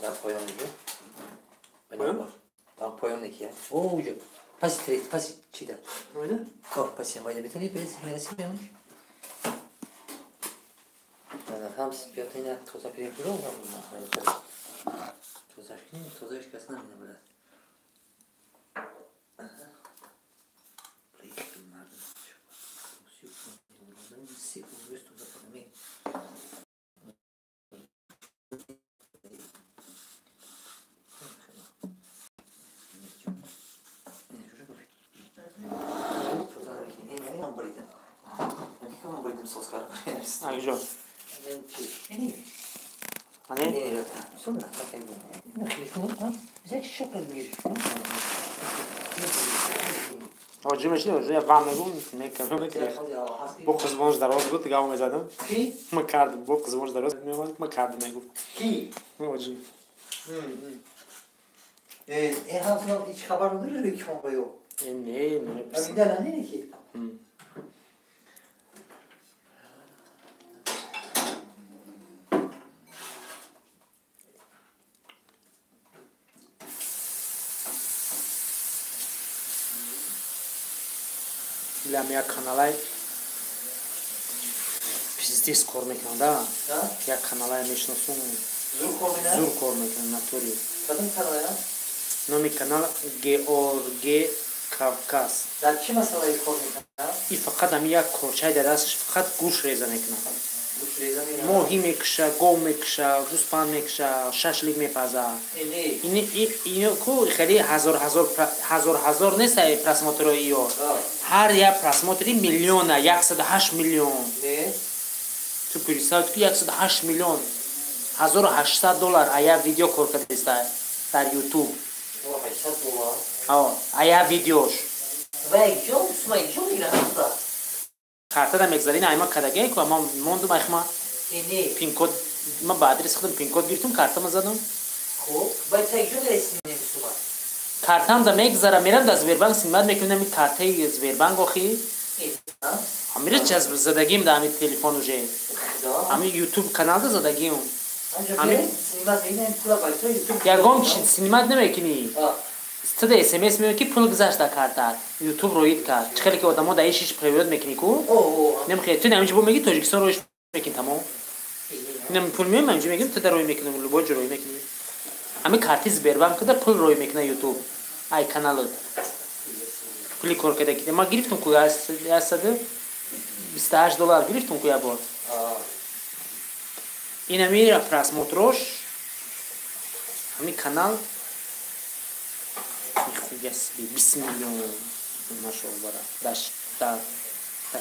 در پایان اونجا پایان نکیه اونجا پس چی دار؟ پس یه باید بتونی برسی میمونی همس بیاد اینه توزه پیره برو توزهش کس نمینه بلد Akşam. Hani? Sonra Acı meşhur oldu ya ben megum ne kadar bu kız boş daroz gut gavme zadım. Ki? Ma kardım bu kız boş daroz ma kardım megum. Ki? Acı. Hamsına hiç haber olur ki onda yok. Ne? Bir de lan ne ki? Для меня каналай пиздец кор мекунам да. Як каналай мешнасум. Зур кор мекунам натури. Kadın kanalı ya. Номи канал George Kavkaz. Dar çi masalayı koymuyor ya? И фақат ами як корчай дар дасташ фақат гӯш реза мекунад. Гӯш реза мекунад. Моҳӣ мекуша, гов мекуша, гӯспан мекуша, шашлик мепаза. Ино ку хеле ҳазор нест просмотрҳои ё. Ҳар як просмотри миллиона, 108 миллион. Ту представь, ки 108 миллион. $1800 ая видео кор кардеста дар YouTube. $800. Ая видеош. Вай, карта да мегзарин айма кадаге ку ама мондум айхма пин код ма баъдрис худам пин код гирифтум картама задам картам да мегзара мерам да Сбербанк симат мекунам ин картаи Сбербанк охи амира час задагим да ами телефон уже ами YouTube канал да задагим ами ягон синимат намекунӣ студа SMS меки пул гузашта карта YouTube роид кард чхеле ки одамо да ишиш проверот мекунӣ ку немхе ту намҷи бо меги Тоҷикистон роиш мекин тамом нем пул мем намҷи мегим ту да рой мекунӣ любой ҷо рой мекунӣ ами карти Сбербанк да пул рой мекуна YouTube ай каналот пули кор када ки ма гирифтум ку $128 гирифтум ку я бор ин ами просмотрош ами канал хуя себе 20 миллион нашел бара да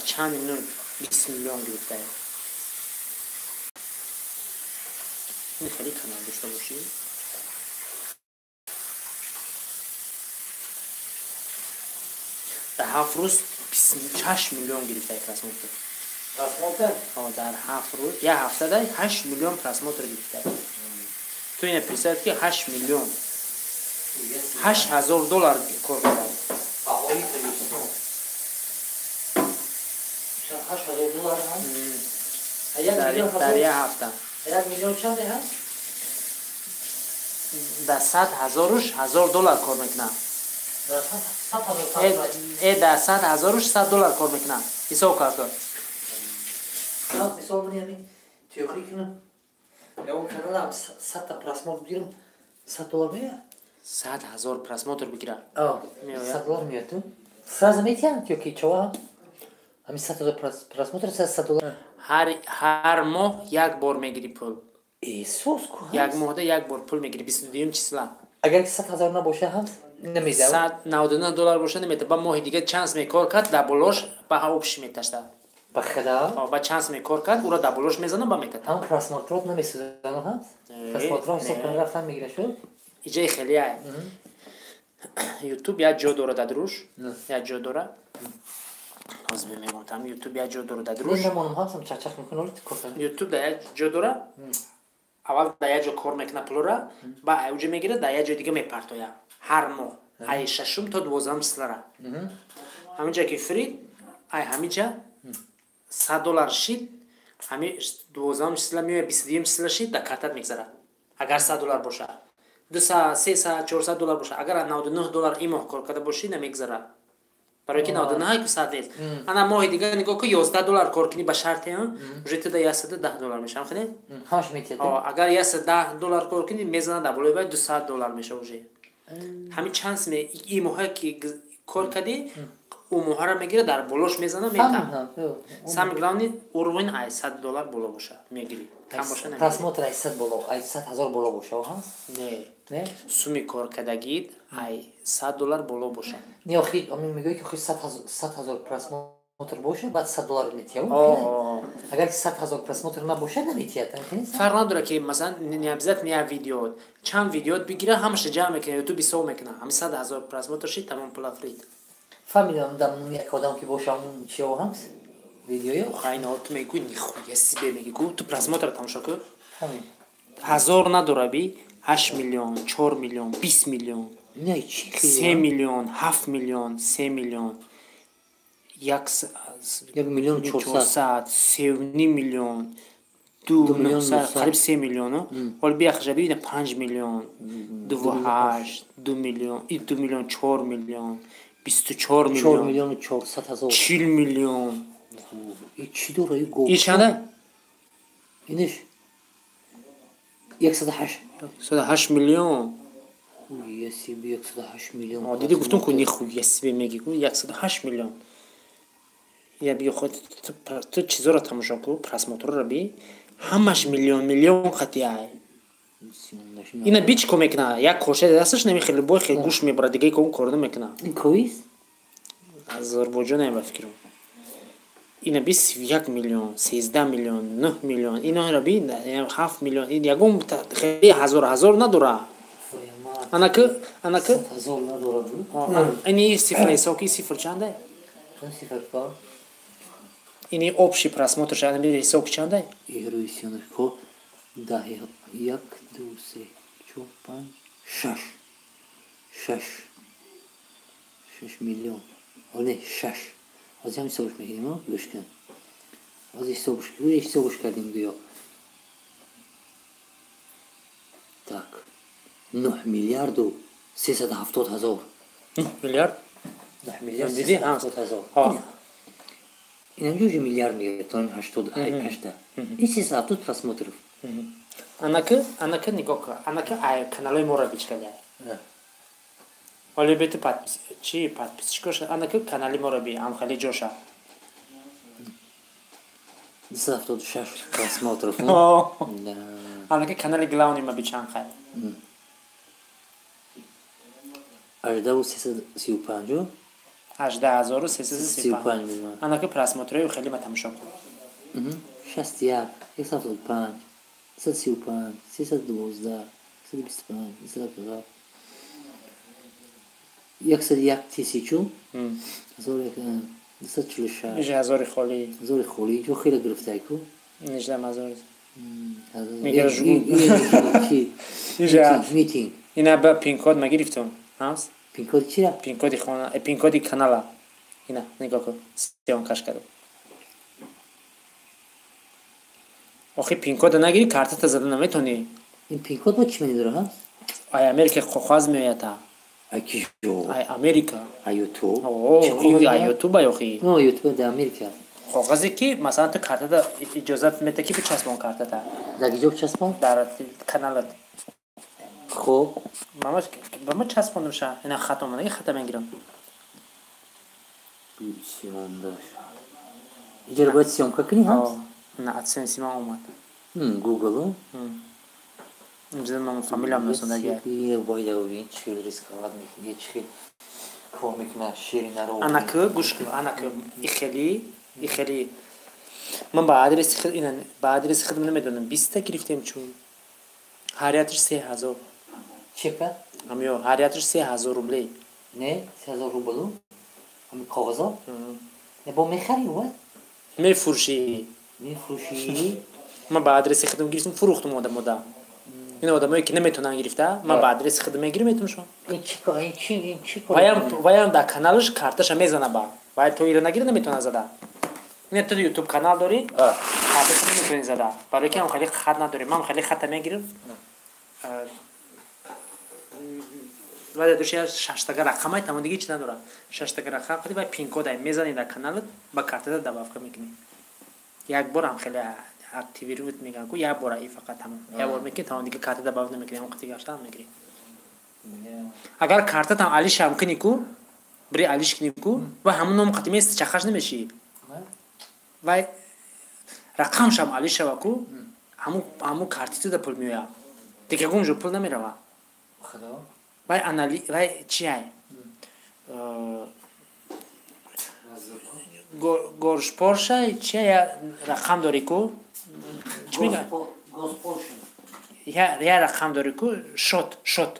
чанд миллион 20 миллион гирифта ин хеле канал дошта бошӣ дар 7 рӯз 28 миллион гирифта просмотр дар 7 рӯз як ҳафтада 8 миллион просмотр гирифта ту ина представь ки 8 миллион $8,000 кор кардам. $8,000 дар як ҳафта. 1 миллион чанд ҳаст? Да $100,000 $1,000 кор мекунам. Да $100,000 кор мекунам. ҳисоб кард. Мисол менами теорӣ кунам. Я он каналам 100 та просмотр бигирам $100 мея? 100,000 просмотр бигирам. $100 меяд ту? Сразу метиҳам ки чава? Ами 100 просмотр $100. ҳар моҳ як бор мегирӣ пул. Иисус ку. Як моҳда як бор пул мегирӣ 22 числа. Агар ки 100,000 набоша ҳам? نمیده 199 دلار باشه نمیده. با ماه دیگه چانس میکار کرد دبلش با هاوبش میتاشته. بخدا با چانس میکار کرد او را دبلش میزنه با میتاد. هم پراسماتروت نمیسوزن ها پراسماتروت سوپر رفتن میگیره شد اینجا خیلی ای یوتیوب یا جو داره دروش یا جو داره باز میگم تام یوتیوب یا جو داره دروش نمونم هستم چاچاق میکنه ولی کردن یوتیوب دا جو داره اول دا یا جو کار میکنه پلورا با اوج میگیره دا یا جو دیگه میپرتویا هر ماه ای ششم تا 12 سلرا همینجا که فرید ای همینجا 100 دلار شید همین 12 سال میوه 22 سال شید دا کارت میگذره اگر 100 دلار باشه 200 300 400 دلار باشه اگر 99 دلار این ماه کار کرده باشی نمیگذره برای که 99 که 100 نیست انا ماه دیگه نگاه که 11 دلار کار کنی به شرط روزت ده 10 دلار میشه خیلی هاش میتیه اگر 10 دلار کار کنی میزنه دبل باید 200 دلار میشه وجه همین چانس می این ماه که کار کردی اون ماه را میگیره در بلوش میزنه میتام سام گراونی اوروین 100 دلار بالا باشه میگیری کم باشه نمیگیری پراسماتر 100 بالا 100,000 بالا باشه ها نه سومی کار کردگید 100 دلار بالا باشه نه آخی امین میگه که خود 100,000 پراسماتر باشه بعد 100 دلار میتیه اگر 100,000 پراسماتر نباشه نمیتیه فرق نداره که مثلا نیابزت نیا ویدیو چند ویدیو بگیره همش جمع میکنه یوتیوب سو میکنه همین 100,000 پراسماتر شید تمام پول فرید فهمیدم دم یک آدم که باشه اون چی هست ویدیو خاین تو میگی نیخوی سی میگی تو پراسماتر تماشا کن همین 1000 نداره بی 8 میلیون 4 میلیون 20 میلیون نه چی 3 میلیون 7 میلیون 3 میلیون 1 میلیون 400 3 میلیون 2 میلیون قریب 3 میلیون ولی بیا خجا ببین 5 میلیون 28 2 میلیون 2 میلیون 4 میلیون 24 میلیون 4 میلیون و 400,000 40 میلیون این چی داره این گفت این چنده؟ اینش 108 میلیون یه سی بی 108 میلیون دیدی گفتم که نیخوی یه سی بی میگی 108 میلیون یا بیا خود تو چیزا رو تماشا کن پراسماتر رو بی همش میلیون خطی های اینا بیچ کو میکنه یک کوشه دستش نمیخیلی بای خیلی گوش میبره دیگه که اون کارو میکنه این کویست از آذربایجان هم بفکرم اینا 21 میلیون 13 میلیون 9 میلیون اینا رو بی 7 میلیون این یکم خیلی هزار نداره انا که 100,000 نداره اینی صفر حسابی صفر چنده صفر کار اینی общий просмотр شاید میره حساب چنده روی سیانش کو 10 1 2 3 4 5 6 میلیون نه 6 از همین حسابش میگیریم ها گوش کن از حسابش کردیم بیا так 9 میلیارد و 370,000 میلیارد 9 میلیارد دیدی ها 370,000 این همجوری میلیارد میگه تا 80 این 370 просмотров она که نگاه کن она که کانال ما رو بیچ کرده ولی بیت подпис چی подпис چیکارش она که کانال ما رو بی هم خیلی جوشه 276 просмотров она که کانال گلاونی ما بیچن خیلی اجدا 335 18,335 она که просмотрю خیلی ما تماشا کن 61 175 135 312 125 150 101 тысячу 246 میشه هزار خالی هزار خالی جو خیلی گرفته کو 18 هزار میگه میتینگ اینا با پین کد نگرفتم هست پین کد چیه پین کد خانه پین کد کانال اینا نگاه کن سیام کاش کرد آخه پین کد نگیری کارت زدن نمیتونی این پین کد با چی معنی داره ها ای امریکا خواز میاد اکی جو ای امریکا یوتیوب یوتیوب آخه نه یوتیوب در امریکا کاغذی که مثلا تو کارت اجازه میده که بچسبون کارت تا در گیجو چسبان در کانالت خب ماماش با ما چسبوندم شه اینا ختم من ختم میگیرم سیمان داشت اینجا باید سیام کنی ها نه ادسنس ما اومد گوگل اینجا من فامیلم نسوندگه باید ببین چی ریسکات میکنه چی کار میکنه شیرینه رو انکه گوش کن انکه ای خیلی من با آدرس خودم نمیدونم 20 تا گرفتیم چون هریاتش 3000 چقدر؟ امیو هریاتش 3000 روبلی نه 3000 روبلو همین کاغذا نه با میخری بود میفروشی میفروشی من با آدرس خودم گرفتم فروختم مدام این آدمایی که نمیتونن گرفته من با آدرس خودم میگیرم میتونم این چی کار این چی کار وایم در کانالش کارتش میزنه با وای تو ایران نگیره نمیتونه زده نه تو یوتیوب کانال داری کارتش نمیتونی زده برای که من خیلی خط نداریم من خیلی خط میگیرم ولی دوش 6 تا رقمای تمام دیگه چی نداره 6 تا رقم خیلی با پین کد میزنی در کانال با کارت دباف میکنی یک بار هم خیلی اکتیویت میگن کو یک بار ای فقط تمام یک بار میکنی تمام دیگه کارت دباف نمیکنی اون وقتی گشتم میگیری اگر کارت هم علیش هم کنی کو بری علیش کنی کو و همون نام قدیمی است چخش نمیشی و رقمش هم علیش و کو همون کارتی تو پول میویا دیگه اونجا پول نمیره خدا وای انالی وای چی های گورش پورشه چی رقم داری کو چی میگن یا رقم داری کو شد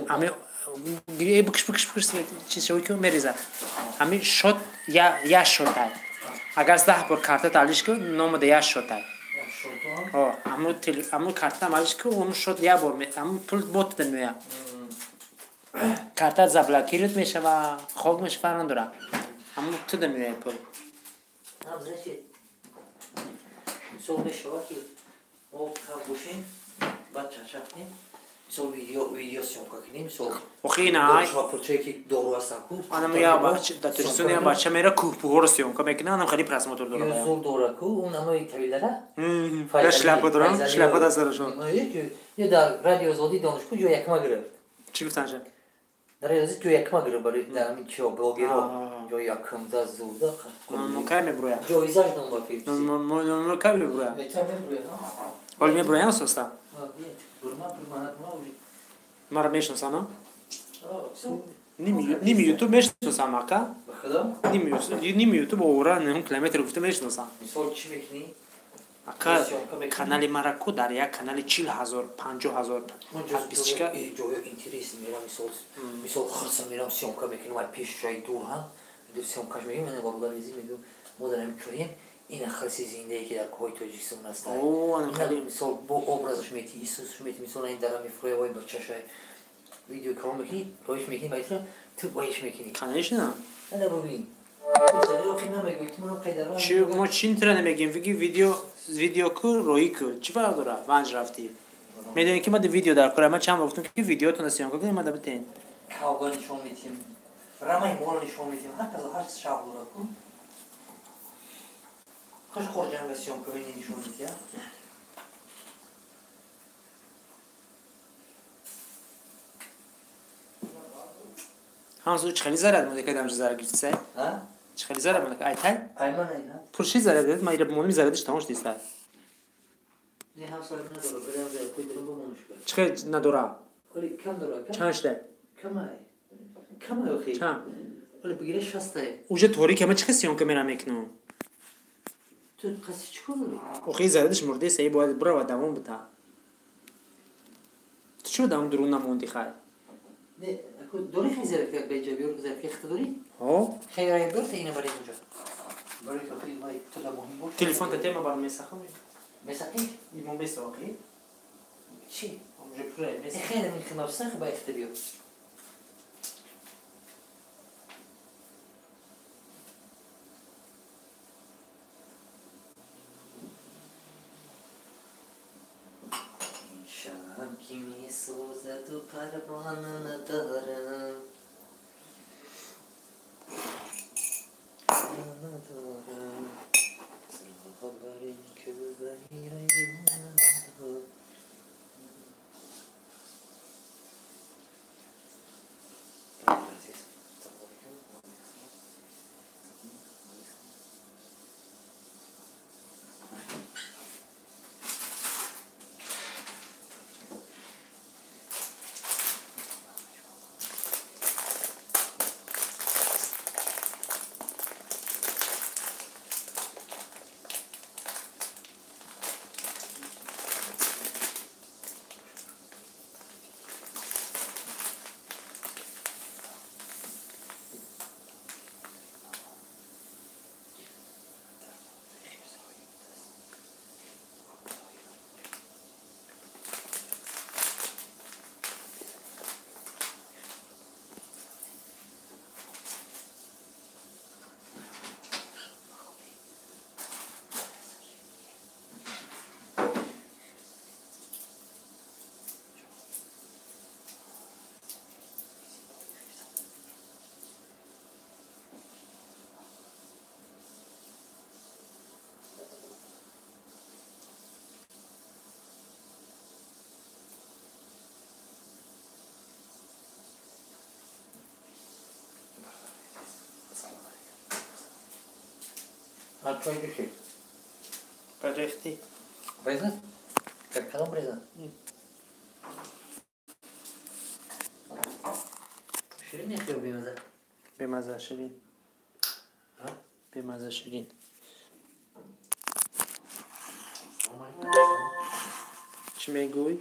امی بکش چیز شوی که میریزه امی شد یا شد های اگر 10 بار کارت تعلیش کو نام ده یا شد های امو کارت تعلیش کو اون شد یا بار امو پول بوت دنیا کارت زبلاکیرت میشه و خوب میشه فران داره امو تو دنیا پول سو میشه که او خبوشین بعد چشم سو ویدیو سیون کنیم سو اوکی نه شاپورچه دورو هستن آنم یا بچه داتوریسون یا بچه میره کوه پوهر سیون که میکنه آنم خیلی پرس موتور داره یا زور دورا کو اون اما تریلره شلپا دارم شلپا دست دارشون یه در رادیو زودی دانشگاه جو یکما گرفت چی گفتن شد؟ در رادیو جو یکما گرفت برای در همین چی بلوگرو جو یکم دا زوده مکرم برویا جایزه دنبال فیلم مکرم برویا بهتر برویا ولی می برویا نسوستا برما مرا میشناسم نیمی یوتیوب میشناسم اکا بخدا نیمی یوتیوب اورا نیم کیلومتر گفته میشناسم مثال چی میکنی اکا کانال مرا کو در یک کانال 40000 50000 جو اینترس میرم مثال خاصا میرم سیونکا میکنم از پیش جای دور هم دو سیونکاش میگم من والگاریزی میگم ما داریم کریم این خاصی زنده که در کوی تاجیکستان است این مثال با ابرازش میتی ایسوسش میتی مثلا این درام میفروه وای بچه‌شای ویدیو کار میکنی روش میکنی باید تو وایش میکنی کانالش نه نه ببین چی ما چین تر نمیگیم ویدیو کو روی کو چی فرق داره ونج رفتی میدونی که ما د ویدیو در کار ما چند گفتم که ویدیو تو نسیان کنیم ما دبتین کاغذ نشون میدیم رمای مول نشون میدیم حتی هر شغل رو کن خوش خورجان نسیان کنیم نشون میدیم همسو چه خیلی زرد مونده که دمش زرد گرفت سه ها چه خیلی زرد مونده که ایتای ایمان اینا پرشی زرد دید ما ایره بمونیم زردش تماش دیست نه هم سال نداره بدم زیر کوی درم بمونش کرد چه خیلی نداره ولی کم داره کم چندش ده کم اخی چند ولی بگیره شسته اوجه طوری که ما چه خسیون که میرم میکنم تو قصی چیکار داری اوخی زردش مرده سه باید برا و دوام بتا تو چرا دوام درون نموندی خیلی نه دوری خیلی زرد که به جبیور زرد که اخت داری ها خیلی رای برد اینه برای اینجا برای که خیلی مای تو دا مهم بود تلفن تا تیما برام میسخم مساقی ایمون بیساقی چی اونجا پره میسخم خیلی من خناب سخ با اخت بیو شام kimi سوزد و پروانه ندارم خبری که ببری توی بشی برختی بریزن؟ کدام بریزن؟ شیرین نیست یا بیمزه؟ بمزه شیرین ها؟ بمزه شیرین چی میگوی؟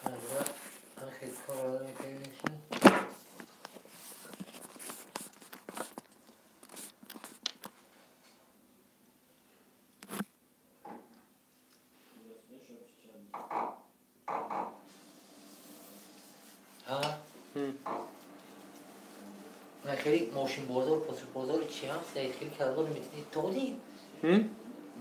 من خیلی کار آدمی که نیستم ها؟ من خیلی ماشین بازار پاسر بازار چی هم؟ خیلی کلبار میتونی تولید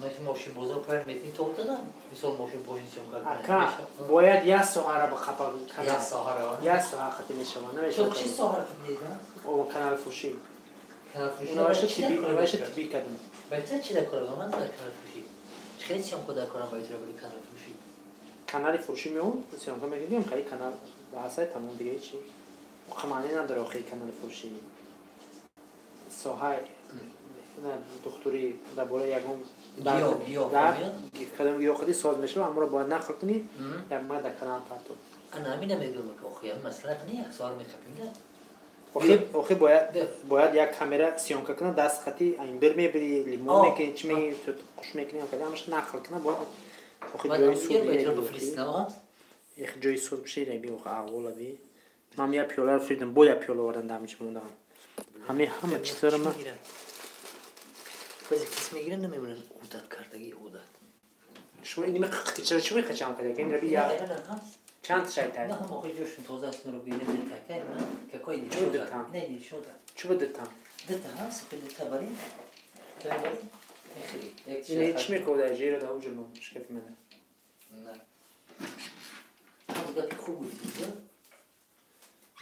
مثل ماشین بازار پایر میتونی تولید دادم مثال ماشین پوزیسیون کردن باید یه ساعت رو بخفا کنم یه ساعت رو یه ساعت خطی میشم تو چی ساعت رو میدیدن؟ او کانال فروشی کانال فروشی نوشته تیبی کردم بهتر چی در کارم؟ من در کانال فروشی خیلی چیم کد در کارم باید رو بلی کانال فروشی کانال فروشی میون بسیار که میگیم خیلی کانال بحثای تمام دیگه چی معنی نداره خیلی کانال فروشی ساحه دکتری در بالا یکم کدام گیاه خودی ساز میشه اما رو باید نخل کنی یک ما در کانال پرتو انا همین نمیدونم که آخه هم مسئله نیست سوال میخوام آخه باید یک کامera سیانکه کنه دست خطی این بر میبری لیمون میکنی چی میگی تو خوش میکنی کدی همش نخل کنه باید آخه جای سود یک جای سود بشه ربی آخه اول بی من یه پیاله رو فریدم باید یک پیاله وردن دمیش موندم همه چیزا رو من بعضی کسی میگیرن نمیمونن عودت کردگی عودت شما اینی چی میخچم کنه که این ربی یا چند شایده نه هم آخه جوشن تازه است رو بینه تکه من که کوی دی شده نه دی شده چی بود دتم دتا هست که دتا برین که برین خیلی این چی میکنه جیره دا اوج نو مشکل منه نه خود خوب بود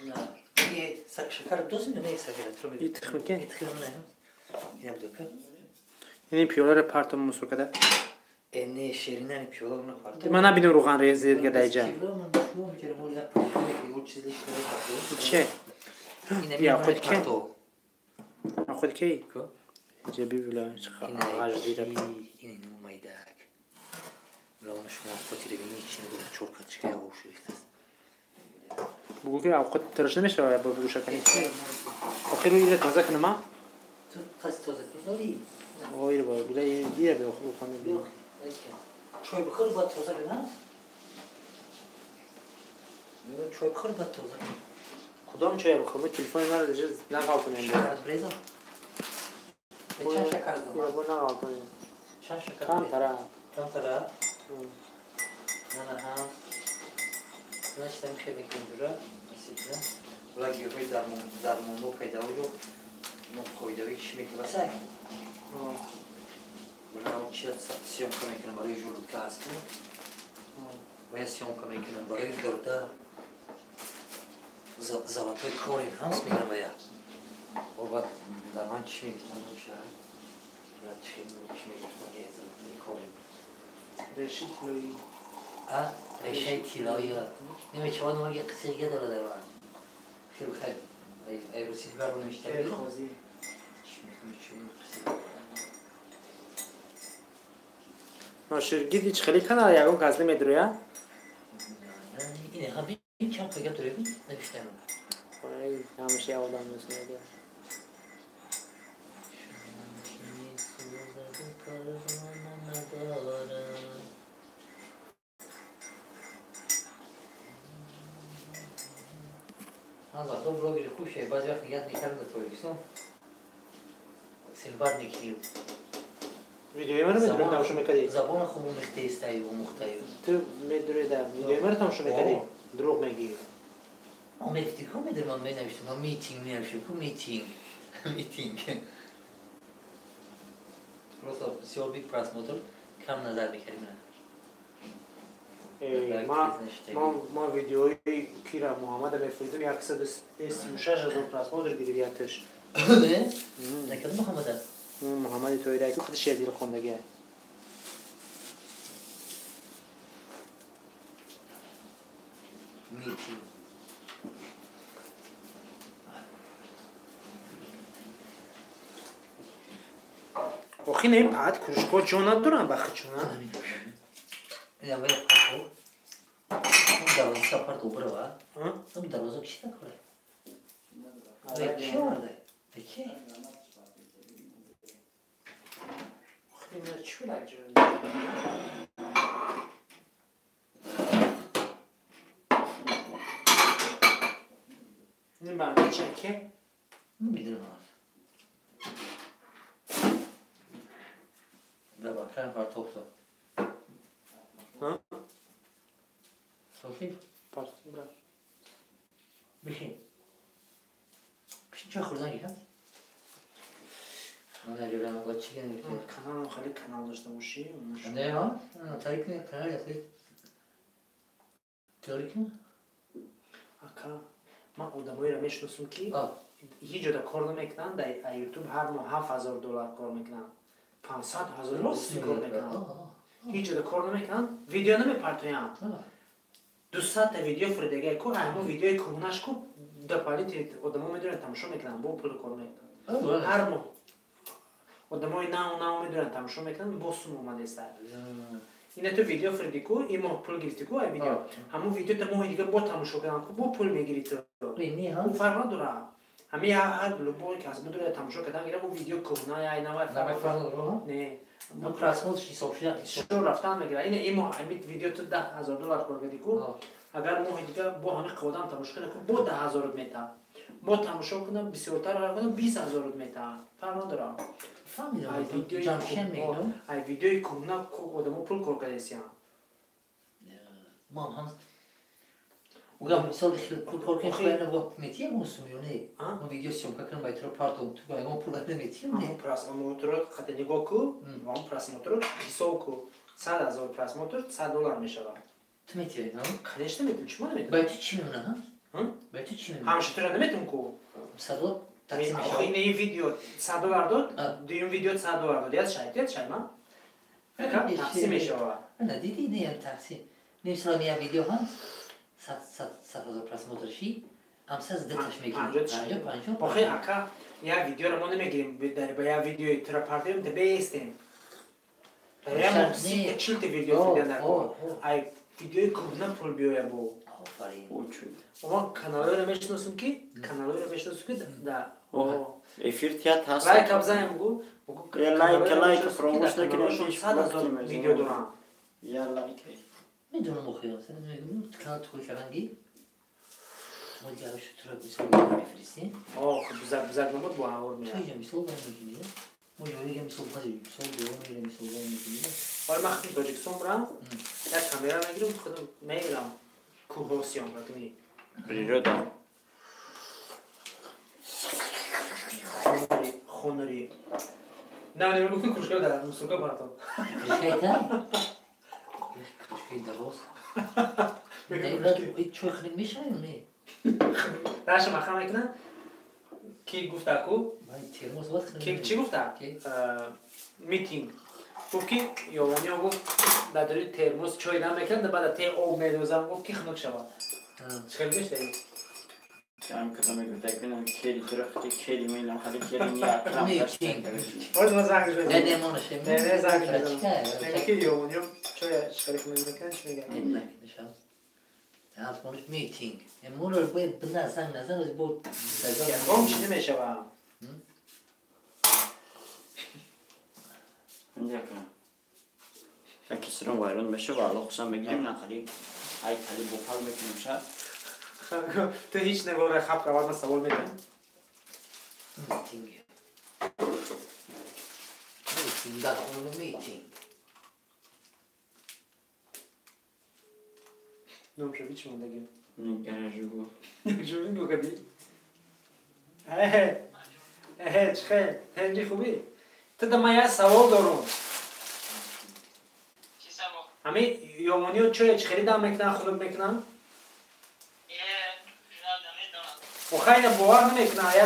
نه یه شکر دوست نه شکر تو می یتخمکه نه اینم دوکه این پیاله رو پرتم مسو کده نه شیرینه پیاله رو پرتم من نبینم روغن ریزی دیگه دایجا چه یا خود که خود کی جبی ولا خرج دیره این مایداک لون شما خودی رو ببینید چی میگه چورکا چیه او شویت بگو که خود ترش نمیشه با بگوش کنی آخر رو ایره تازه کنم ما تو خاص تازه کنی اوه ایره با بله دیره به خوب کنم چای بخور با تازه کنم چای بخور با تازه کدام چای بخورم تلفن من رو جز نقال کنم شکر بریزم چند شکر یا با نقال کنم چند شکر کم ترا نه هم نشتم که میکنم جورا مسیحه ولی گیاهی در مونو پیدا رو مخویدوی چی میکنم بسه ولی چی سیام کنم برای جلوت که هستم و سیام کنم برای گرده زبطای کاری هست میگم باید و بعد در من چی میکنم میشه و چی میکنم یه زبطای کاری رشید لوی ریشه طلایی نمی چوان ما یه قصه دیگه داره در من خیلی ای روسی دیگر رو نمیشته خیلی خوزی ناشرگی دیچ خیلی کنه یکم کازده میدرویا اینه همین این چند پیگه دوره بود نمیشته من همشه یه آدم نسنده Allah, dobro bi kuše, baš ja nikad nikad ne to سیلور نکیو ویدیوی من رو میدونم تماشا میکردی زبان خوب مختیستایی و مختیو تو میدونی در ویدیوی من رو تماشا میکردی دروغ میگی آمریکتی که میدونم من نوشتم من میتینگ نوشتم که میتینگ просто بسیار بیگ پرس مدل کم نظر میکردیم ما ویدیوی کیرا محمد میفریدم یک 136,000 پرس مدل گیریتش نه؟ نکرد محمد محمد تویره که خودش یه دیل خوندگیه میتینگ آخی نه پاد کروشکو جونا دورم بخچونا یا ولی پاتو اون دروازه پارت اوبره وا اون دروازه کی نکنه کی ورده کی آخی نه چی لاجه این برای چکه میدونم بابا کار پارتو ها صافی پارت برا بخیر چه خوردنی هست من اگر با چی کنی کانال خیلی کانال داشته باشی نه ها تاریک نه کانال خیلی تاریک نه اکا من آدمایی را میشناسم که هیچ جدا کار نمیکنن در یوتیوب هر ماه $7,000 کار میکنن 500,000 کار میکنن هیچ جدا کار نمیکنن ویدیو نمیپرتوین 200 تا ویدیو فردگی کو همون ویدیوی کمونش کو دپالیت آدما میدونن تماشا میکنن با پول کار میکنن هر ماه آدمای ناو میدونن تماشا میکنن با سوم اومده است اینا تو ویدیو فردی کو این ماه پول گرفتی کو ویدیو همون ویدیو تا ماه دیگه با تماشا کردن کو با پول میگیری تو اون فرق نداره همه هر لوبو که از مدل تماشا کردن میگم اون ویدیو کهنه یا اینا فرق نه ما پراسموش حساب شده شو رفتن میگیره این ماه همین ویدیو تو $10,000 کار کردی کو اگر ماه دیگه با همه قدم تماشا کنه با 10,000 میته ما تماشا کنم بسیارتر را کنم 20,000 میته فرق نداره فهمیدم جامشن میگم ای ویدیوی کهنه آدمو پول کار کردن ما هم وقام مثال کار کنم خیلی وقت میتیم موسمیونه ما ویدیو سیم کنم باید رو پارتون تو باید ما پول نمیتیم نه پراس موتور خط نگاه کو وام پراس موتور حساب کو 100,000 پراس موتور $100 میشه تو میتونی نه خودش نمیتونی چی میتونی باید چی میمونه ها باید چی میمونه همش تو نمیتونی کو $100 تقسیم میشه این ویدیو $100 داد دیون ویدیو $100 داد یاد شاید ما تقسیم میشه نه دیدی نه تقسیم نمیشه یه ویدیو هست 100,000 پراس موتورشی امساز دتش میگیریم 50 آخه اکا یا ویدیو رو ما نمیگیریم در با یا ویدیو تراپارتیم ده بیستیم در یا سی چلت ویدیو فیدن نکن ای ویدیوی کمونه پول بیایم بو ما کانال رو میشناسیم که در افیر تیات هست لایک ابزایم بگو لایک فراموش نکنید 100,000 ویدیو دارم یا لایک میدونم مخیلی هست کانال تو کلنگی ما دیگه شطور بسیار میفرستیم بزرگ نمود با هوار میاد تو اینجا میسال باید میگیری ما یوری گم میسال باید میسال میگیری حالا من خیلی تاجیکستان برم یک کامیرا میگیرم خودم میگیرم کوهوسیان بکنی بریرو دارم خونری نه نمیگم که کشکل دارم موسیقی براتون کشکل دارم؟ کشکل دراز این چوی خیلی میشه یا نه؟ داشت مخم میکنن کی گفته کو کی چی گفته میتینگ گفت که یوانیا گفت نداری ترموز چای دم میکنن بعد تی آب میدوزن گفت که خنک شود خیلی میشه Am cât am gândit că nu cheli trebuie cheli mai la hali cheli mia cram میتینگ باز ما زنگ زدیم نه مانش نه زنگ زدیم کی یوانیا چای شکایت میکنن چی میگن نه نشان از مانش میتینگ امور رو باید بنازن از بود گم چی نمیشه با Îndeacă. Dacă să nu mai rând, meșe va loc să mergem la care ai care bopal mekim așa. تو هیچ نگاه خب قواد ما سوال میکنم میتینگ در اون میتینگ نوم شو بیچ موندگی Nici جوگو. جوری نگو کدی چخه هنجی خوبی تو دم یا سوال دارم چی سوال؟ همه یومانی و چای خریدم میکنن خودم میکنن و خیلی باور نمیکنن یا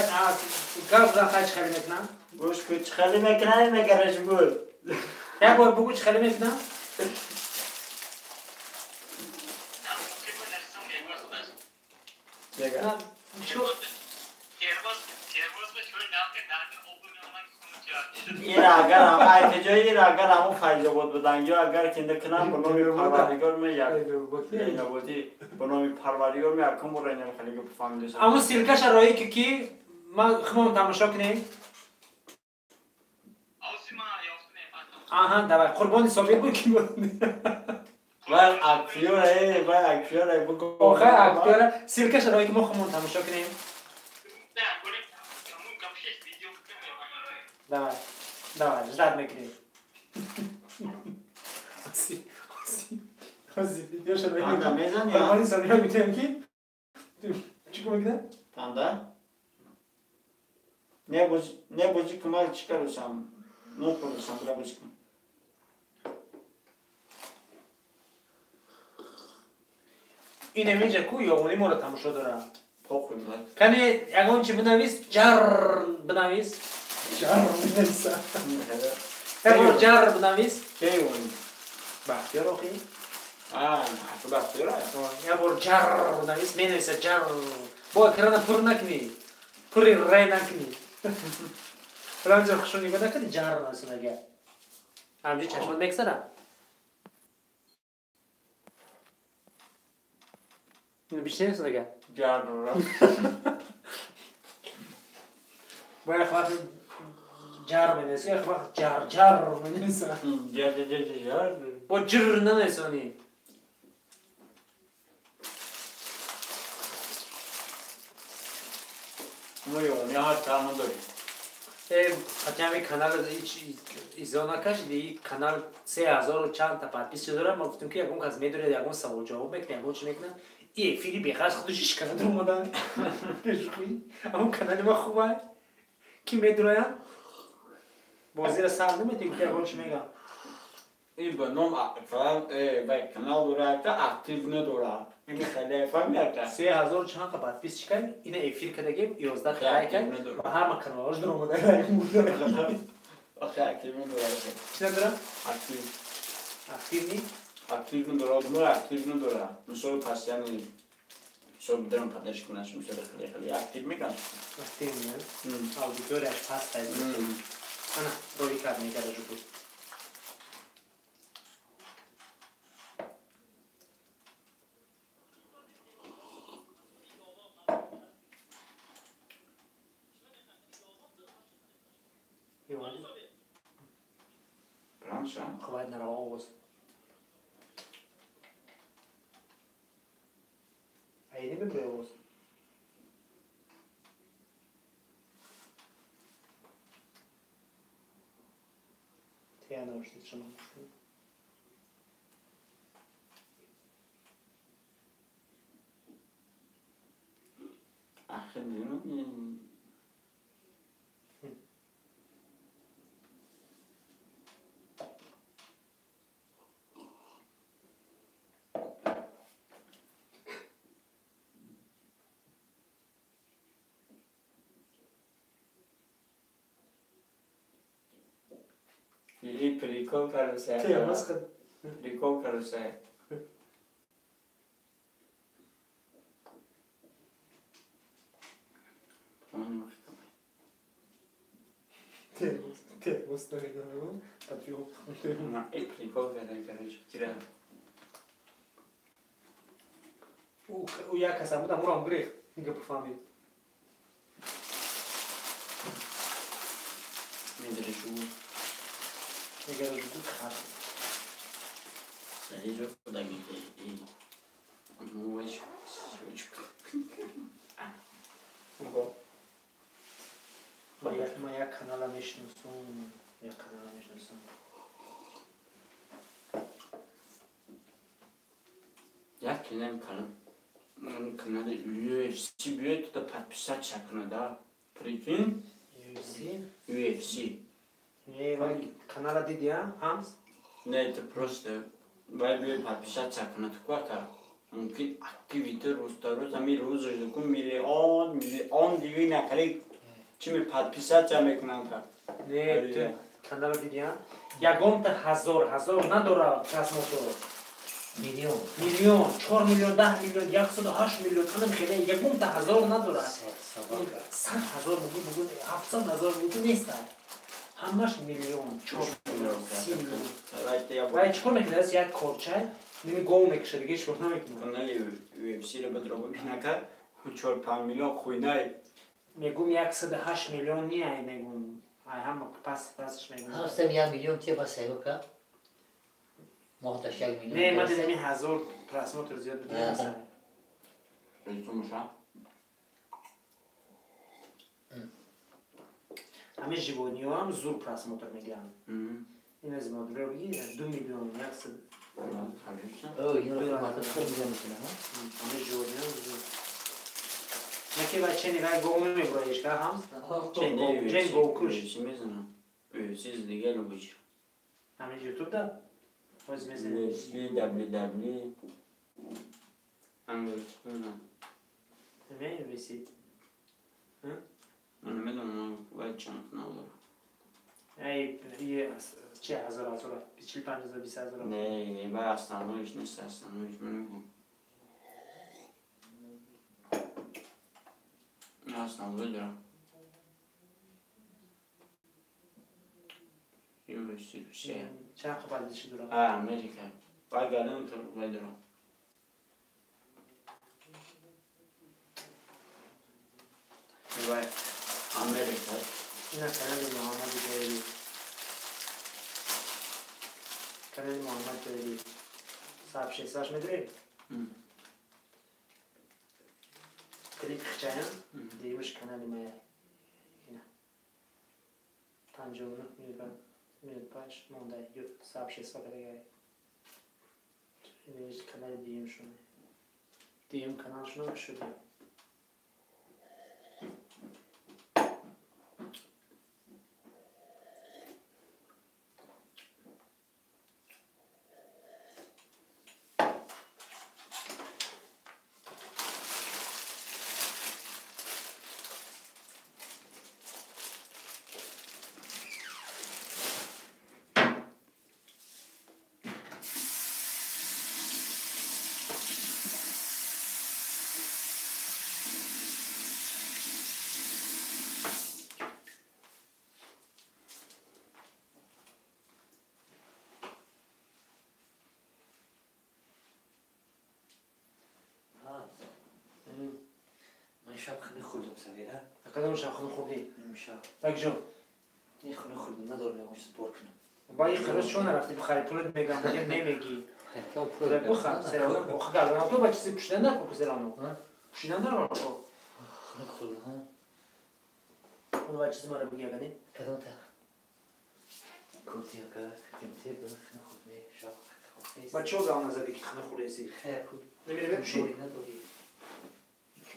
گفت زن خیلی خیلی میکنن گوش کچ خالی میکنه میگه جوگو. یک بار بگو چه خیلی میکنن Diga. شو Kervaz mı şöyle ne yapayım? Ben de olduğum zaman این اگر هم ارتجایی را اگر همون فایده بود بدن یا اگر کنده کنم به نومی پروردگار می یک نبودی به نومی پروردگار می اکم رو رنیم خیلی که بفهمیدیش اما سیرکش رایی که ما خمام تماشا کنیم آها دوای قربانی صابیر بود که بود باید اکتیوره باید اکتیوره بگو آخه اکتیوره سیرکش رایی که ما خمام تماشا کنیم давай ждать میکنیم دیگه شده پنده میزن یا؟ قربانی صابیر میتونیم که چی کنم میکنه؟ پنده؟ نه بوجی کمال چیکار بشم نوت بشم برای بوجی کن این میجه کو یا اونی ما رو تماشا داره پاک کنید کنی یکون چی بنویس جر بنویس جر بنویس یکون جر بنویس کی اون؟ بختیار آخی نه تو بختیاره یکون جر بنویس می نویسه جر با کرانه پر نکنی پری رای نکنی فلان جا خشونی بده کنی جر بنویس نگه همجی چشمات میکسره بیشتر نیست نگه جر رو باید خواهد جر بنویسی یک وقت جر بنویسی جر با جر ننویسانی مویون یا هر کامون داری حتی همین کانال ایزا نکش دیگه کانال 3000 و چند تا پادپیس داره ما گفتیم که یکون کس میدونه یکون سوال جواب میکنه یکون چی میکنه ای فیلی بخش خودش کانال رو اومدن اما کانال ما خوبه کی میدونه بازی را سر نمیتونیم که یکون چی میگم این به نام فقط به کانال داره که اکتیو نداره این خیلی فهمیده 3000 چند تا پادپیس چیکار اینه افیر کردیم 11 خرای کرد و هر کانالش در اومده آخه اکتیو نداره چی نداره اکتیو اکتیو نی اکتیو نداره دو اکتیو نداره مثلا پس یعنی شو بدرم پدرش کنش مثلا خیلی اکتیو میکنه اکتیو نی آدیتورش پاس تایید انا روی کار میکرده جو بود برانشا خواهد نروا آواز اینی به آواز تیانه اشتید شما آخه دیدم ये प्रिको करो से ठीक बस कर प्रिको करो से ठीक बस तो है ना पतियो ना एक प्रिको करे चिरा o ya casa muda mura umbre ninguém por família me deixou ninguém era do cara aí já foi daqui e não hoje моя канала мешнусун я канала мешнусун ya kenan kanalı UFC büyük de patpisat çakınada Prikin UFC не канала дидя хамс ne это просто vai büyük patpisat çakınada kuaka mümkün aktivite roz ami roz jdukum milyon divi nakali чими подписать мекунанд не канала дидя ягонта ҳазор надора просмотр Milyon. Milyon, 4 milyon, 10 milyon, 108 milyon, anam خیلی یکم تا 1000 نداره. 100,000 بگو 700,000 بگو نیست. همش میلیون 430 میلیون Давайте و چیکار میکنه از یک کارچه نمی گم میکشه دیگه هیچ وقت نمیکنه канале UFC رو بدرو نکرد 4-5 میلیون خوینای میگم 108 میلیون نیه میگم هم پسش میگم هستم 1 میلیون چه بس هیو که ماهتش 1 میلیون نه من دیدم 1000 پرسموتر زیاد بودیم مثلا همه جیبونی هم زور پرسموتر میگیرن این از مادر رو بگی 2 میلیون 100 اوه این رو ماهتش خیلی میلیون میکنه همه جیبونی هم زور نکی بچه نگاه گومه میبرایش که هم جنگ گوکوش چی میزنم چیز دیگه رو بگیر همه یوتیوب دا باز میزنه www همه همه رسید من نمیدونم باید چند کنم ای چه هزار 45,000 20,000 نه باید استانویش نیست استانویش من نمیدونم نه استانویل دارم یونیورسیتی روسیه چه قبلشی دارم امریکا باید گردم تو باید دارم باید امریکا نه کانال محمد جلیلی کانال محمد جلیلی صاحب 600 متری کلیک خچایم دیمش کانال ما هنا 59 میلیون پاش مونده صاحب 600 دیگه این کانال دیم شونه دیم کانال شونه شده من شب خیلی خوردم سویره کدوم شب خود خوردی امشب tak جو این خیلی خوردم ندارم نماش سپور کنم با این خلاص چون رفتی بخری پولت میگم دیگه نمیگی خیلی پولت بخر سلام بخ گلو تو بچه پوشیدن نکن سلامو پوشیدن نکن خیلی خوردم اون بچه ما رو بگی بگی کدام تا کوتی که کمتی بود خیلی خوردم شب خیلی خوردم بچه ها زمان زدی که خنه خودیسی خیلی خود نمیره بپوشی نداری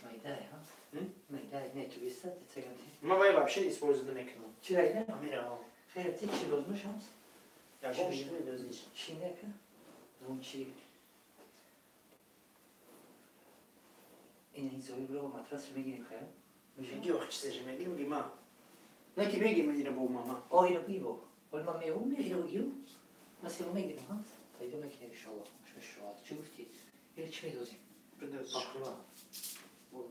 مایده ها مایده نه تو بیسته تگمتی ما باید بپشه اسپورزده میکنم چی رایده؟ میره خیلی تی چی روزمش هست؟ یا گوش میدازیش چی نکه؟ اون چی؟ این زوی برو مطرس میگیریم خیلی؟ میگی وقت چیزی میگیم میگی ما نه که بگیم میگیره با ماما اینو بیبو ولی ما میگم اینو گیو مثلا میگیریم ها پیدا میکنیم انشالله مش شواد چی گفتی؟ اینو چی میدازیم؟ بدازش آخرا برو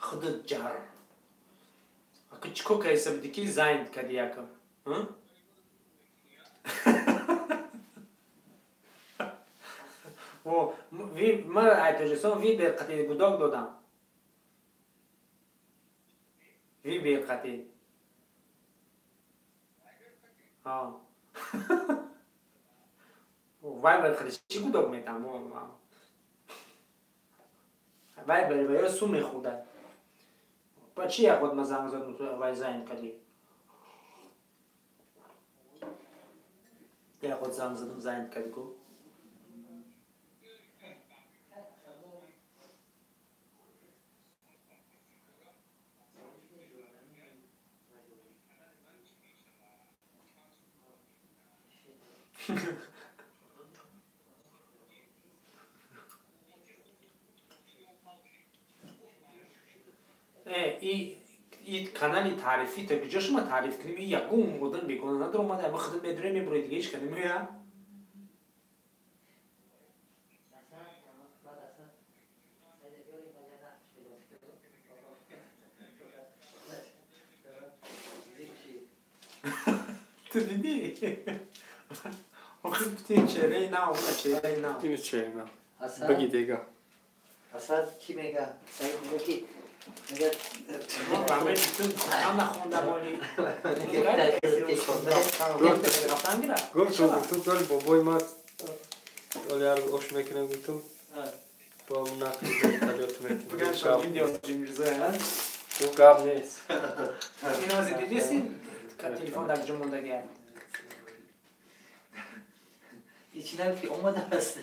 خودت جهر اگه چیکو که حساب دیکی زایند کردی یکم و وی من اتجسام وی به قطعی گوداگ دادم وی به قطعی ها وای به قطعی چی گوداگ میتم وای بری سو میخوردن با چی یک خود مزنگ زدم تو وای زنگ کردی؟ یک خود زنگ زدم زنگ کردی کو؟ این کانالی تعریفی تا کجا شما تعریف کنیم این یکم بودن میکنه ندارم اومده اما خودم بدره میبره دیگه ایش کنیم یا تو دیدی؟ آخه بتین چهره نه اون چهره نه اینو چه نه اصلا بگی دیگه اصلا کی میگه سعید میگه کی میگه همه بیتون هم نخونده مالی گفتم داری بابای ما ولی هر اوش میکنم گفتم با اون نقلی تلیات میکنم بگن شاید دیاجی میرزه تو قبل نیست این از دیدیستی که تلفن در جمع مونده هیچی نمی که اومده هست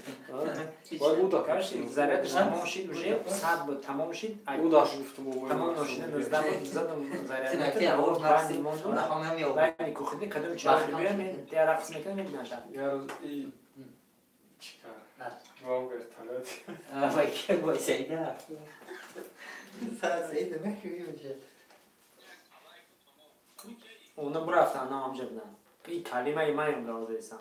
باید او دا کارشی زرادش تمام شد وجه ساعت بود تمام شد او داشت گفتم بابای تمام ما نشده نزده بود زدم زراد نکی اول بعد نفسی موندم نخوام نمیاد بعد کوخیدی کدوم چهار بیام من دیار رقص میکنم میبینم یار ای چیکار وانگر تلیات وای که وای سیده سیده نکی میشه اونا برفتن نه هم جبنان این کلمه ای من راز ایسان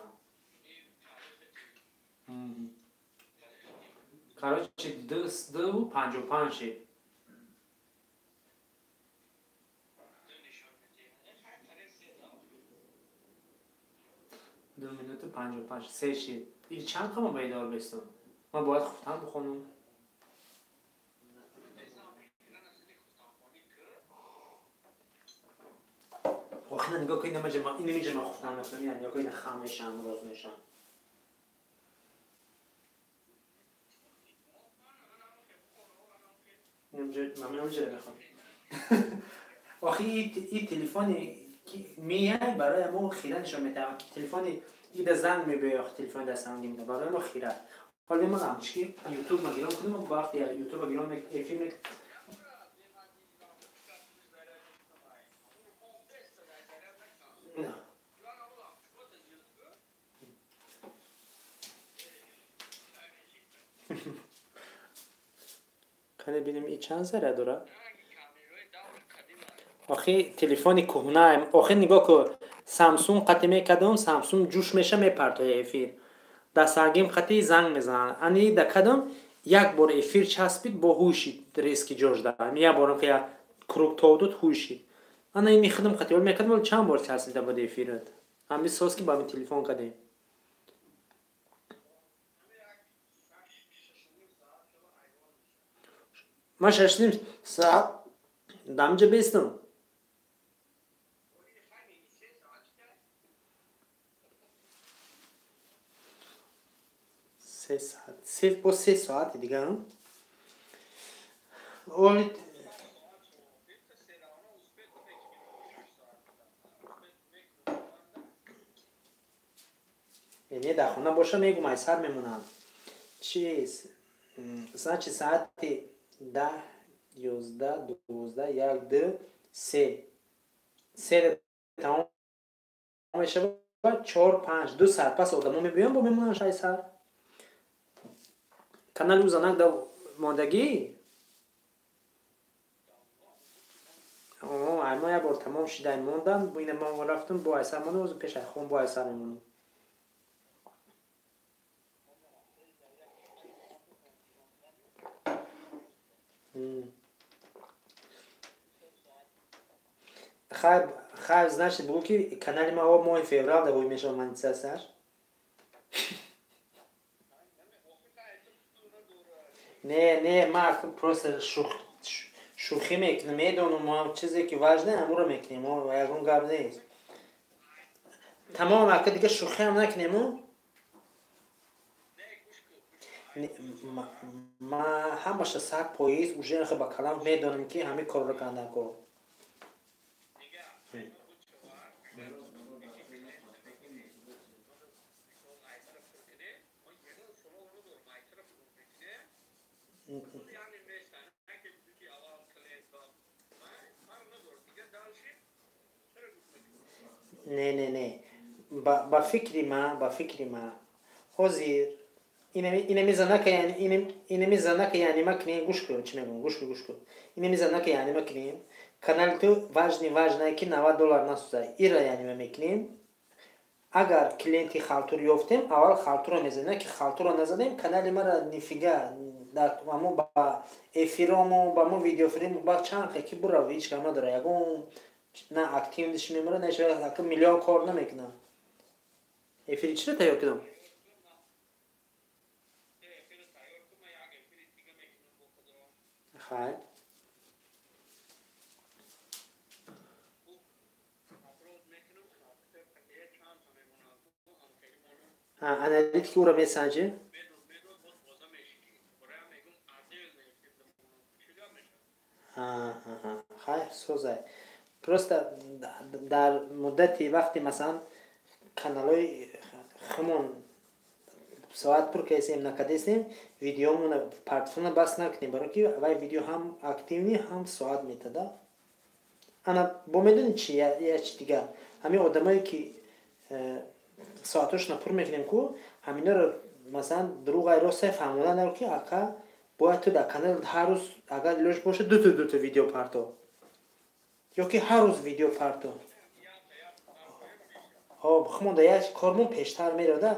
کاروچ دو پنج و پنج شد 2 minute و 55 3 شد این چند کما بیدار بستم ما باید خودم بخونم واخنا نگاه کنید اینو میجه ما خودم بخونم یعنی نگاه کنید خامشم راز میشم نمیجه بخونم آخه این تلفنی میای برای ما خیره نشون میده تلفنی این زنگ میبره تلفن دستم میده برای ما خیره حالا ما هم چی یوتیوب مگیرم کنیم وقتی یوتیوب مگیرم فیلم نه کنه ببینیم این چند ذره داره آخه تلفن کهنه آخه نگاه که سامسونگ قطع میکردم سامسونگ جوش میشه میپرتای افیر دستگیم قطعی زنگ میزنن انی دکدم یک بار افیر چسبید با هوشی ریسکی جوش دارم یک بارم که کروک تودت هوشی انا این میخدم قطعی ولی میکردم ولی چند بار چسبیده بود افیرت هم سوز که با می تلفن کردیم ما ششتیم ساعت دمجه بیستم 3 ساعت با 3 ساعت دیگه هم اولید یعنی در خونه باشه میگم ای سر میمونم چیز ساعت 10 11 12 1 2 3 تمام میشه 4 5 2 ساعت پس آدمو میبینم با میمونن شای سر کانال روزانه دا ماندگی اما یه بار تمام شده موندم بین ما رفتم با ایسر مونده و پیش خون با ایسر میمونم خیلی znaš بگو که کانال ما او موی فیورال da میشه من سر نه ما پروسه شوخی میکنم میدونم ما چیزی که واجده امو رو میکنیم و یکون گرد نیست تمام اکه دیگه شوخی هم نکنیم ма ҳамаша сар поиз уже ба калам медонам ки ҳамин корро кандако. Не. Ба фикри ма ҳозир инами занака яъни ма кинем гӯш кун чӣ мегӯям гӯш кун инами занака яъни ма кинем канали ту важнае ки $90 насӯзай ира яъни ма мекунем. Агар клиенти халтур ёфтем аввал халтурро мезанем ки халтурро назадем канали мара нифига амо ба эфирому ба мо видеофилм ба чанқе ки бурав ҳеч кам надора ягон на активниш мемора на ҳеч миллион кор намекунам. Эфири чиро тайёр кунам? Хай. Аналитики ӯро месанҷӣ? Хай, созай. Просто дар муддати вақти масалан каналои хамон соат пур касем накадестем видеомона портфона бас накунем барои ки вай видео ҳам активни ҳам соат метада. Ана бо медони чи я чи дигар ҳамин одамое ки соатошона пур мекунем ку ҳаминаро масалан дуруғай ростае фаҳмодан ки ака бояд ту дар канал ҳар рӯз агар илоҷ боша дута видео парто ё ки ҳар рӯз видео парто хмода як кормон пештар мерода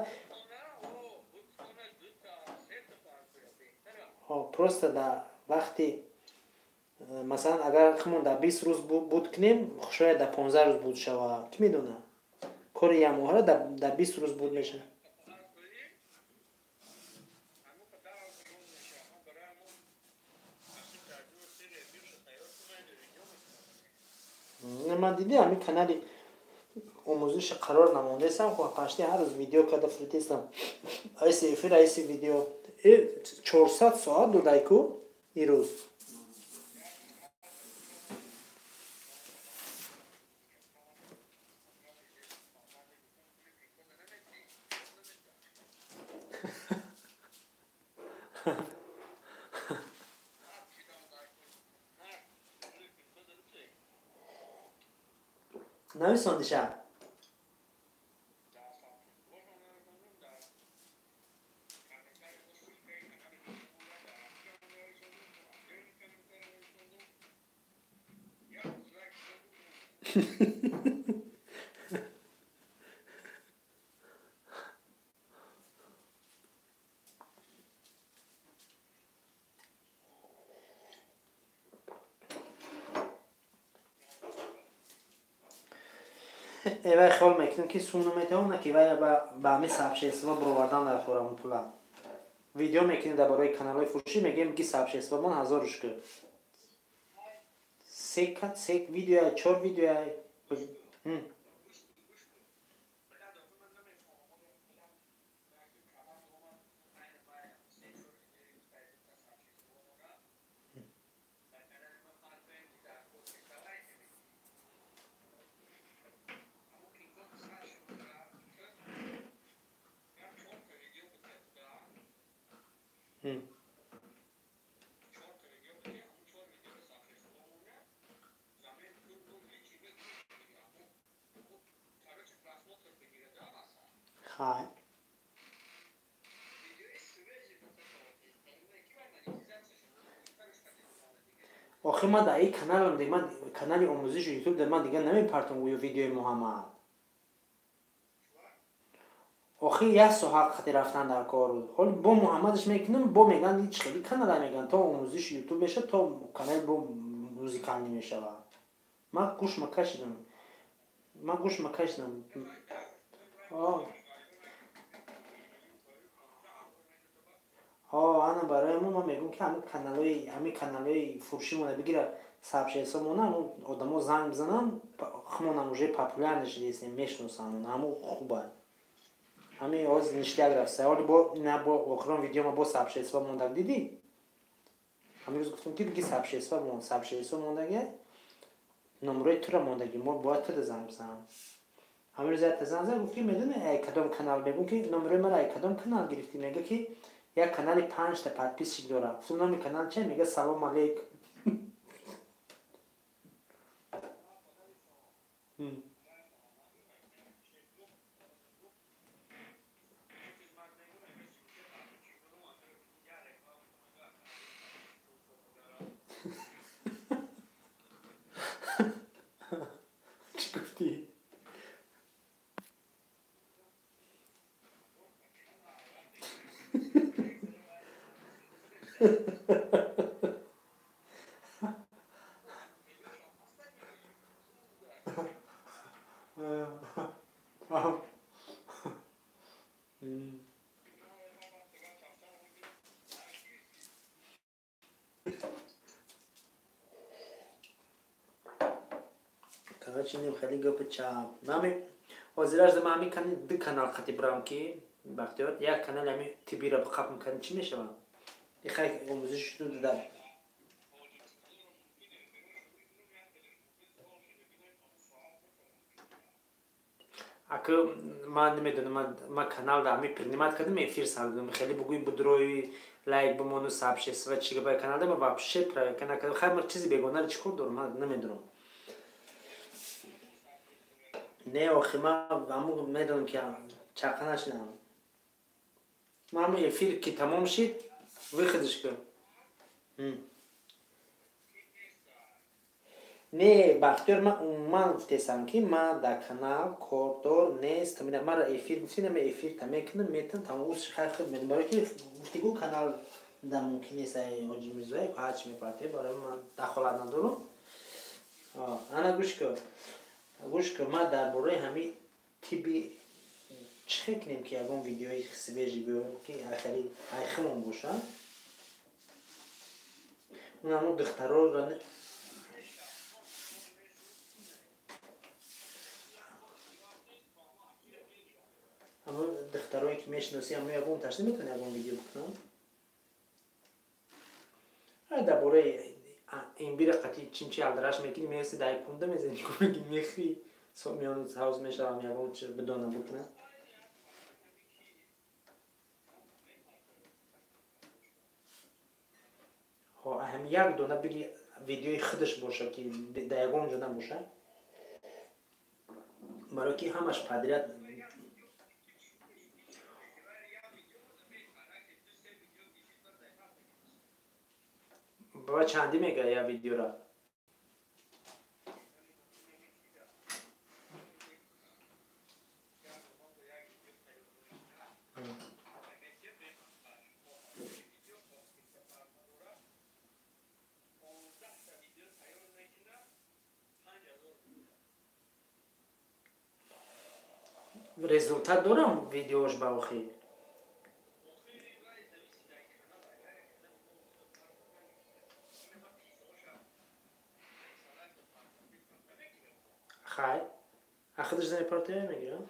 просто дар вақти масалан агар хмон дар 20 рӯз буд кунем шояд дар 15 рӯз буд шава ки медона кори ямоҳара дар 20 рӯз буд меша. Ман диди ҳамин канали омӯзиши қарор намондаистам пашти ҳар рӯз видео карда фиритестам айси эфир айси видео 400 соат додайку ирӯз. Нависондиша вай хиёл мекунем ки сум наметавона ки вай ба ҳамин сабшесва буровардан нахӯрам пула. Видео мекунем дар бораи каналҳои фурӯшӣ мегӯем ки сабшесва мон 1000 шукр. 3 видео 4 видео хай. آخه من در این کانالم دیگه من کانال آموزش یوتیوب در من دیگه نمیپرتم ویدیو محمد. آخه یک ساعت خطی رفتن در کار بود. حالا با محمدش میکنم با میگن هیچ خیلی کانال میگن تا آموزش یوتیوب میشه تا کانال با موزیکال نمیشه. من گوش مکشیدم. آنا برای ما میگم که همین کانالای فروشیمون بگیره سابشیسمون هم آدما زنگ بزنن خمونم уже популярнее شدیم میشناسن همون خوبه همین از نشته گرفته ولی با نه با اوکران ویدیو ما با ثبت حساب موندن دیدی همین روز گفتم که دیگه ثبت حساب موندگه نمره تو رو موندگی ما باید تو زنگ بزنم همین روز زنگ گفت که میدونه کدام کانال بگو که نمره مرا کدام کانال گرفتی میگه که یک کانال 5 تا پادپیسچی داره گفتم نام کانال چه میگه سلام علیکم چی گفتی؟ چینیم خیلی گپ چاپ نامی وزیرش دم کنی دو کانال خطی برام کی بختیار یک کانال همی تیبی را بخاب میکنی چی میشه من این خیلی آموزش تو دادم اگه من نمیدونم من کانال دامی پرنیمات کردم افیر سالم خیلی بگوی بدروی لایک بمونو سابش و چیگه با کانال دم واپس پر کنه که خیلی چیزی بگونار چیکار دارم من نمیدونم نه آخه من همون میدونم که چقدرش نه من همون افیر که تمام شد ویخدش کرد نه بختیار من گفتم که من در کانال کردار نیست من را افیر گفتیم من افیر تمام کنم میتونم تمام خیلی میدونم برای که گفتگو کانال در ممکن نیست آجی میزوی پاچ میپرته برای من دخالت ندارم انا گوش کن ما درباره همین تیبی چه کنیم که اون ویدیوی سویجی بیارم که آخری ایخمون باشه اون همون دخترها را همون دخترهایی که میشناسی همون اون تشت نمیتونه اون ویدیو بکنم درباره این بیر قطعی چی الدرش میکنی میرسی دایی پونده میزنی کنگی میخری میان هاوز میشه هم یکم چه بدونم بکنه هم یک دونه بری ویدیوی خودش باشه که دیگون جدا باشه برای که همش پدریت بابا چندی میگه یا ویدیو را результат дорам видеош ба охир хай ахадаш зани партия мегирам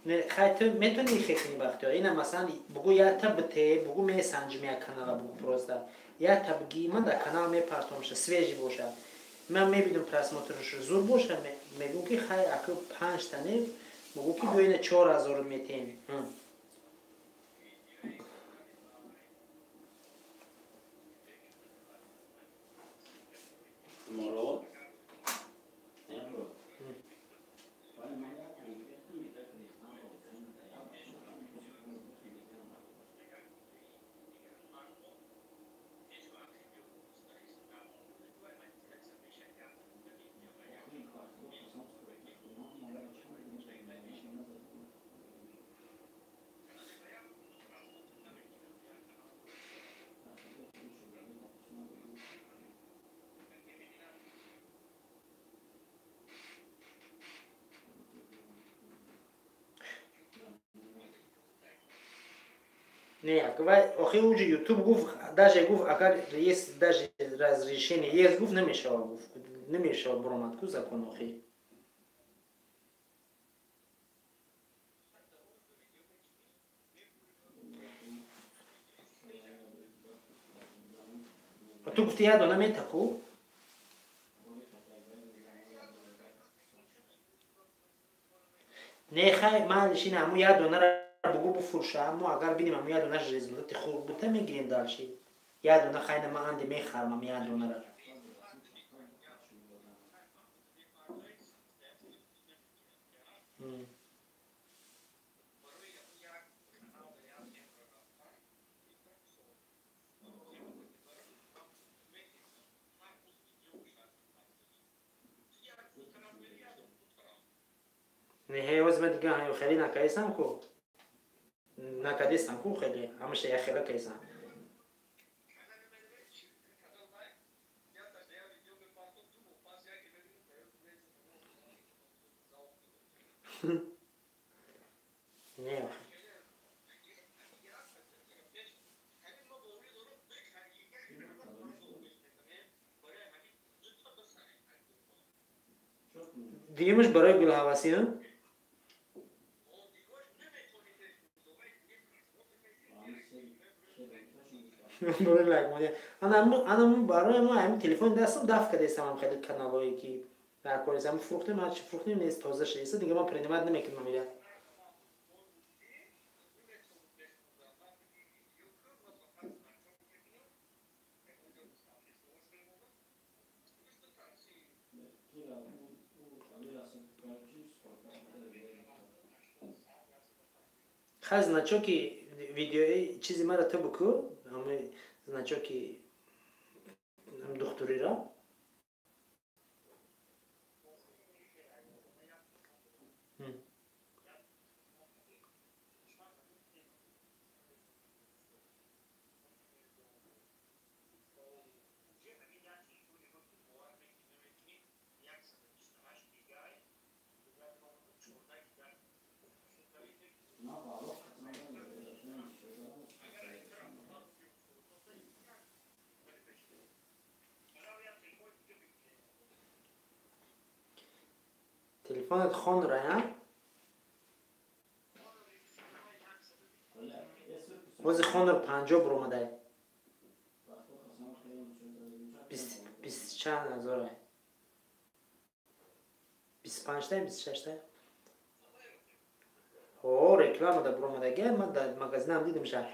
نه خیلی تو میتونی خیلی وقتی اینا مثلا بگو یا تبته بگو می سنجمی کانال بگو پروستا یا تبگی من در کانال میپرتمش سویجی باشه من میبینم پرس موتورش زور باشه میگم که خیلی اکو 5 تنه بگو که بین 4000 میتین نه و آخه اونجا یوتیوب گفت داشه گفت اگر ریس داشه رزریشن یه گفت نمیشه گفت نمیشه برامد کو زکن آخه تو گفتی یاد نمیتاکو نه خیلی مالش اینه امو یاد بگو بفروشه اما اگر بینیم امو یاد نش رزولت خوب بوده میگیریم دارشی یاد خیلی ما اندی میخرم امو یاد را نه وزمت دیگه هایو خیلی نکایسم کو نکادیستم کو خیلی همشه یه خیلی کایسم نه دیگه‌مش برای گل هواسی ها برای لایک مودی انا برای ما همین تلفن دستم دفع کرده استم خیلی کانالایی که در کوریزم فروختم هرچی فروختم نیست تازه شده دیگه ما پرینماد نمیکنم میاد خز значоки видеои чизи мара то буку ҳамаи значоки духтуриро تلفنت خون را وز خون رو 50 برآمده 20 چند هزاره 25 تا 26 تا او رکلام ده برآمده گه من در مغازه هم دیدم شه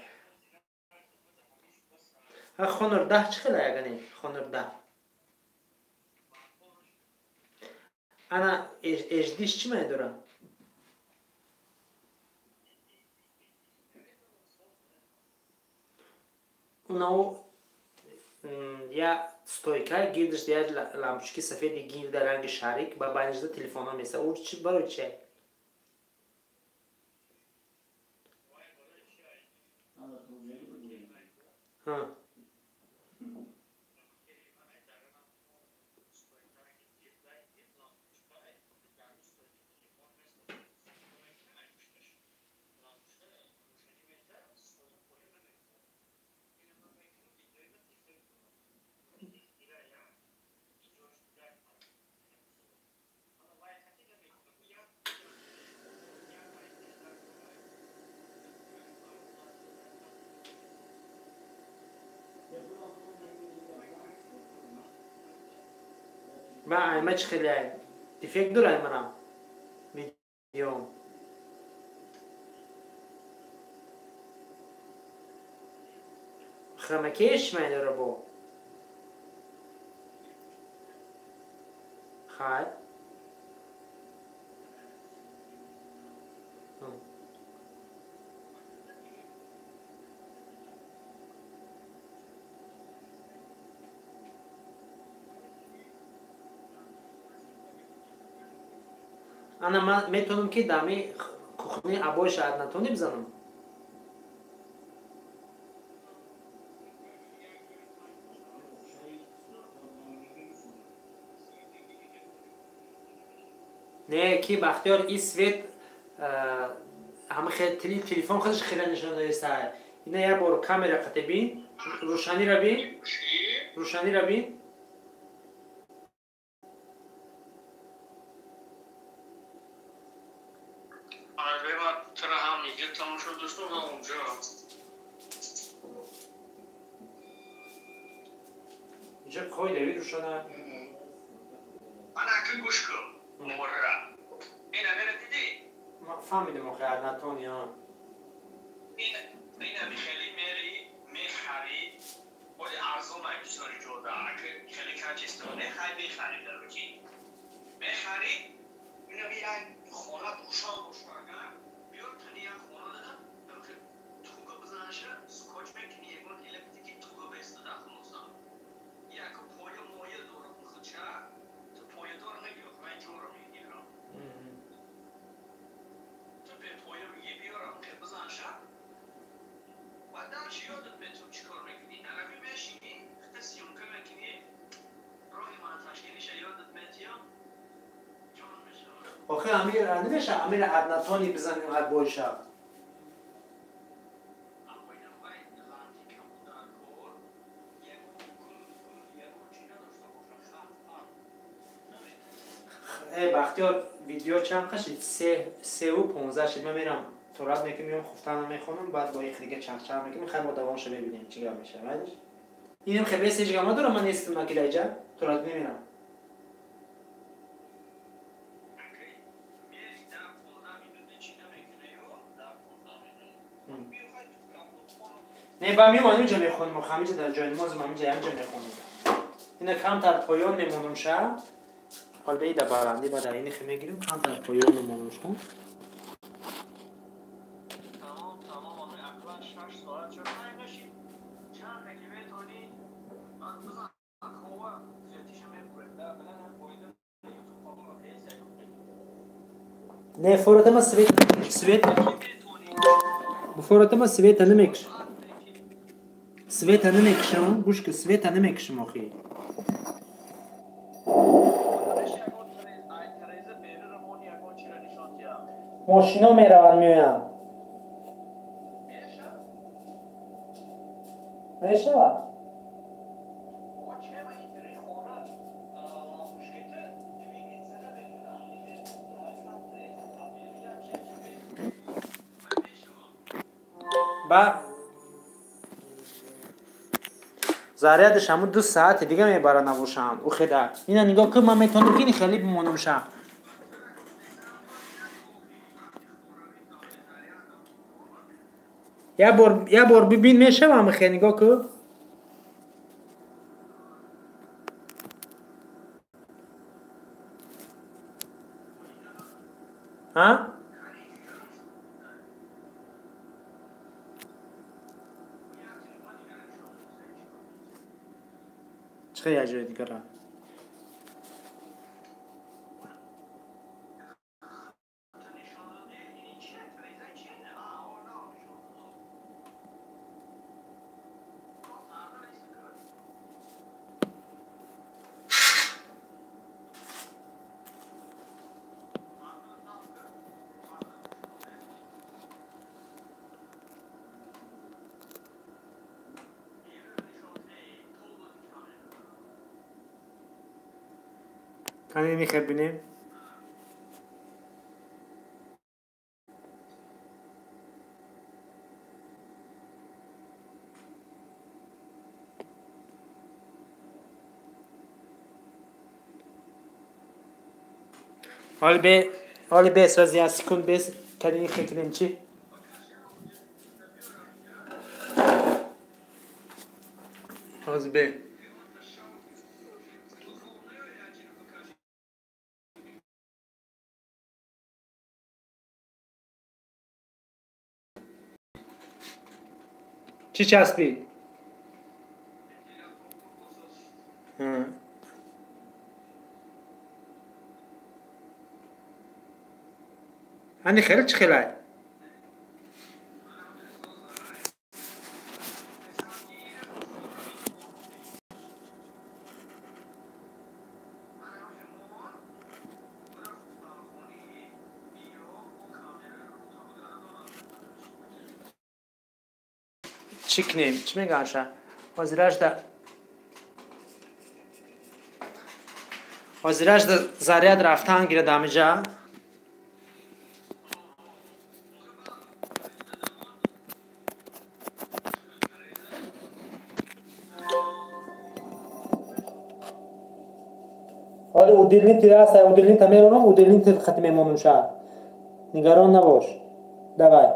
ها خون 10 چقدر یگانه خون 10 انا اجدیش چی من دارم اونو یا стойка гирдиш я лампочки сафеди гирда ранги шарик ба байнижда телефона меса у чи барои чи ха با ایمج خیلی دیفکت داره ایمانم ویدیو خرمکیش من داره با خواهد انا میتونم که دمی کخنی عبای شاید نتونی بزنم نه کی بختیار این سویت همه خیلی تلفن خودش خیلی نشان داده است اینا یه بار کامera قطع بین روشنی را بین روشنی را بین آره من ترا هم میگه تمام شد دوستو و اونجا اینجا کوی دوید روشنه من اکل گوش کن مورا این اگر دیدی ما فهمیدم آخه نتونی ها این خیلی میخری ولی ارزون نمی‌شوری جدا اگه خیلی کچیستونه خیلی میخری در روزی میخری اینو بیان خونه روشن بیار تنی خونه دارم که توگه بزنشه سکوچ میکنی یکون الکتریکی توگه بیسته در خونسان یک پای مایه دارم خودشه تو پای دار نگیر من جورا میگیرم تو به پای میگی بیارم که بزنشه و در چی یادت به تو چیکار میکنی نرمی بشینی کسی یونکه میکنی راهی من تشکیلیش یادت میتیم جان میشه آخه امیر نمیشه امیر عدنتانی بزنیم هر بایشه بختیار ویدیو چند کشید 3:15 شد من میرم تورات میکنم خفتن میخونم بعد با یک دیگه چند میکنم خیلی با دوامش ببینیم چیکار میشه بعدش اینم خیلی سیج ما دارم من نیستم مکیلا جا تورات نمیرم نه با میمونم جا میخونم خمیجه در جای نماز من اینجا میخونم اینا کم تر پایان میمونم شب حال به ایده برنده بعد اینی خیلی میگیریم کم تر پایان میمونم شب تمام آقای اقلا 6 ساعت چرا نمیشی چند رکیبه تونی من بزن خواه زیادیش میبورد بلن هم بایده یوتیوب آقا پیسه نه فورات ما سویت بفورات ما سویت نمیکش سویت نمیکشم گوش که سویت نمیکشم آخی ماشینا میروند میویم میشه با زاریدش همون 2 ساعت دیگه میبرن نباشم او خدا اینا نگاه که من میتونم که خیلی بمونم شم یه بار ببین میشه من خیلی نگاه که ها چه یه جای دیگه را کنی میخواد بینیم حالی به اسرازی از سکون بیس کنی خیلی چی حالی به چی چسبی؟ هنی خیلی چی خیلی چی کنیم چی میگنشه حاضرش ده زریعت رفتن گیره دمیجه حالا اودیلین تیره هست اودیلین تمیرونم اودیلین تیر ختم میمونم شهر نگران نباش دوای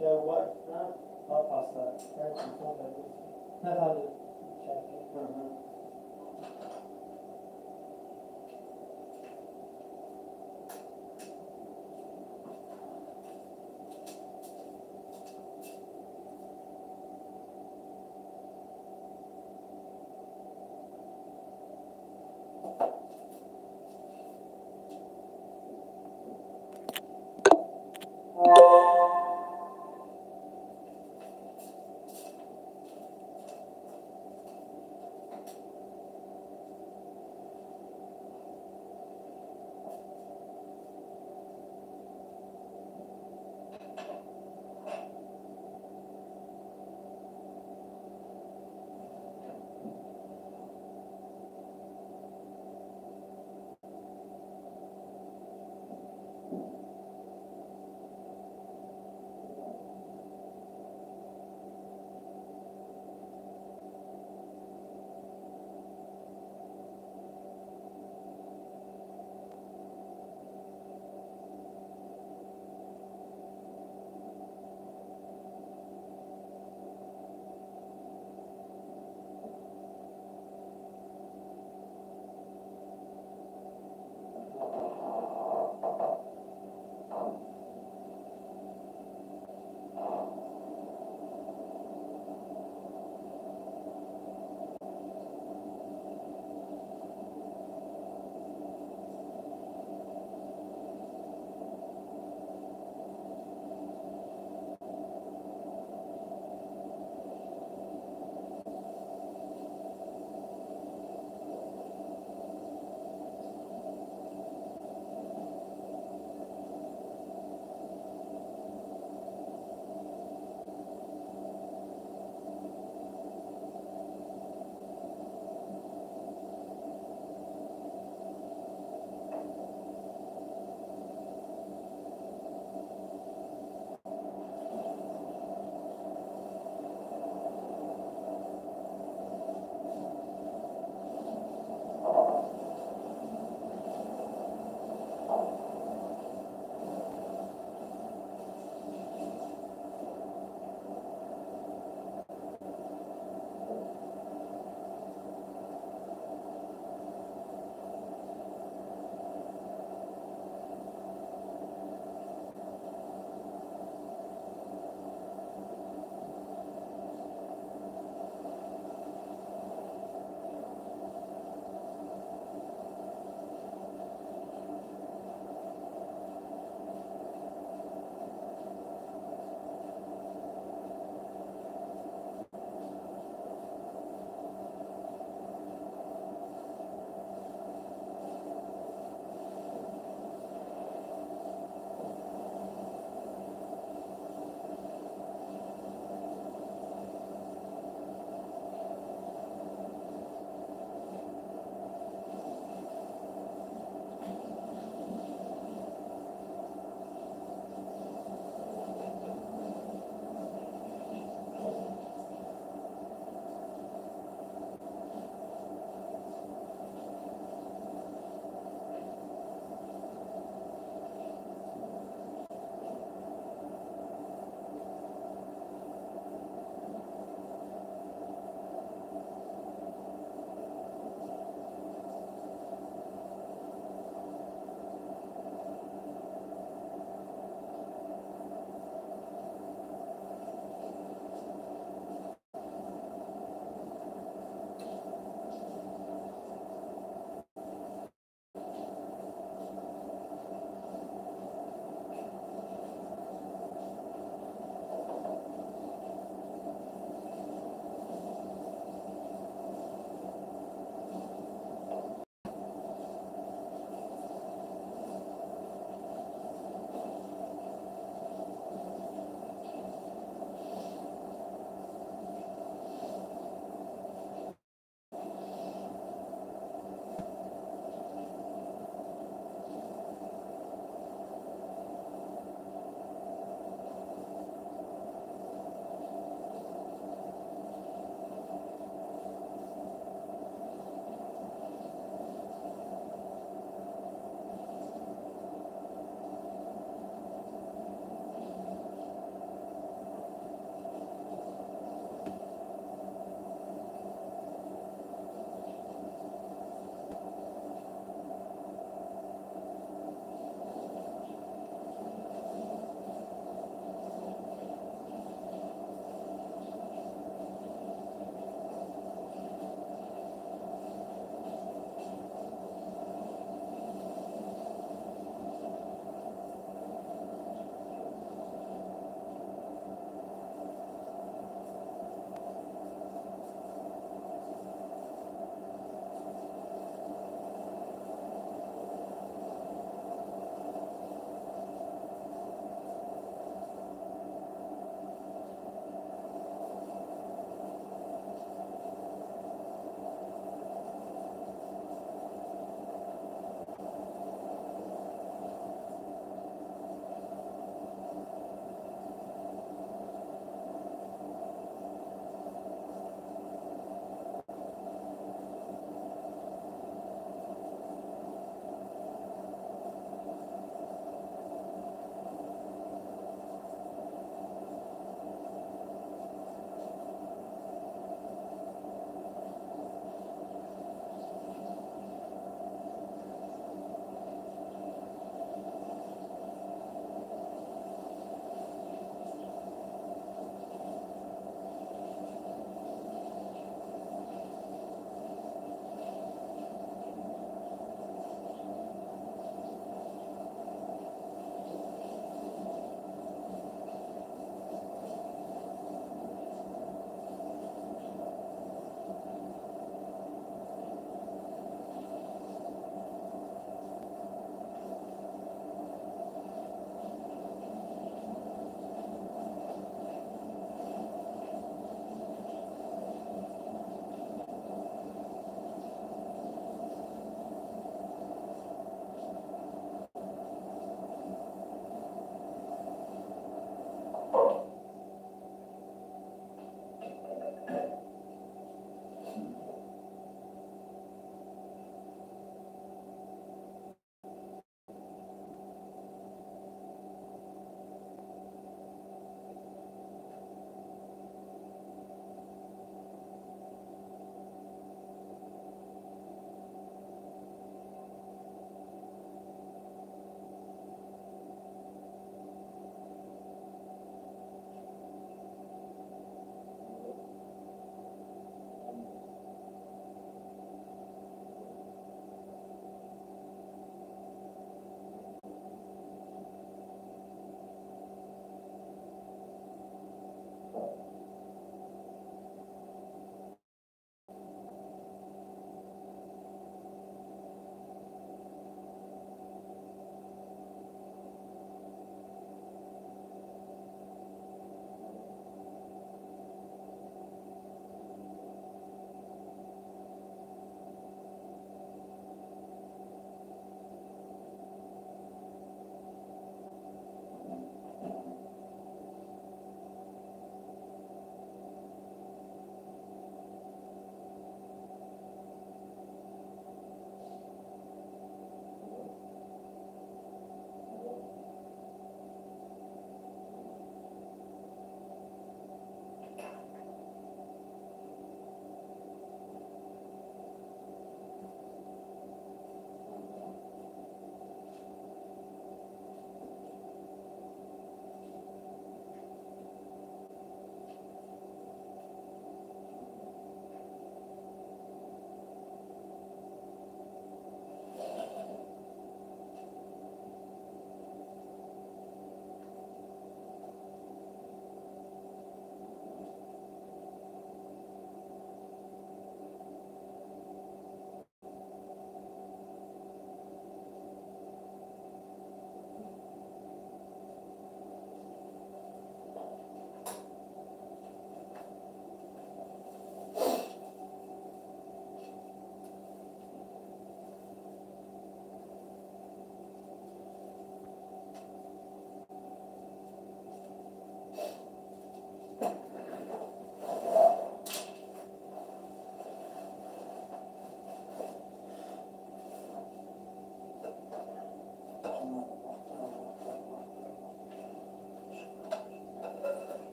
Yeah, what?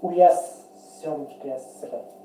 Urias syomki jest sobie.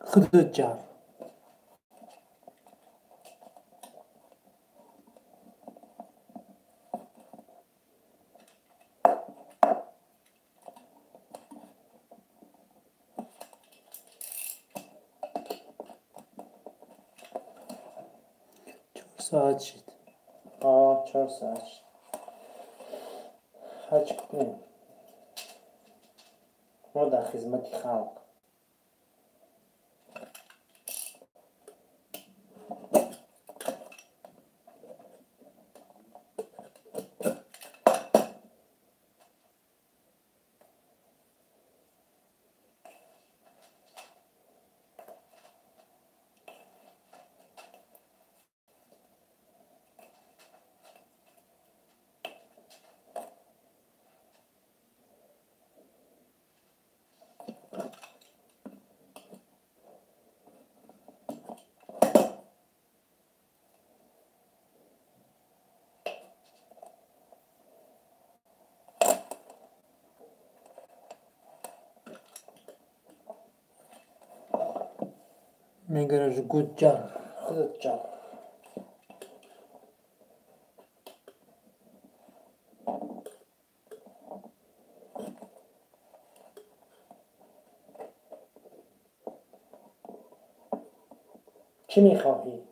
خودت جان ساعت شد 4 ساعت شد هرچی کنیم ما در خدمت خلق میگره جو گود جان خودت جان چی میخواهی؟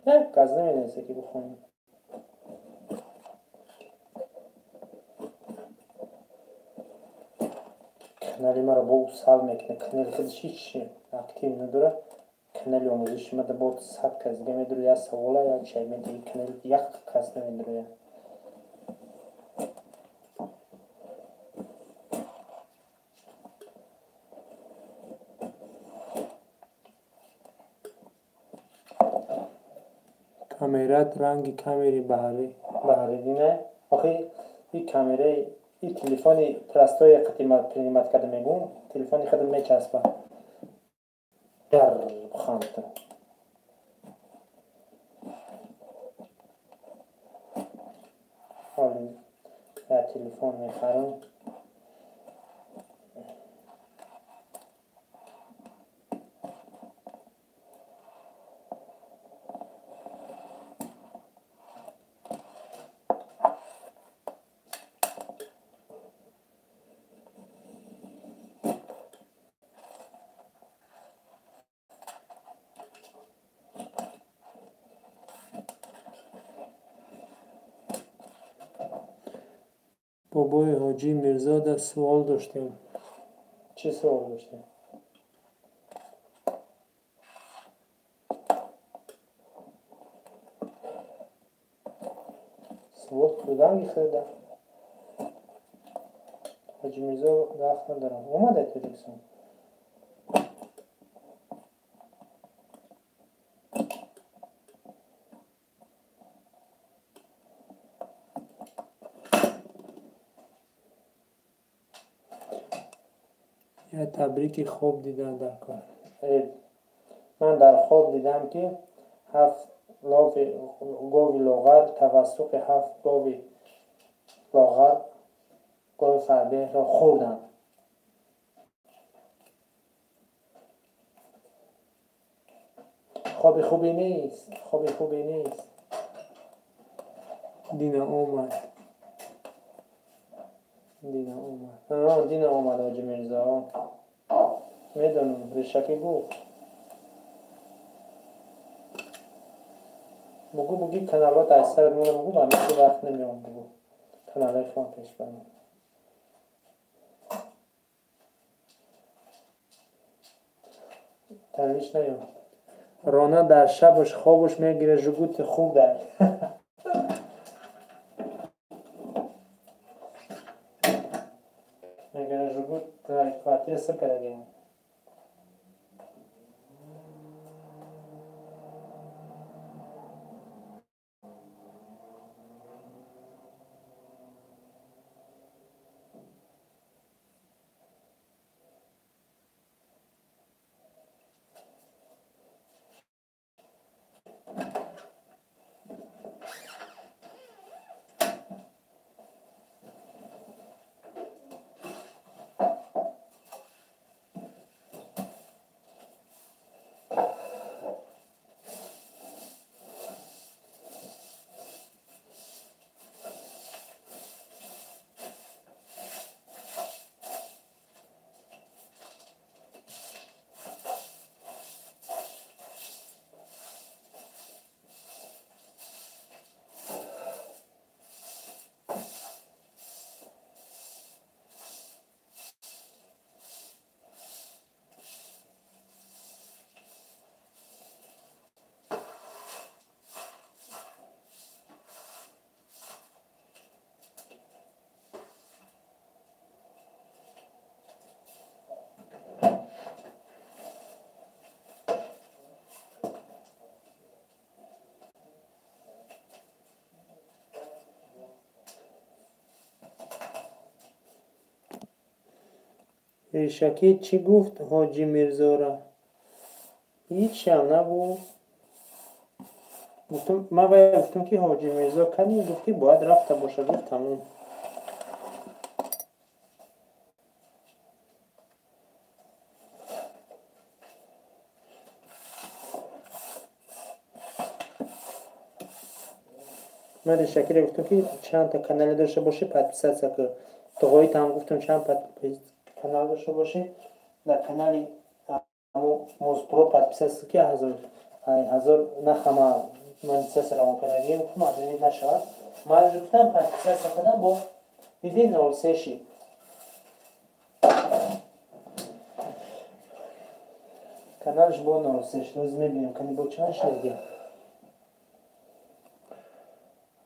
نه گاز نمیدونسته که بخونیم کانالی ما رو با سال میکنه کانال خودش هیچ اکتیو نداره کانال آموزشی ما ده با 100 کس دیگه میداره یا سوالا یا چی میده کانال یک کس نمیداره کامیرات رنگ کامری بهاری دینه آخه این کامره این تلفنی پرستوی قدیمت کرده میگون تلفنی خودم میچسبه در بخانده حالی یا تلفن میخرم بابای حاجی میرزا در سوال داشتیم چه سوال داشتیم؟ سوال کدام میخورده؟ حاجی میرزا رفت ندارم اومده تلویزیون یه تبریک خوب دیدن در کار من در خواب دیدم که 7 گاوی لاغر توسط 7 گاوی لاغر گاوی فربه را خوردن خواب خوبی نیست دینا اومد دینا اومد حاجی میرزا میدونم رشکی گفت بگو کانالات از سر مونه بگو با میشه وقت نمیام بگو کانالای شما پیش برم تنویش نیام رانا در شبش خوابش میگیره جگوت خوب در میگیره جگوت کواتی سکره گیم ریشکی چی گفت حاجی میرزا را؟ هیچ هم نگو. من باید گفتم که حاجی میرزا کنی، گفتی باید رفته باشه. گفت تموم. من ریشکی را گفتم که چند تا کانال داشته باشه پادپیسات که توقعیت هم گفتم چند کانال داشته باشه در کانال موز پرو پادپیسات که هزار نخمه من سس روان کنه گفتم از این نشود. من گفتم پادپیسات کنم با دیدی 03 شی کانالش با 03 شی روز میبینیم کنی با چند شنگه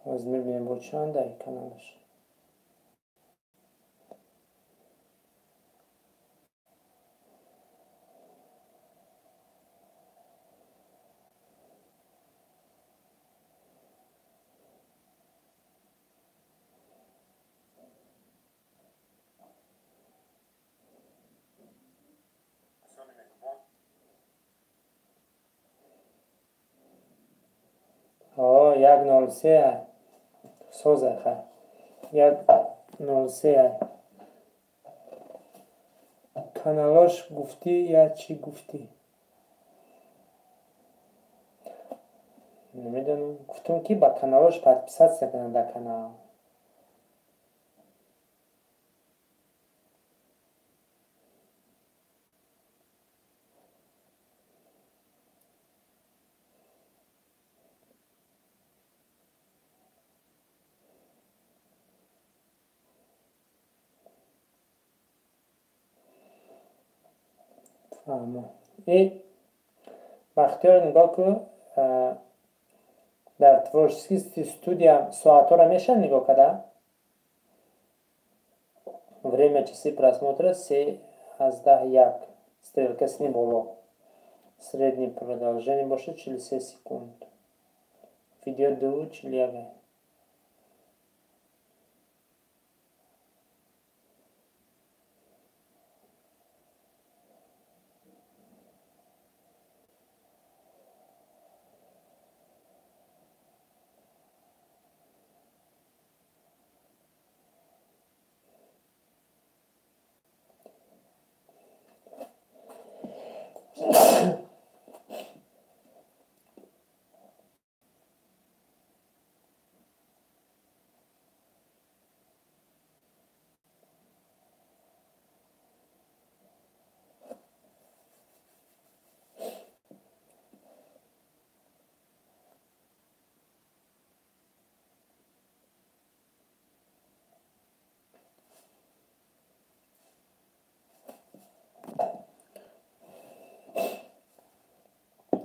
روز میبینیم با چند دایی کانالش. یک 03 سوزه خواه یک 03 کانالاش گفتی یا چی گفتی؟ نمیدونم. گفتم که با کانالاش پادپیسات سکنن در کانال. این بختیار نگاه که در творческий студия ساعت را میشه نگاه کرده. Время часы просмотра 3:1. Стрелка с ним было. Среднее продолжение больше 43 секунд. Видео до 41.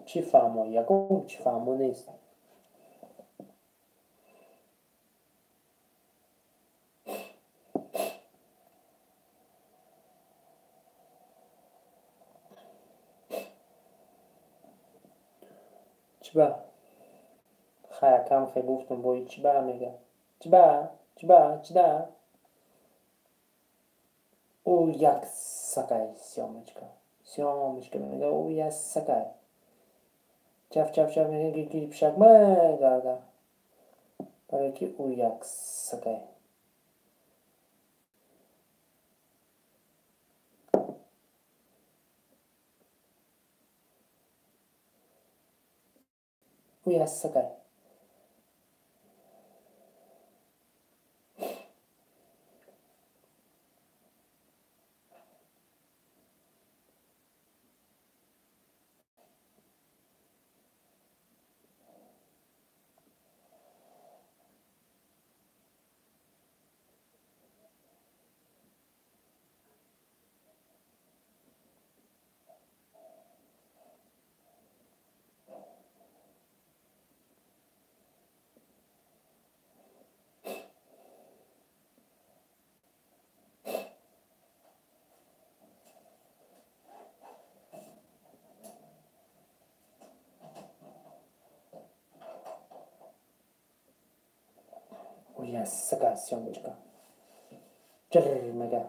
چی فهمو؟ یکم چی فهمو نیست. چی با؟ خیلی کم خیلی گفتم بایی چی با میگه؟ چی با؟ چی با؟ چی دا؟ او یک سکای سیامچکا میگه او یک سکای چف میگه گیری پشک گرده برای که او یک سکای او یک سکای او یک سکای سیامچکا چرر میگه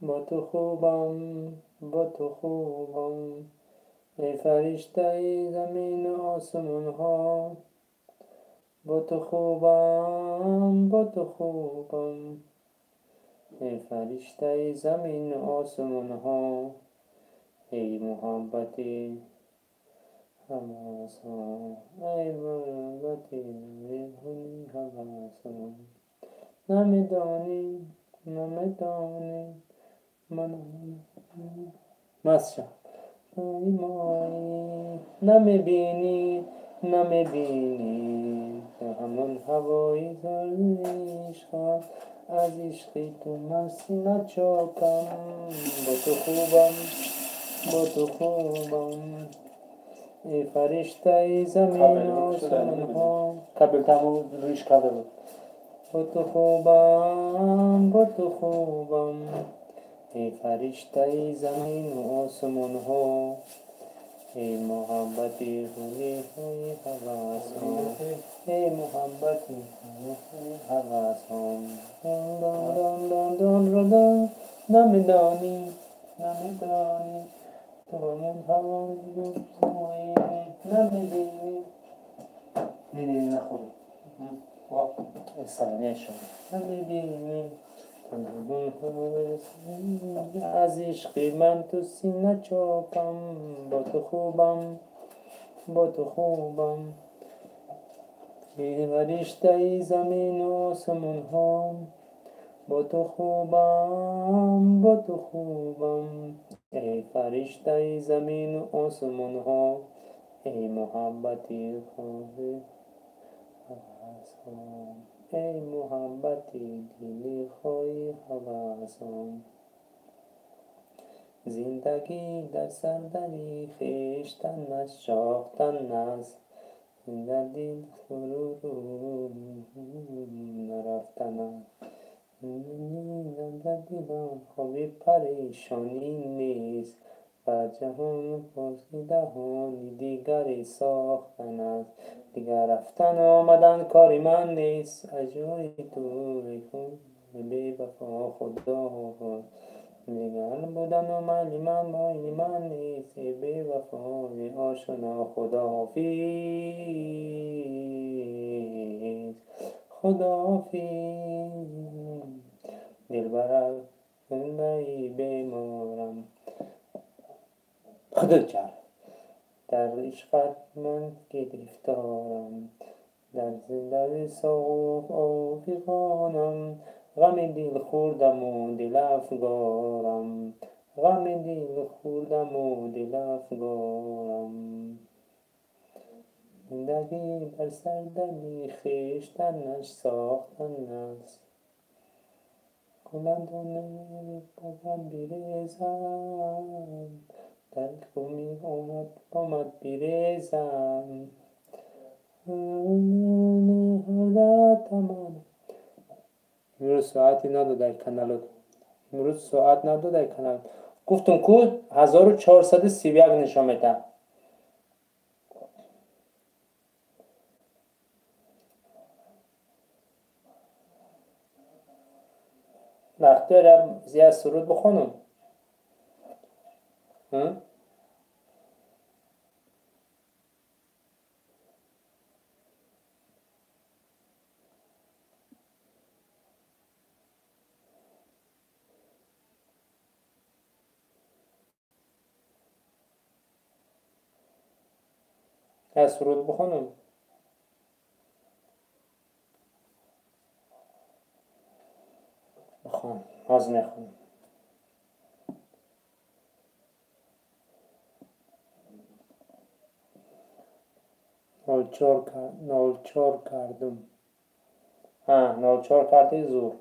با تو خوبم، با تو خوبم، ای فرشته زمین و آسمان ها. با تو خوبم، با تو خوبم، ای فرشته زمین و آسمان ها. ای محبتی حواسان، ای محبتی میهنی حواسان. نمیدانی، نمیدانی من مسجد مایی. نمیبینی، نمیبینی همون هوای عشقم. از عشقی تو من سینه چاکم. با تو خوبم، با تو خوبم، ای فرشته زمین و آسمان ها. کابل تموم رویش کابل. با تو خوبم، با تو خوبم، ای فرشته زمین و آسمان ها. ای محبتی خونی های حواسان، ای محبتی حواسان. نمیدانی، نمیدانی تو همون هوایی. نمیدینی، میدینی نخوری سلامه شما. نمیدینی از عشق من تو سینه چاکم. با تو خوبم، با تو خوبم، ای فرشته زمین و آسمان ها. با تو خوبم، با تو خوبم، ای فرشته زمین و آسمان ها. ای محبتی خواهی حواسان، ای محبتی دلی خواهی حواسان. زندگی در سردری خیشتن است، شاختن است، در دل فرو نرفتن است. در دلم خوابی پریشانی نیست، بر جهان پرسیدهانی دیگری ساختن است. دیگر رفتن آمدن کاری من نیست، اجای تو ای خود بی وفا خدا. دیگر بودن و مالی من مایل من نیست، ای بی وفا ای آشنا. خداحافظ، خداحافظ دلبرم، دلبری بیمارم. خدا کرد در عشقت من گرفتارم، در صاف آفغانم. غم دل خوردم و دل افگارم، غم دل خوردم و دل افگارم. زندگی بر سردلی خیشتنش ساختن است، گلندانه باید بریزم، در کومی آمد بریزم. امروز ساعتی نداده کانالت، امروز ساعت نداده کانال. گفتم کو 1431 نشان میده. وقتی دارم زیاد سرود بخونم. از سرود بخونم. بخون، از نخونم. نالچار کردم. 04 کرده زور.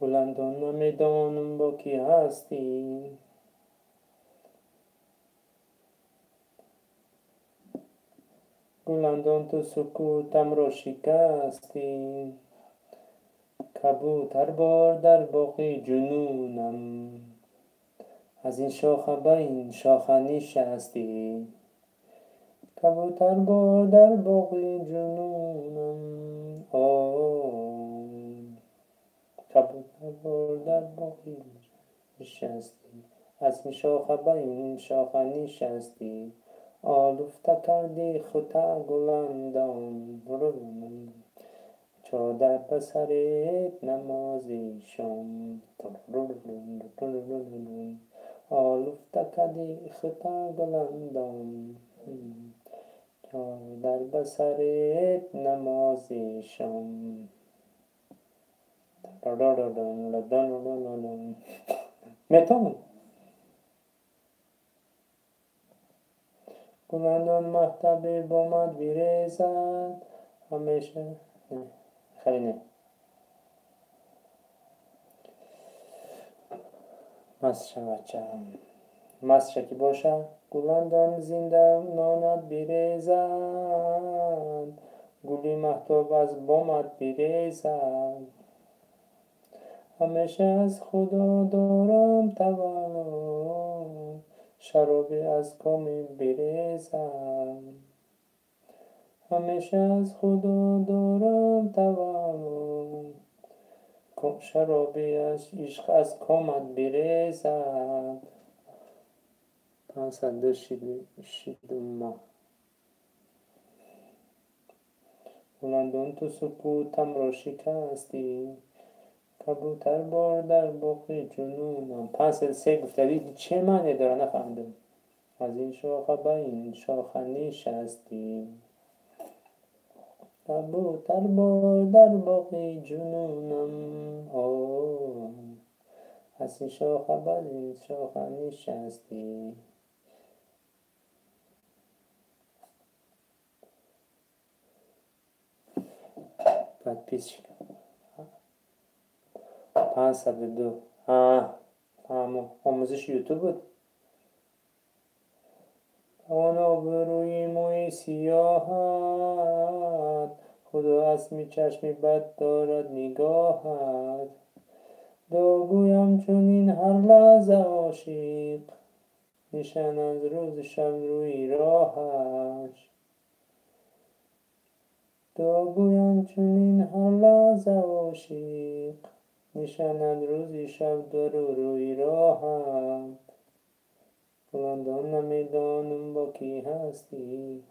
بلندان نمیدانم با کی هستی، بلندان تو سکوتم را شکستی. کبوتر بار در باغ جنونم، از این شاخه به این شاخه نشستی. کبوتر بار در باغ جنونم، در باقی نشستی، از این شاخه به این شاخه نشستی، آلوفته کردی خطا گلندام، چادر به سرت نمازی شام، آلوفته کردی خطا گلندام، چادر به سرت نمازی شام. میتونم گلندان مهتبی بامد بیریزد همیشه نه خیلی نه مست که باشه گلندان زنده ناند بیریزد، گلی مهتاب از بامد بیریزد، همیشه از خدا دارم تولد، شرابی از کامی بیریزم، همیشه از خدا دارم تولد، شرابی از عشق از کامت بیریزد. 502 شیدوما گلندان تو سکوتم را شکستی، کبوتر بار در باغ جنونم. 503 گفته چه معنی داره نفهمیدم. از این شاخه به این شاخه نشستی، کبوتر بار در باغ جنونم. از این شاخه به این شاخه نشستی. بعد پیش 502 آموزش یوتیوب بود. آن آبروی موی سیاهت، خدا اسمی چشمی بد دارد نگاهت، داگویم چون این هر لحظه عاشق، نشان از روز شب روی راهش، داگویم چون این هر لحظه عاشق، نشان از روز شب در روی راهت. گلندان نمیدانم با کی هستی،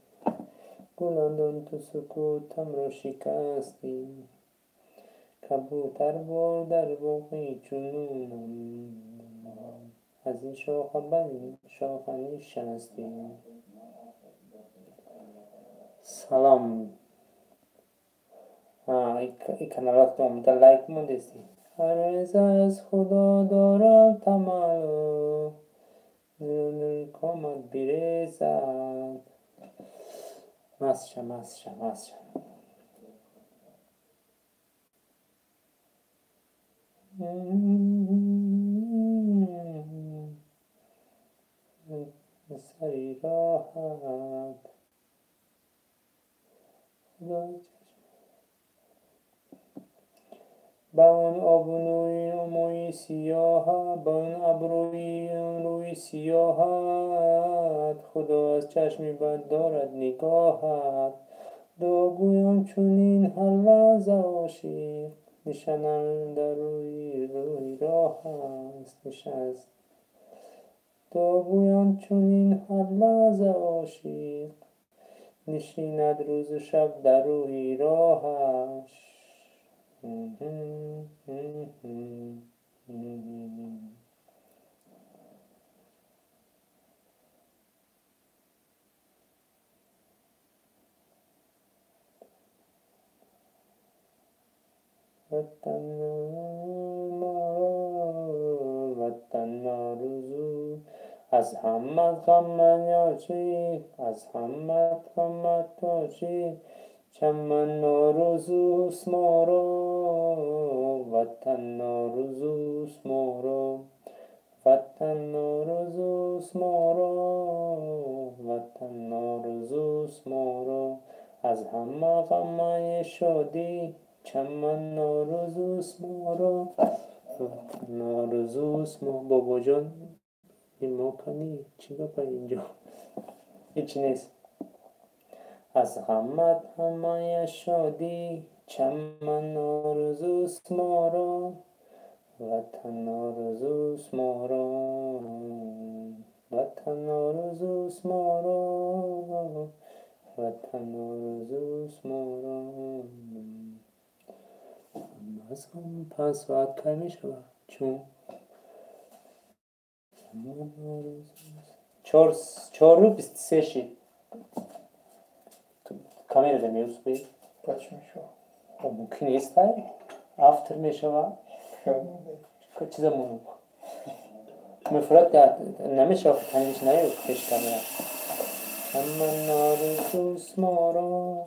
گلندان تو سکوتم را شکستی، کبوتر بار در باغ جنونم. از این شاخه به این شاخه نشستی. سلام. این کانالات آمده لایک موندستی. هر روز از خدا دارم تمام، کامت بیریزد. مست شم. سری راحت با اون ابروی موی سیاه، با اون ابروی روی سیاهت، خدا از چشمی بد دارد نگاهت، داگویم چون این هر لحظه عاشق، نشانم در روی راه است نشست، داگویم چون این هر لحظه عاشق، نشیند روز و شب در روی راهش. وطن آرزو از همت غمت یاشی، از همت غمت یاشی، چمن آرزوست ما را، وطن آرزوست ما را، وطن آرزوست ما را، وطن آرزوست ما را، از همه غم شادی، چمن آرزوست ما را، وطن آرزوست ما. بابا جان این ما کنی چی گفت اینجا؟ هیچ نیست. از همت همه شادی، چمن آرزوست ما را، وطن آرزوست ما را وطن آرزوست ما را وطن آرزوست ما را از هم پس ساعت کار می شود چون 4 رو 23 شید کامera da mi uspije? Počne šo. Mumkin jest tak? After mi شود؟ که چیزا مونو مفرد نمیشه تنگیش نیاد پیش کامera من آرزوست ما را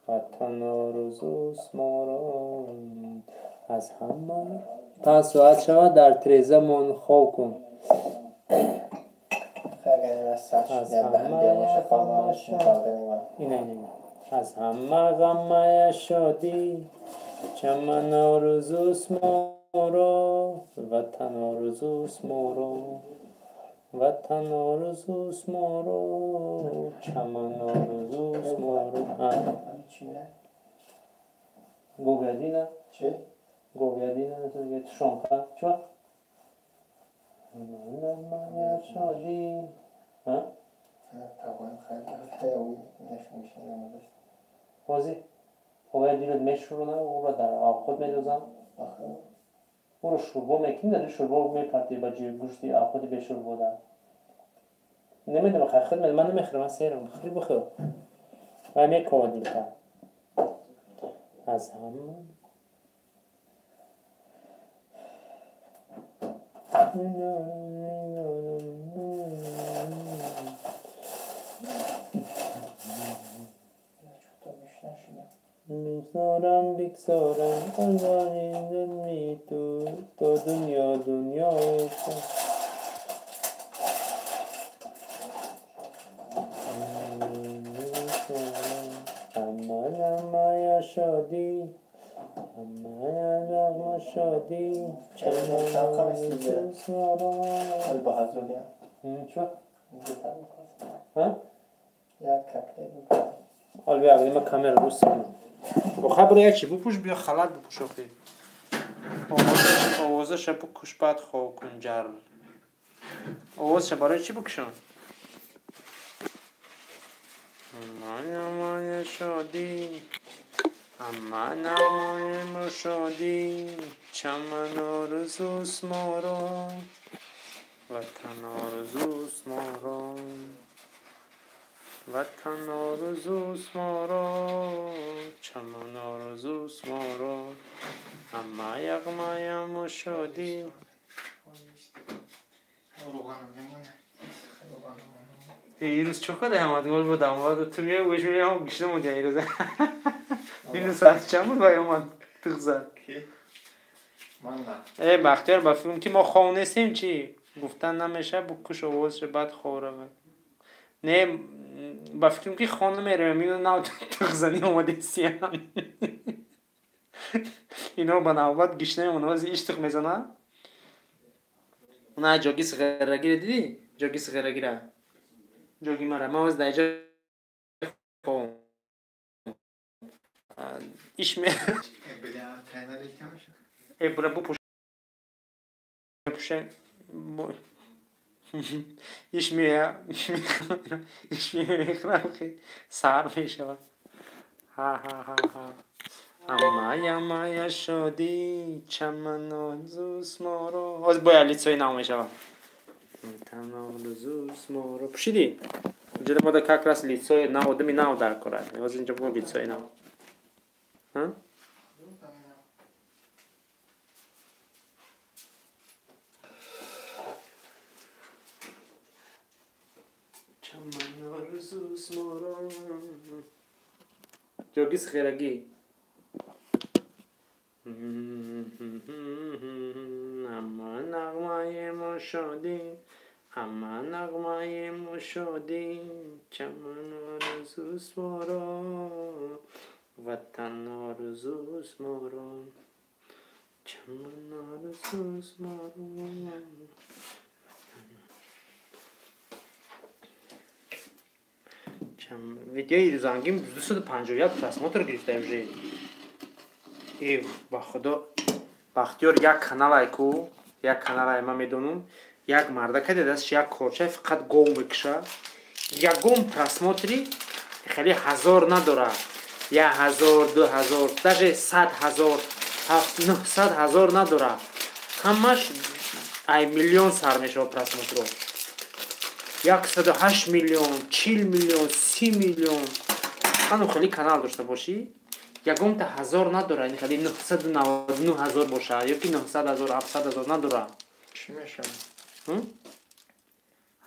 وطن آرزوست ما را از همه پس ساعت شود در تریزه من خواب کن از همه غمه شادی چمن آرزوست ما را وطن آرزوست ما را وطن آرزوست ما را چمن آرزوست ما را گوگردی نه؟ چه؟ گوگردی نه؟ شونکا چو؟ غمه شادی ها؟ طبعا خیلی نشمیشه نمازش بازی باید دیرت مشروع نه او را در آب خود میدوزم او رو شوربا میکنی در شوربا میپرتی با جیب گوشتی آب خودی به شوربا در نمیدونم خیلی خود من نمیخورم من سیرم خیلی بخور و میکنم دیلتا از هم بگذارم بگذارم آزادی می تو دنیا اما شادی اما شادی چند آرزوست ما را با حضوری چو؟ ها؟ یک کپلی بکنم حال بیا اگه من کامera روز کنم بخواه برای چی بپوش بیا خلط بپوش آخی آوازش بکش بعد خواه کن جر آوازش برای چی بکشن اما شادی اما شادی چمن آرزوست ما را وطن آرزوست ما را وطن آرزوست ما را چمن آرزوست ما را اما یغمایم شادی این روز چه کده همه گل بود آمد تو میگه ویش میگه هم گشته مونده این روزه این روز ساعت چند بود باید اومد تغزد ای بختیار با فیلم که ما خواه نیستیم چی گفتن نمیشه بکش آوازش بعد خواه رو نه با فکرم که خانه میره میگه نه تغزنی اومده سیان اینا با نوبت گشنه منوازی اشتق میزنه اونا جاگی سغرگی دیدی؟ جاگی سغرگی را جاگی مرا ما از دایجا خواه ایش می ای برا بپوشه ایش میخرم که سر میشه ها ها ها ها اما شادی چمن آرزوست ما را از باید لیتسوی نام میشه وطن آرزوست ما را پوشیدی؟ اینجا ما در که راست لیتسوی نام آدمی نام در کرد از اینجا بود لیتسوی نام ها؟ چمن آرزوست ما را جاگیس خیرگی اما نغمه ما شادی اما نغمه ما شادی چمن آرزوست ما را وطن آرزوست ما را چمن آرزوست ما را ویدیوی زنگیم 251 پرسماتر گرفته امجه ای با خدا бахтиёр як каналай ку як каналай ман медонам як мардака дедааст як корча фақат гов мекуша ягон просмотри хеле 1000 надора 1000 2000 даже 100,000 900,000 надора ҳамаш ай миллион сар мешава просмотро 108 миллион 40 миллион 30 миллион хану хеле канал дошта бошӣ ягонта 1000 надора ин хеле 999,000 боша ёки 900,000 700,000 надора چی میشه؟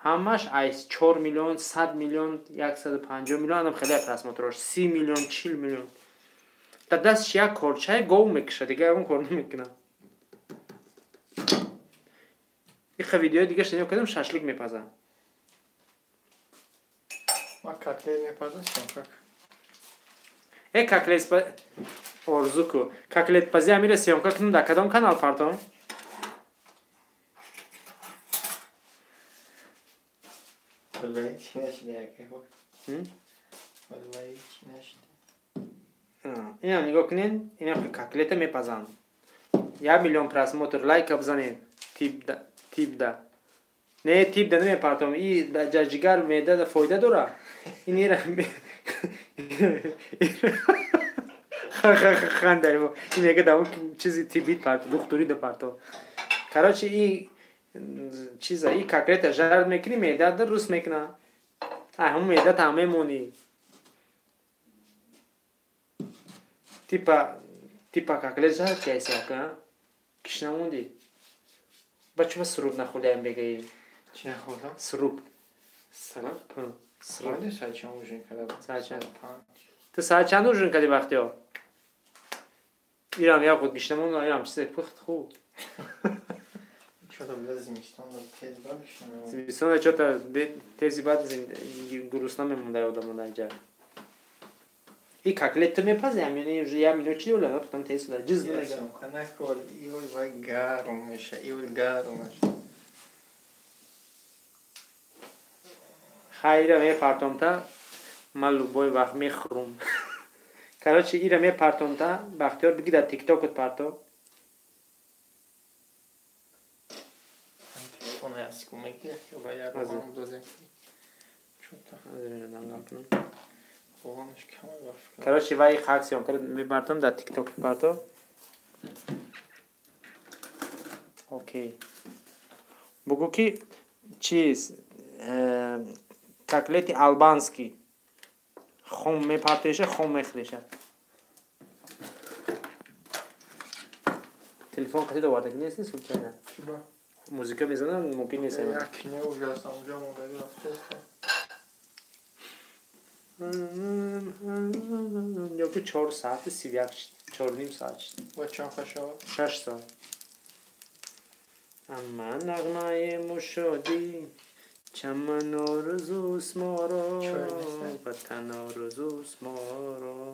ҳамаш ай 4 миллион 100 миллион 150 миллион ам хеле просмотрош 30 миллион 40 миллион та дастш як корчаи гов мекуша дига ягон кор намекуна иха видеои дига шунё кардам шашлик мепазам ما کتلت میپزستم کک котлет орзу ку котлет пази амира съёмка кунем дар кадом канал партом والله چی نشده یکی والله چی نشده инам нигоҳ кунед инам котлета мепазанд 1 миллион просмотр лайка бизанед тибда не тибда намепартом и дар ҷигар меъда фоида дора ин ира хандай ин мега дар чизи тибит парто духтури да парто короче и чиза и котлета жард мекунӣ меъда дуруст мекуна ҳамун меъда там мемонӣ типа котлет жард кайсяка киш намонди бачува суруп нахӯрдаям бегаи چی نخوردم؟ суруп سرانده ساعت چند وجود کردم؟ ساعت چند؟ تو ساعت چند ужин кардӣ вақтиё ирам як худ гишнамон ирам чизе пухт худ Что-то для зимистон тез бабишнам зимистон чото тези бад гурусна мемонда одамон аҷа и котлетто мепазям яъне уже я миллион чӣ ёлана потом тез суда ҷиз Ясам канакол иёл вай гарм меша иёл гарм меша хайра мепартомта ман любой вақт мехӯрум короче ира мепартомта бахтиёр биги дар тиктокот парто телефон яску мегирад ё ба як вам додем чута хованаш кама бафка короче вай хак сёмка мепартом дар тикток парто окей бугу ки чиз котлети албанский хом мепартеша хом мехӯреша телефон қатӣ доварда ки нест случайно чиба музыка мезанам мумкин нест як не ужасам уҷа мондади рафтеста ёки 4 саати 4 саат ва чанд хашава 6 соат амма нағмаи мушодӣ чаман орзуст моро ватан орзуст моро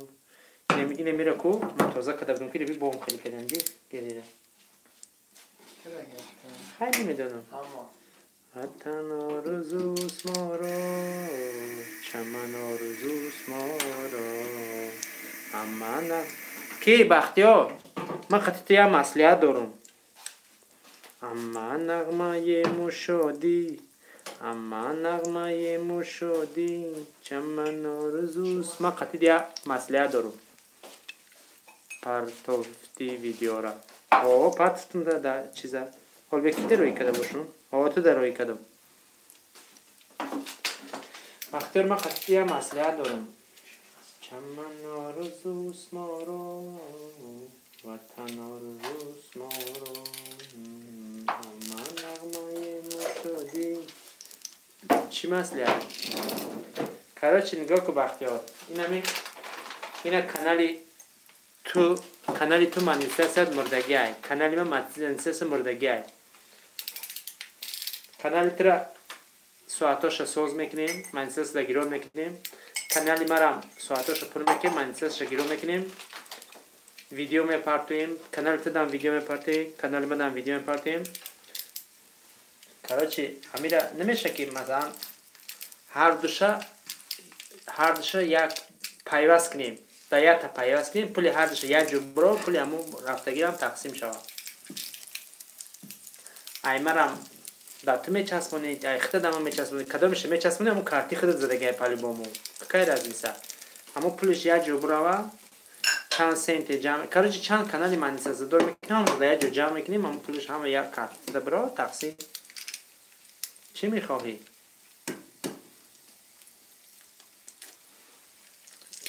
ине мира ку ман тоза када будам ки деби бом хеле кардам ди герира хайли медонам ватан орзуст моро чаман орзуст моро амма ки бахтиёр ман қатито як маслиҳат дорам амма нағмаи мушодӣ амма нағмаи мушодӣ чаман орзуст ман қатӣ як маслиҳат дорам партофти видеора партотум да чиза ҳолбеки дароӣ када бошум ту дароӣ кадам бахтиёр ман қатӣ як маслиҳат дорам чаман орзуст моро ватан орзуст моро амма нағмаи мушодӣ чӣ маслиҳат короче нигоҳ ку бахтиёр ина канали ту монетизатсияд мурдагиай канали ман монетизатсия мурдагиай канали тура соатоша соз мекунем монетизатсия гирёв мекунем канали марам соатоша пур мекунем монетизатсия гирёв мекунем видео мепартоем канали тудам видео мепартоем канали мадам видео мепартоем короче амира намеша ки масалан ҳар душа як пайваст кунем да якта пайваст кунем пули ҳар душа як ҷо биро пули ҳамун рафтагирам тақсим шавад ایمرم در تو میچسبونید ای خود دم میچسبونید کدامش میچسبونید همون کارتی خود زدگی پلی بامو خیر از این سر اما پولش یه جو براوه چند سنت جمع کارچی چند کانالی من زدور میکنم و یه جو جمع میکنیم همون پولش همه یک کارت ده برا تقسیم چی میخواهی؟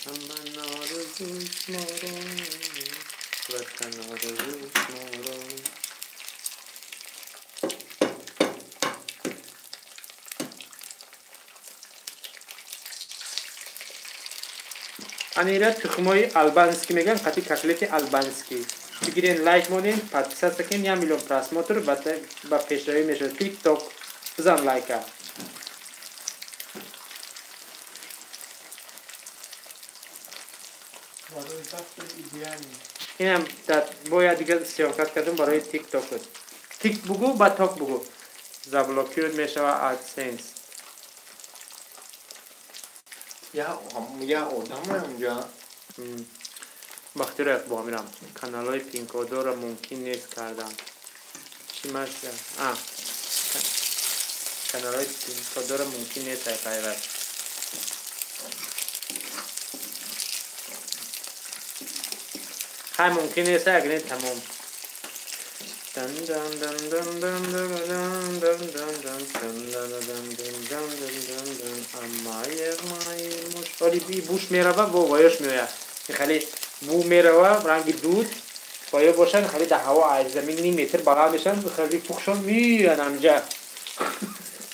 من آرزوش مارم وطن آرزوش مارم انیره تخمای آلبانسکی میگن قطعی کتلت آلبانسکی بگیرین لایک مونین پادپیس سکین 1 میلیون پراسموتر با پیشروی میشه تیک توک بزن لایک ها اینم باید دیگه سیاقت کردم برای تیک توک تیک بگو با توک بگو زبلوکیرد میشه و ادسنس یا آدم اونجا وقتی رو با میرم کانال های پینکودو رو ممکن نیست کردم چی ماشته؟ کانال های پینکودو رو ممکن نیست پیوست های ممکن نیست اگر تمام ولی بوش میروه و وایش میوید خیلی بو میروه رنگ دود وایه باشن خیلی در هوا از زمین نیم متر بالا میشن خیلی پخشان میرن همجا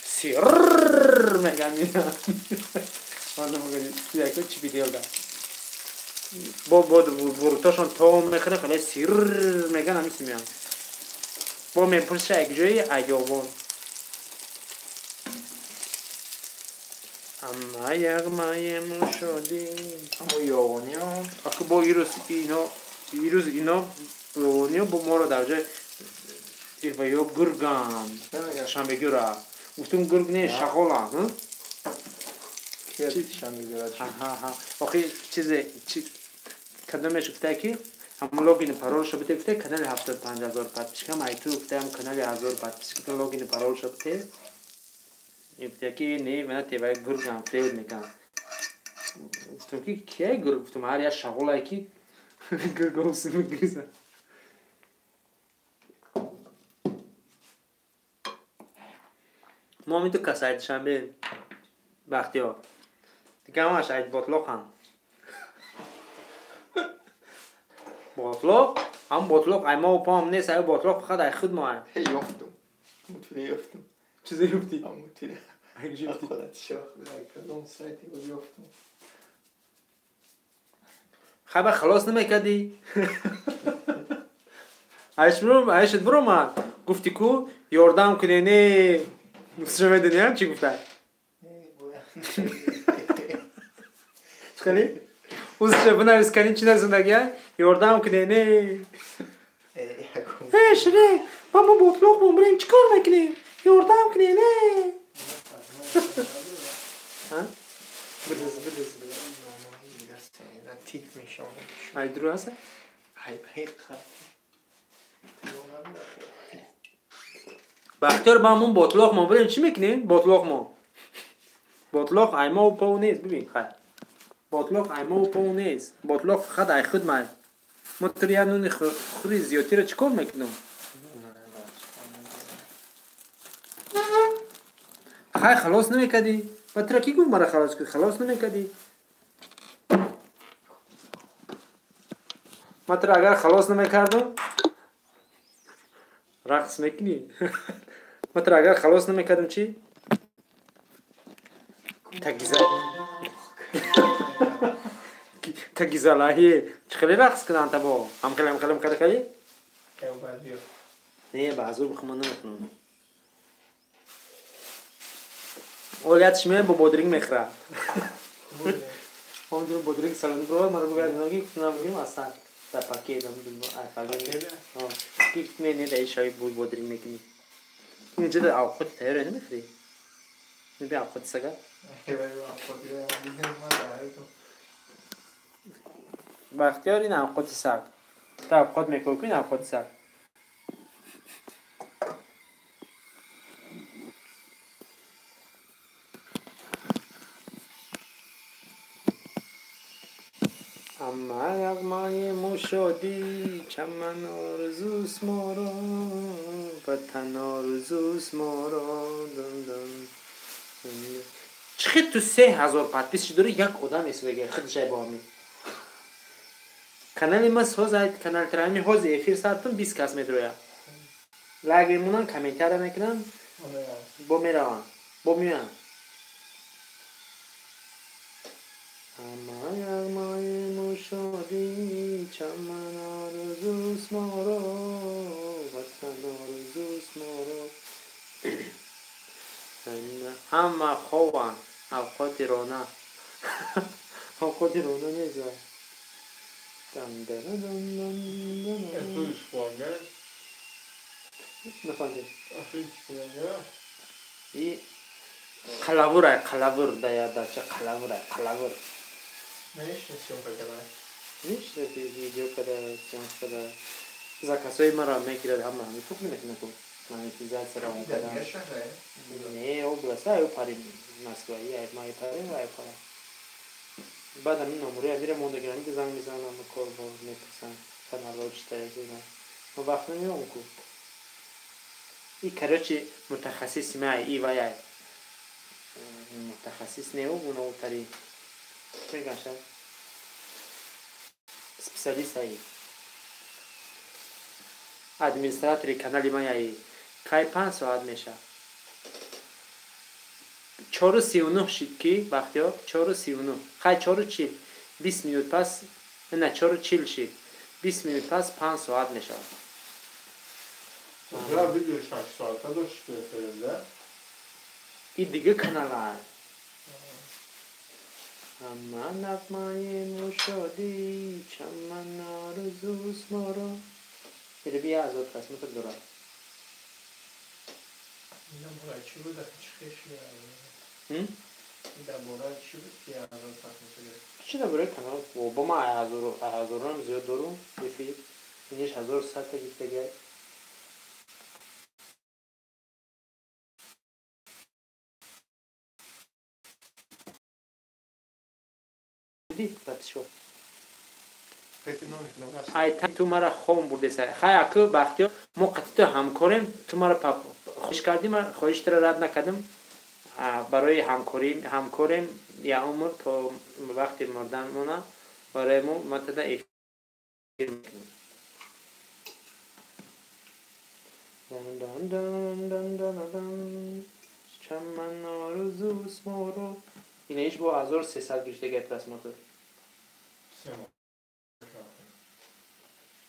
سیررررر میگن میرن والا مگه یکی چی ویدیو ده با بروتاشون تا میخره خیلی سیرررر میگن همیسی میان با میپرسه یک جایی ایوان اما یک مایم شدیم اما یاوانی ها آخه با ایروز اینا یاوانی با ما رو در جای ایروایا گرگان شنبه گره گفتم گرگ نه شغال هم چی شنبه گره آخه چیزه کدامش گفته که همون لوگین پارول شو بده گفته کانال 75000 پات کم ای تو گفته هم کانال 1000 پات که لوگین پارول شو بده گفته که نه من تیوای گرگم فیل میکنم گفتم که کیه گرگ گفتم هر یا شغله کی گرگو میگیزه ما می تو کسایت شنبه وقتی ها دیگه همش عید باطلاق هم باطلاق هم باطلاق ایما و پا هم نیست ای باطلاق فقط ای خود ما هم یافتم مطوره یافتم چیزی یفتی؟ مطوره خودت شاخ کدام سایتی رو یافتم خیلی خلاص نمیکردی؟ عیشت برو من گفتی کو یاردم کنی نه نصر میدونی هم چی گفته؟ خیلی؟ اوزش بنویس کنی چی در زندگی ها؟ یاردم کنی نه شده با ما باطلاق بریم چی کار میکنیم؟ یاردم کنی نه بدز تیک میشم ای درو هسته؟ ای بختیار با همون باطلاق ما بریم چی میکنیم؟ باطلاق ایما و پاو نیست ببین خیلی باطلاق ایما و پاو نیست باطلاق فقط ای خود من ما توری هم نونی خوری زیادی رو چکار میکنم؟ خیلی خلاص نمیکردی؟ و ترا کی گفت مرا خلاص کردی؟ خلاص نمیکردی؟ ما ترا اگر خلاص نمیکردم رقص میکنی؟ ما ترا اگر خلاص نمیکردم چی؟ تگیزالایی خیلی رقص کردن تا با هم خیلی کرده خیلی؟ نه بعضو بخوام نمیکنم اولیتش میه با بودرینگ میخوره هم دونو بودرینگ سالن برو مرا بگردن نگی کنم بگیم اصلا در پاکیدم نه دایی شایی بودرینگ میکنی اینجا در آوخوت تایره نمیخوری؟ نبی آوخوت سگه؟ بختیار این آوخوت سگ تا آوخوت میکنی این آوخوت سگ اما یغمای مشادی چمن آرزوست ما را وطن آرزوست ما را دن دن. چقدر تو 3000 подписчик داره یک آدم است بگه خودش با می کانال ما سوز کانال ترامی هوز افیر ساعتون 20 کس میدرویا لاگ میمونن کامنتار میکنن با میرن با میان اما یغمای مشادی چمن آرزوست ما را وطن آرزوست ما را همه خوان اوقات رانه اوقات رانه نیزه دم دم دم دم دم نفهمید این قلاور دایا چه قلاور نیست ویدیو کده سیانس کده زکاسوی مرا میگیرد همه فکر نمیکنه تو مانیتیزات سر اون کده نه او بلسه او پاری مسکوایی ای مای پاری وای پاری بعد همین نموری میره موندگرانی که زنگ میزنم کار با میپرسن کانال چطوره دیدن و وقت نمیام کو این کراچی متخصص مای ای وای متخصص نه اونو تری میگن سپیشالیست ای ادمینستراتوری کانال ما ای کای 5 ساعت میشه 4:39 شد که وقتی 4:39 خیلی 4:40 20 minut پس نه 4:40 شد 20 minut پس 5 ساعت میشه ویدیو 6 ساعته داشت بفرسته این دیگه کانال هست اما نغمه مشادی چمن آرزوست ما را میره بیا از آت قسمت دارم اینم برای چی بود؟ چی خیشی این در برای چی بود که از آن پس چی نبره کانال با ما 1000 هم زیاد دارم بفید اینیش 1100 تا گیفته گرد پس شو ایتا تو مرا خون بوده سر خیلی اکو وقتی ما قطعا همکاریم تو مرا خوش کردیم خواهش تر رد نکردم برای همکاریم یا عمر تا وقتی مردن مونه برای ما متدا افیر میکنیم دن دن دن دن دن چمن آرزوست ما را اینش با 1300 گرفته گرفت از موتور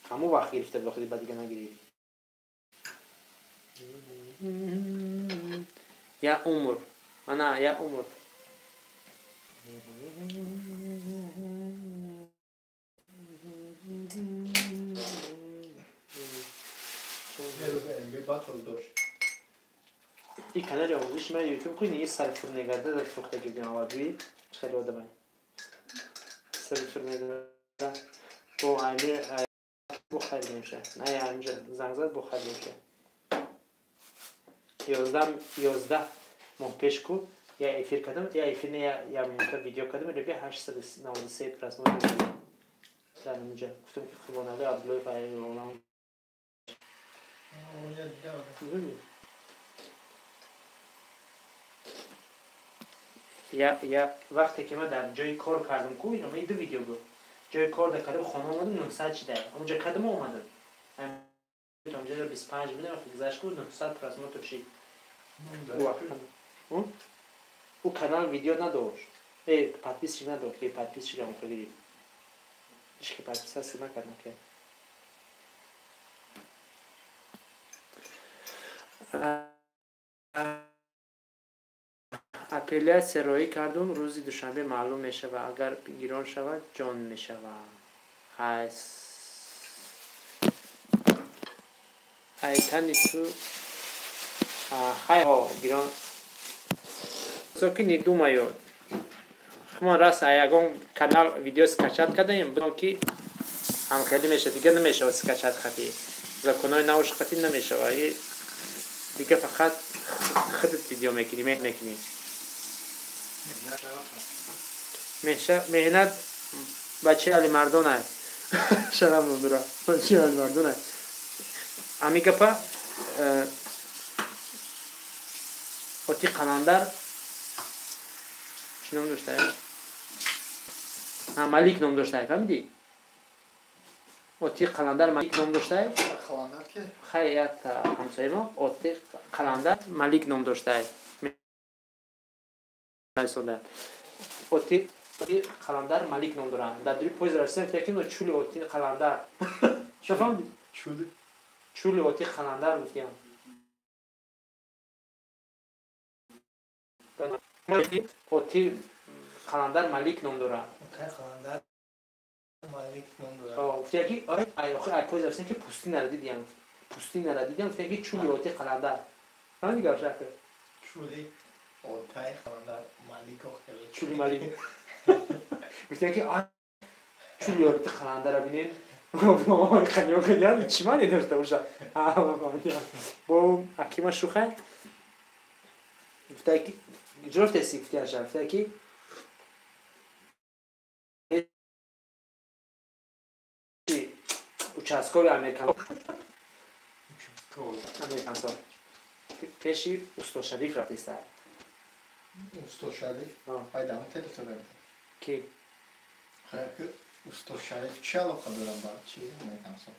همون وقت گرفته بخوری بعد دیگه نگیری یا عمر نه یا عمر این کانال آموزش من یوتیوب کنی یه سرفر نگرده در فقط گیدیم آوازوی خیلی آدم سرفر نگرده با علی بخیر میشه نه یا اینجا زنگ زد بخیر میشه 11 ماه پیش کو یا افیر کردم یا افیر نه یا منتر ویدیو کردم ربی 893 پرسمون در اینجا گفتم که خواننده عبدالله فایقی اونم یا وقتی که من در جای کار کردم کو اینو می دو ویدیو بود جای کار کردم خانم اومدم 900 چی ده اونجا کردم اومدم اونجا 25 میلیون وقتی گذشت کو 900 پرسمون تو چی او کانال ویدیو نداشت подписчик نداشت که подписчик هم خیلی هیچ که подписчик هست نکردم که اپلیاسیون سرایی کردم روزی دوشنبه معلوم میشه و اگر گیران شود جان میشه ایتانی تو خیلی ها گیران سوکی думаю ما راست یگان کانال ویدیو скачать کردیم بدون که هم خیلی میشه دیگه نمیشه скачать خطی زکونای نوش خطی نمیشه و دیگه فقط خودت ویدیو میکنی میشه مهنت بچه علی مردونه شرم نمیره بچه علی مردونه امی گپا اوتی قلندر چی نام داشته ملیک نام داشته فهمیدی اوتی قلندر ملیک نام داشته قلندر که خیلیت همسایه ما اوتی قلندر ملیک نام داشته اوتی قلندر ملیک نام دارن در دوی پویز رسیم فکر کنم چولی اوتی قلندر چه فهمیدی چولی اوتی قلندر میگم اوتی قلندر ملیک نام دارن قلندر ملیک نام داره فکر آخه پویز رسیم که پوستی نردیدیم فکر چولی اوتی قلندر همین گوش شکر چولی اوتای قلندر ملیک آخری چولی ملیک گفتن که چولی اوتی قلندر رو بینین مامان خیلی خیلی چی معنی داشته باشه با حکیمه شوخه گفتن که جرفت استیفتیان شد گفتن که участковый американцов пеши усто шариф рафтиста усто шариф айдам телефон ки усто шариф чӣ алоқа дорам ба чи американцо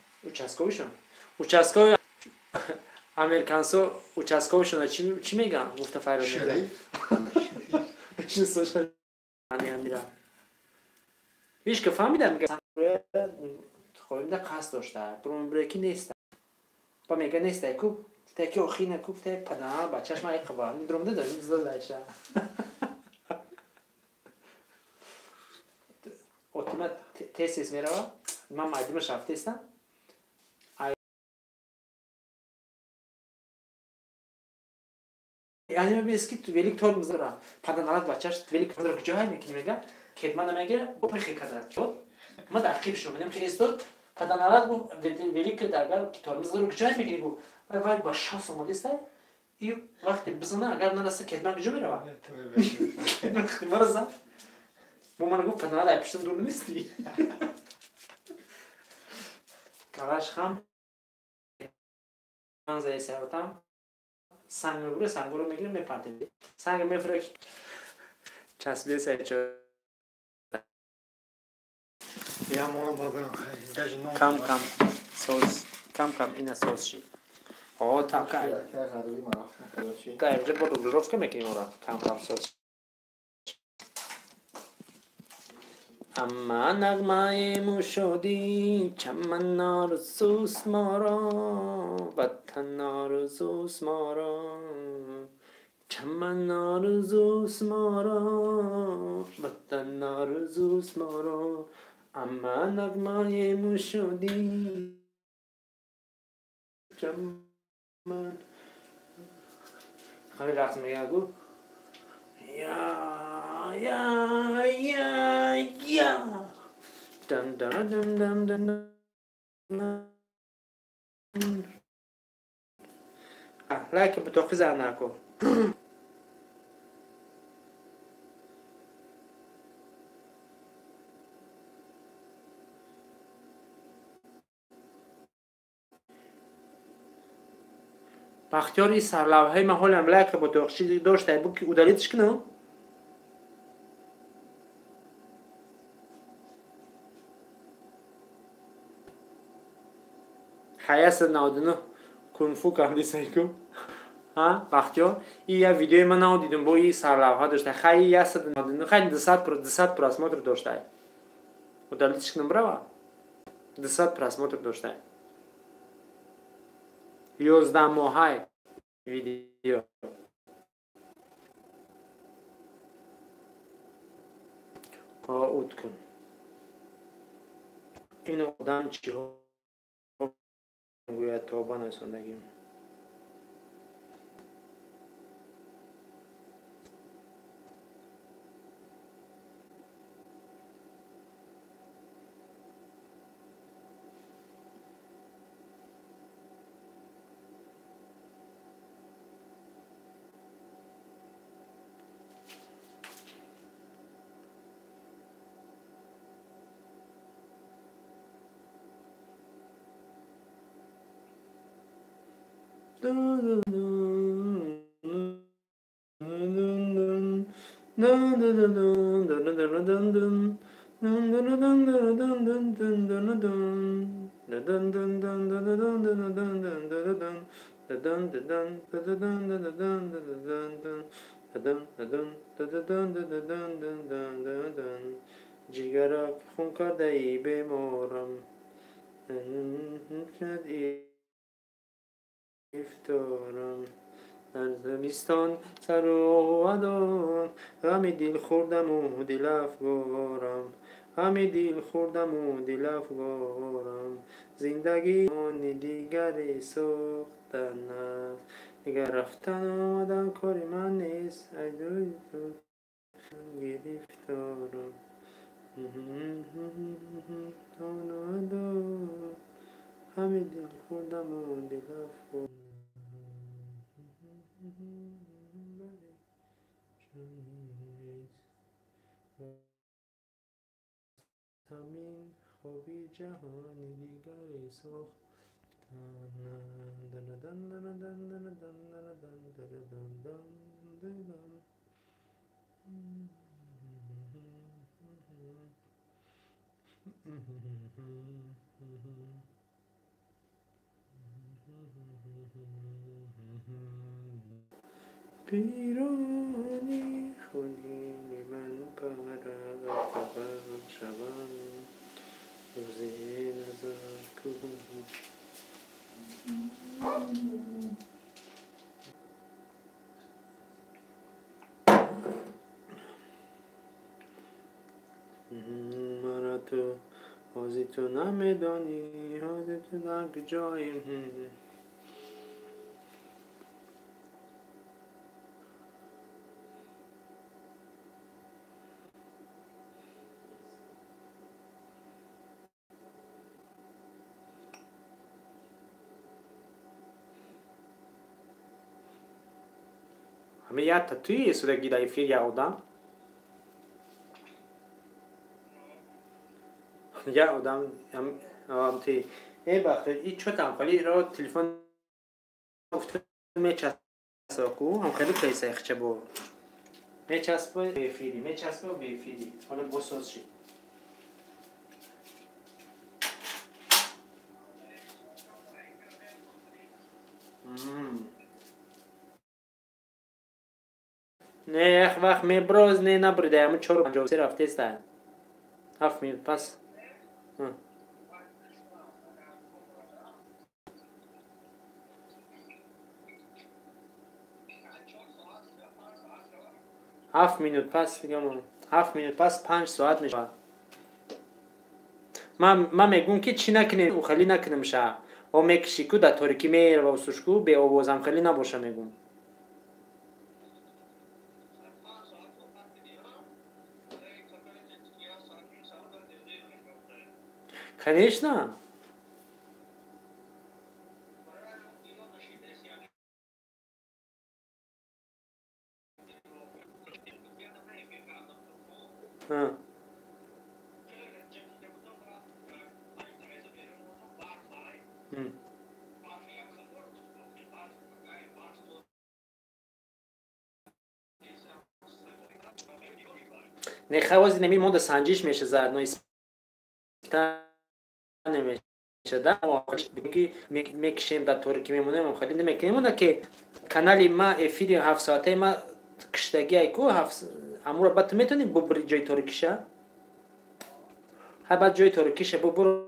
участковый американцо участковыйшона чӣ меган гуфта файрод шариф усто шариф амира виш ка фаҳмидам خوابیده قصد داشته برون بریکی نیست با میگه نیست کو تکی آخینه کو تکی پدرم بچهش من یک قبار درمده داریم زل داشته اتومات تسیس میره من مایدیمش رفته استم یعنی میبینیست که تو ویلیک طور مزاره پدرم بچهش ویلیک مزاره کجایی میکنی میگه کدمانه میگه با پخی کدر چود ما دقیق شو میدیم که استود پدرم ویلیک درگاه طور مزاره کجایی میکنی گو وای با شانس اومدیسته ای وقتی بزنه اگر نرسه کدمان کجا میره وقتی مرزه با من گفت پدرم های پشتم دور نیستی کلاش خم من زای سیارتم سنگ میبوره سنگ رو میگیریم میپرده سنگ میفره چسبیه سای چه یا ما بابا خیلی کم سوس کم اینا سوس شی تا کای کای вже буду жорстко میکنیم اون را کم سوس اما نغمه موشودی چمن آرزوست ما را وطن آرزوست ما را چمن آرزوست ما را وطن آرزوست ما را اما نغمه موشودی چمن خیلی رقص میگه گو یا یا یا یا دن دن دن دن دن لکه به توقی زن نکن بختیاری سرلوحه محول املاک با توقشی داشته بود که او دلیتش کنه خیاس نودنه کنفو کردی سایکو ها بختیار این یه ویدیو من نودیدم با این سرلوحه داشته خیاس نودنه خیلی 200 پراسماتر داشته او دلیتش کنه برای 200 پراسماتر داشته 11 ماهه ویدیو اوت کن این آدم چی ها گوید توبه نسوندگیم جگرک خون کرده ای بیمارم افتارم در زمستان سر و ودان غم دل خوردم و دل افگارم غم دل خوردم و دل افگارم زندگی آن دیگر ساختن است دیگر رفتن آمدن کار من نیست ای دوی تو گرفتارم همه دل خوردم و دل افگارم همین خوابی جهان دیگر پیرانی خونی من پرد شوم روزی نظر کنم مرا تو حاضی تو نمیدانی حاضی تو نک جایم Men jag tatuerar så det gida i fria odam. Ja odam am ti وقت این چوتم خالی را تلفن افتاد میچسبه هم خیلی پیسه اخچه بود میچسبه بیفیدی حالا بساز شید نه اخ وقت میبروز نه نبرده همون 4:53 رفته است 7 minut پس 7 minut پس دیگه 7 minut پس 5 ساعت میشه من میگم که چی نکنه او خیلی نکنه میشه او میکشی که در تاریکی میره و سوشکو به آوازم خیلی نباشه میگم конечно نه خوازی نمی مونده سنجش میشه زرد نویس نمیشه در میکشیم در طوری که میمونه من خیلی نمیکنیم که کانالی ما افیدی 7 ساعته ما کشتگی ایکو امور بعد میتونی ببری جای تاریکیشه ها بعد جای تاریکیشه ببر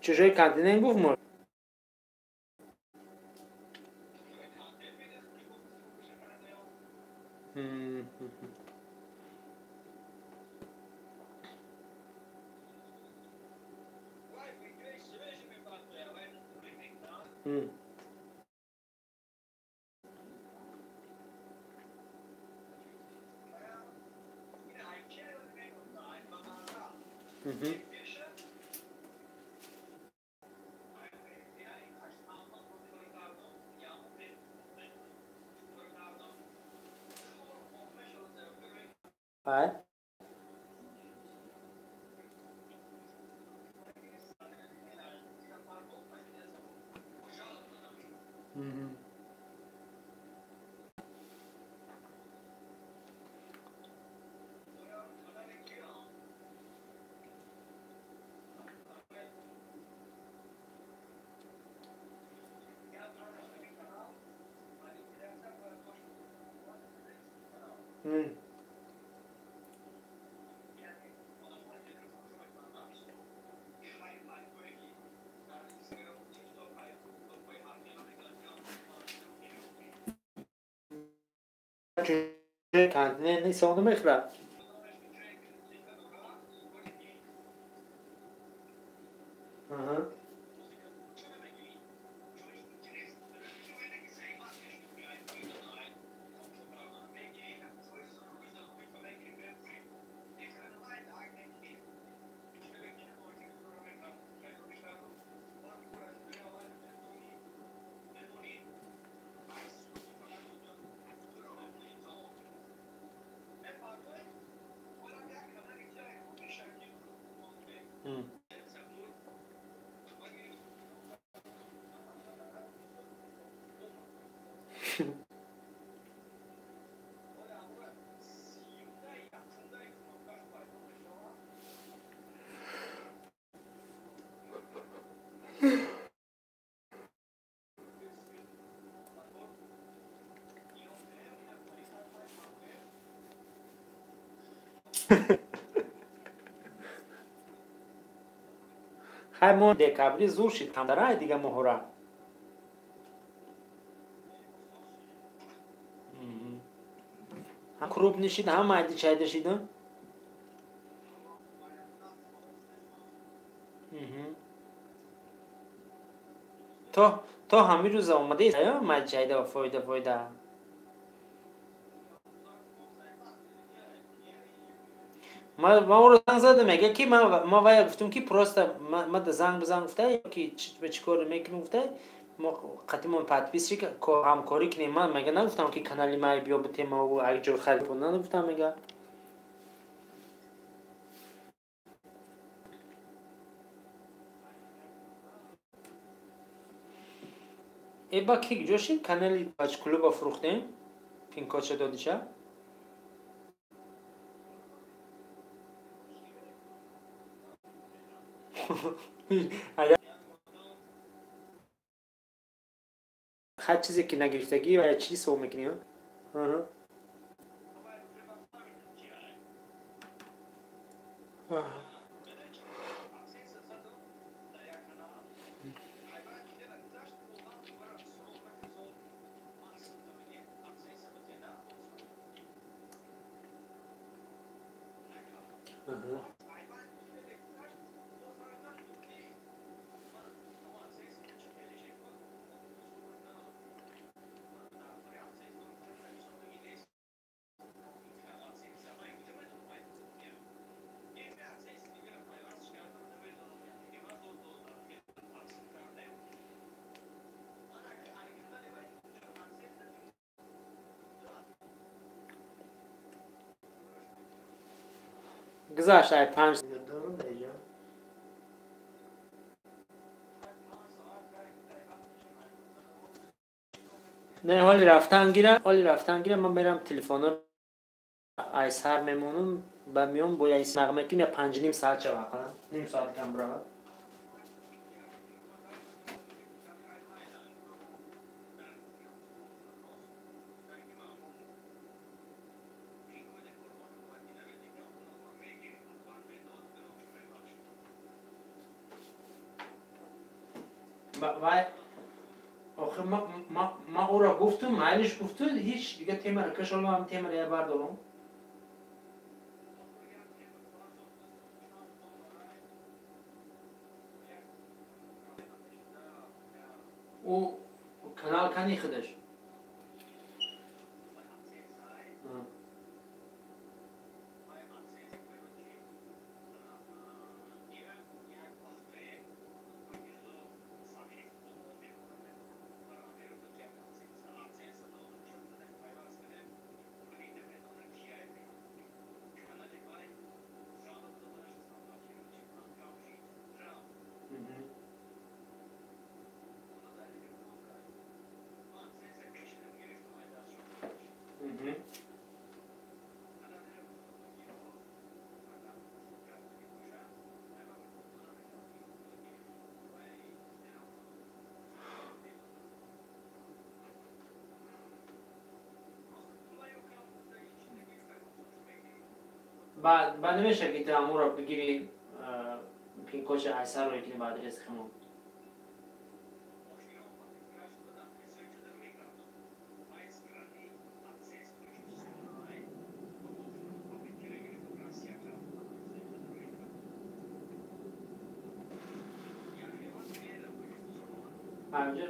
چجای کانتینه گفت ما های کانتینه نیست اونو میخرم همون دکابری زور شد کم داره دیگه مهره هم کروب نشید هم مایدی چای دشیدن تو همین روز آمده ایست یا مایدی چای ده و فایده ما اون رو زنگ زدم میگه که ما وای گفتم که پروسته ما ده زنگ گفته که به چیکار میکنم گفته ما قطعا پادپیسی که همکاری کنیم من میگه نگفتم که کانال ما بیا به تیم و اگه جو خرید کنن نگفتم میگه ای با کی جوشین کانال باج کلوب فروختیم پین کوچه دادیشه هر چیزی که نگرفتگی و چیزی سو میکنی گذاشت ای 5 نه حالی رفتن گیره من برم تلفن رو ای سر میمونم با میام با ایس نغمه کنیم یا 5 نیم ساعت چه وقت نیم ساعت کم برای آخه ما او را گفتم مایلش گفتم هیچ دیگه تیمر کشالو هم تیمر یه بردارم او کانال کنی خودش بعد نمیشه که تامور رو بگیری پینکوش ایسر رو کنی بعد از خمون همینجا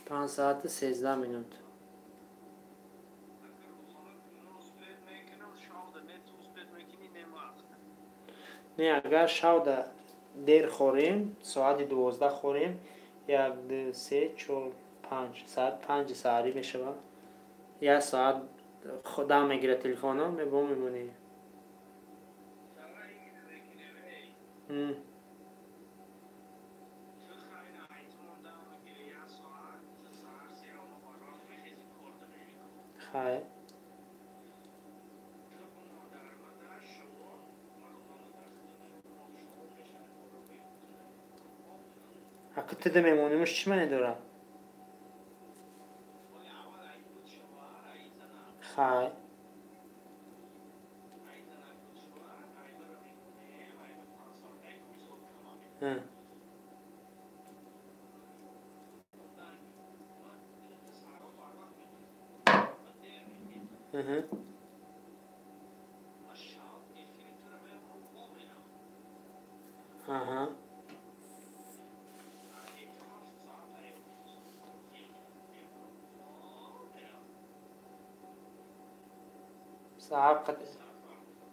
5 ساعت 13 minut. نه اگر شاوده دیر خوریم ساعت 12 خوریم 1 2 3 4 5 ساعت 5 ساعتی میشه. یا ساعت خدا میگیره تلفنم میمونی. خیر حقیقت ده میمونیمش چی منی داره؟ خیر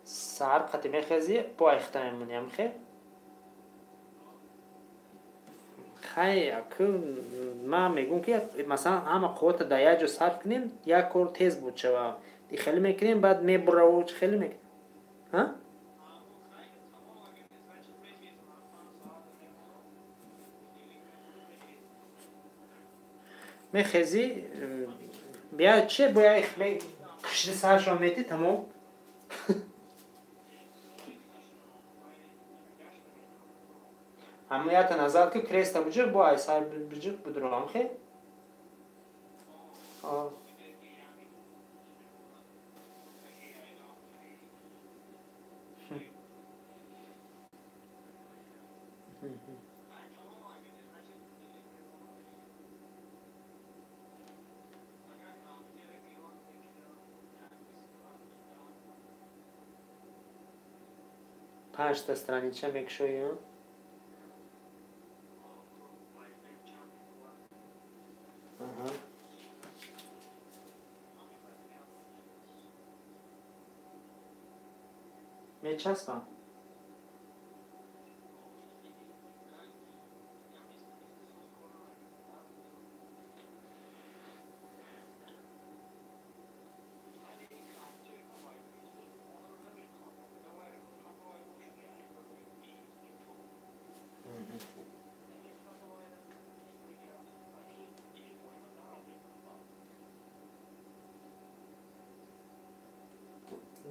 سهر قطعی میخزی با اختر میمونیم خیلی ما میگم که مثلا همه قوت دایه جو صرف کنیم یک کور تیز بود شوه دی خیلی میکنیم بعد میبره و خیلی میکنیم ها؟ میخزی بیا چه باید کشتی سرش رو میتی تمام اما یا تنظر که کریستا بجر با ای سر بجر بدرام خیلی پنج تا stranice میکشویم میچسبم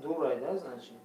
Duraydı значит.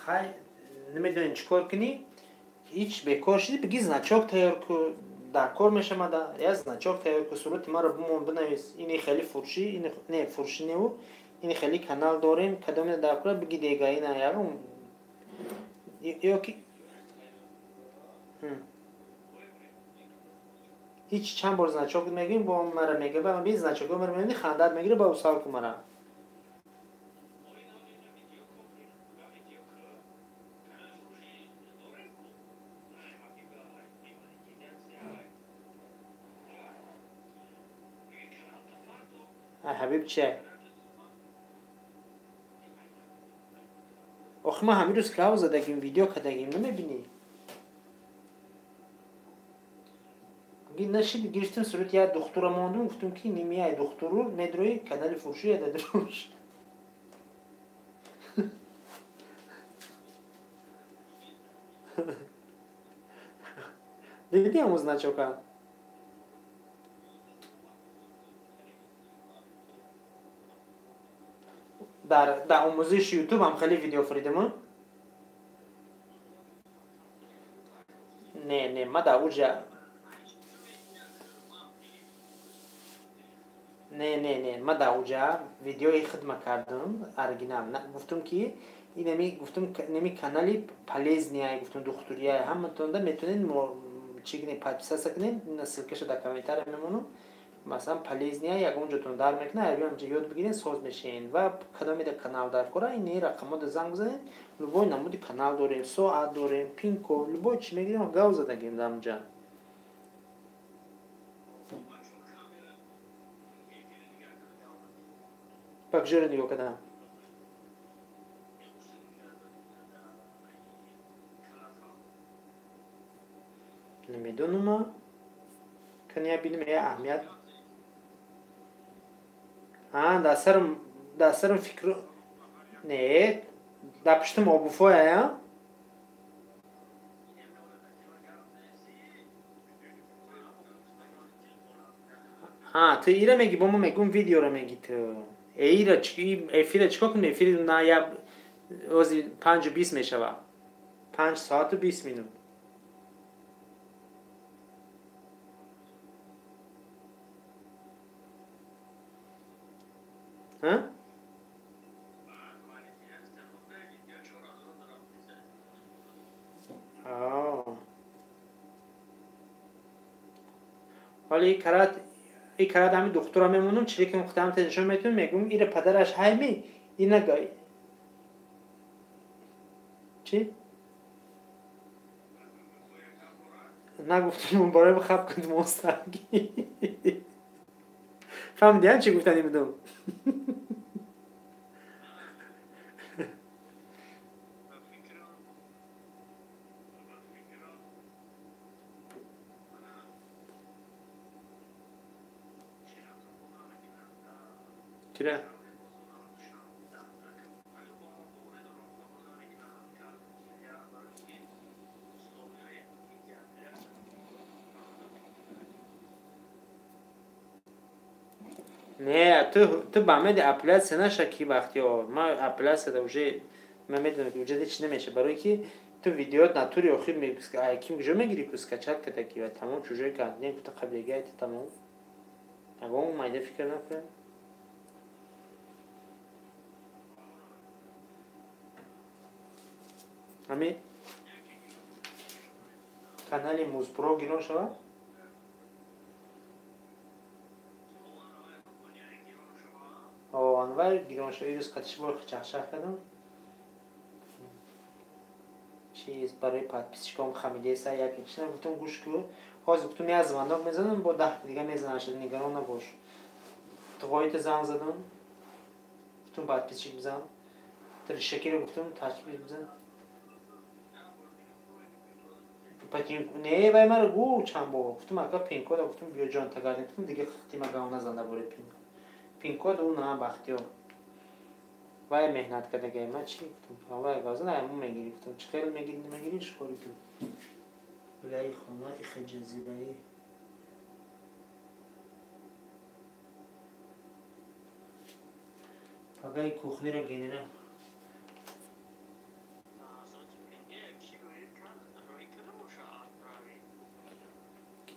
خای نمیدونین چیکار کنی هیچ بیکار شدی بگی значок تیار کو در کار میشه ما در از значок تیار کو صورت ما رو بمون بنویس اینی خیلی فروشی این نه فروشی نه این خیلی کانال داریم کدوم در کار بگی دیگه اینا یارو یا کی هیچ چند بار значок میگیم با مرا میگه با من 20 значок مرا میبینی خندت میگیره با وسال کو مرا حبیب چه؟ آخه ما همین روز کلاو زدگیم ویدیو کدگیم نمیبینی؟ نشید گرفتن صورت یا دکتر ماندون گفتم که نیمیه دکتر رو ندروی کانال فروشی دادروش دیدی همون значока در آموزش یوتیوب هم خیلی ویدیو فریدم. نه ما در اوجا نه ما در اوجا ویدیوی خدمت کردم ارگینم نه گفتم که این نمی کانالی پلیزنیه گفتم دکتریه همتون ده میتونین چیگنی پادپیس کنین نسل کش در کامنتار میمونم مثلا پلیزنیه یک اونجاتون در میکنه عربی هم یاد بگیرین سوز میشین و کدامی در کانال در کره این رقم رو زنگ بزنین لبوی نمودی کانال داریم ساعت داریم پینکو لبوی چی میگیریم گاو زده گیم دامجا بکجور دیگه کدام نمیدونم کنیا بینم یه اهمیت دسترم فکر نه دپشتم آبوفای یا تو ایره میگی با ما میگم ویدیو رو میگی تو ایره چی افیره چیکار کنی افیره نه یا روزی 5 و 20 میشه 5 ساعت و 20 مینوت ها حالا این کرد همین دکترها میمونم چلی که مختم تنشون میتونم میگم ایره پدرش هایمی این نگاه چی؟ نگفتم برای بخب کند مستقی فهمیدی هم چی گفتن این بدون چرا؟ نه تو با من اپلیس نشکی وقتی ما اپلیس دوجه من میدونم که وجود چی نمیشه برای که تو ویدیوات ناتوری آخر میگوست که کی میگه میگیری کوس کچات کتا کی و تمام چوجه کردن تو قبلیگه تمام اگه اون مایده فکر نکنه همین کانال موز پرو گیرون شد آنور گیرون شد ایروز کتش برو چخشخ کردم چیز برای پادپیسش کام خمیده سا یکی چیزا گفتم گوش کن خواست گفتم یه زمانه میزنم با 10 دیگه میزنم شد نگران نباش تو قایت زنگ زدم گفتم پادپیسش بزن تر شکر گفتم تاچ بزن پاتین نه وای مرا گو چند با گفتم اگه پین کد گفتم بیا جان تا گردن گفتم دیگه خطی مگه نزنده بوده پین کد اون هم وقتی وای مهنت کرده که من چی گفتم وای گازه نه مو میگیری گفتم چه خیلی میگیری شکاری تو بلای خونه اخ جزیره اگه کوخنی رو گینه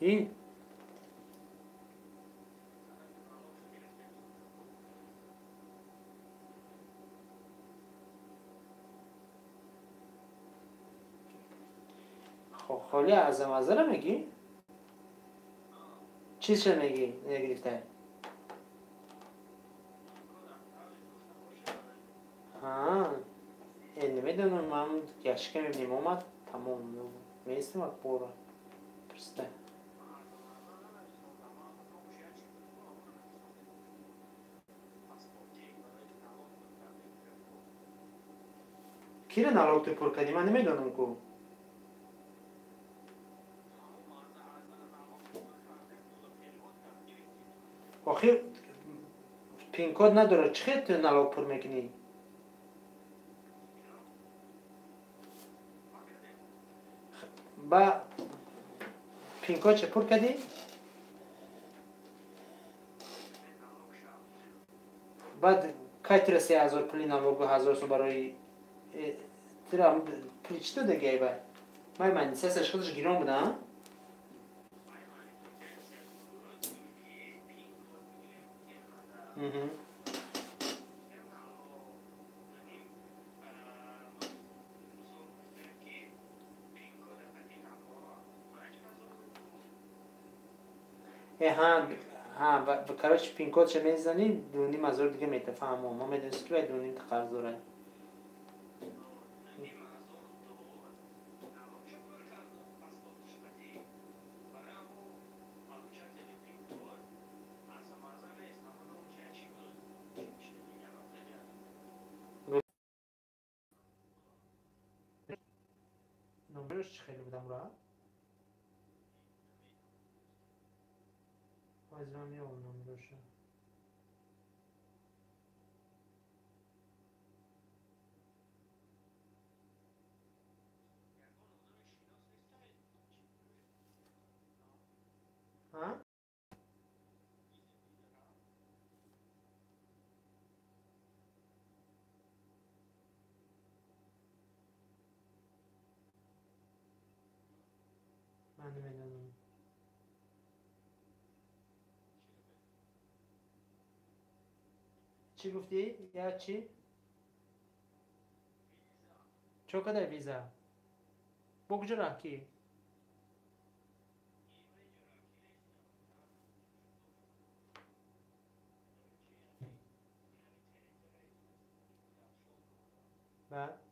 کی خالی از رو میگی؟ چیز شد میگی؟ نگرفته این نمیدونم من گشکه میبینیم اومد تمام میستم اکبورا پرسته کی رو نالوگ تو پر کردی؟ من نمیدونم که آخه پین کد نداره چه تو نالوگ پر میکنی؟ با پینکو چه پر کردی؟ بعد که ترسی 1000 پلی نامگو 1000 سو برای ترا پلی چطور دیگه با من سسش خودش گیرون بودم ها و کارش پین کد چه میزنی دونی مزور دیگه میتفهمم ما میدونست که دونی قرض داره نمبرش خیلی بودم را از من میام نمبرش ها من نمیدونم چی گفتی؟ یا چی؟ چقدر ویزا؟ بگذار کی؟ بعد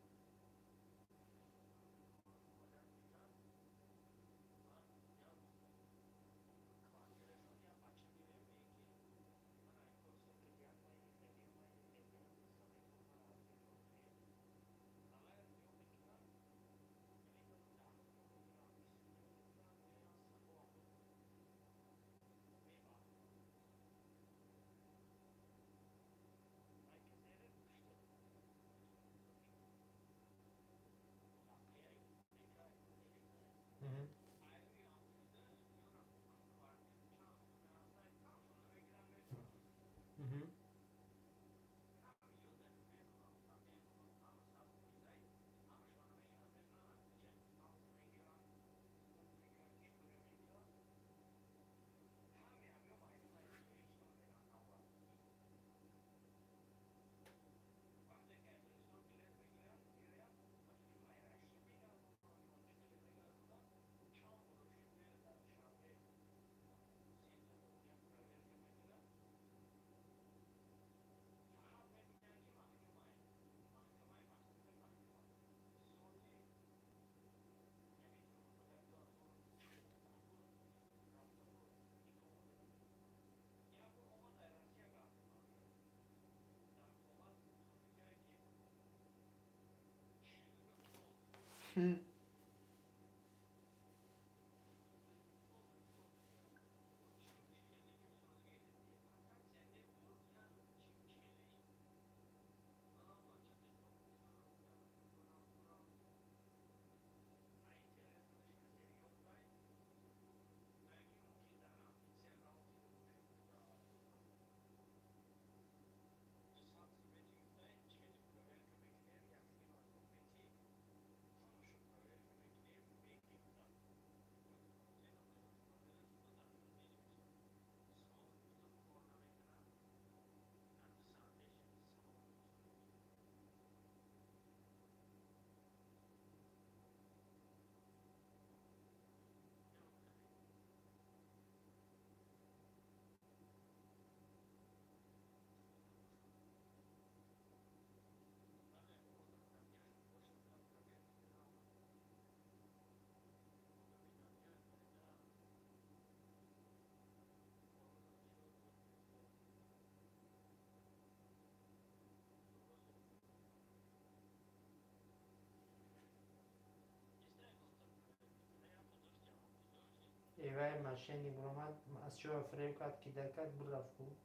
ایوه ماشینی برامد از شو فریم کرد که درکت برفت بود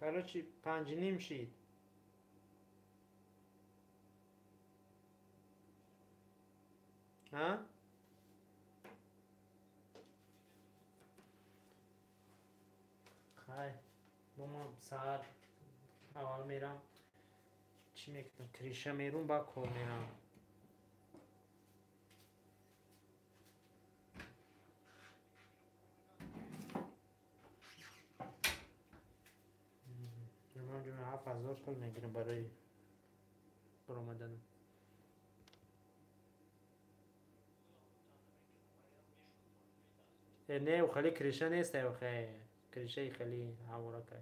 برای چی 5:30 شید؟ ها؟ خیلی ما ساعت اول میرم چی میکنم کریشه میرون با کل میرم من جمعه 7,000 پول میگیرم برای برآمدن. نه و خیلی کریشه نیست و خیلی کریشه خیلی همورا که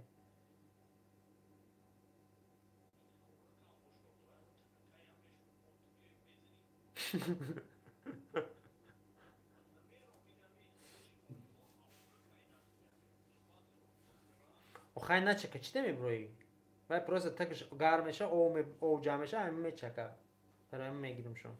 و خیلی نچکه چی نمیبروی و پروسه تکش گرم میشه او جمع میشه همین میچکه برای همین میگیرم شما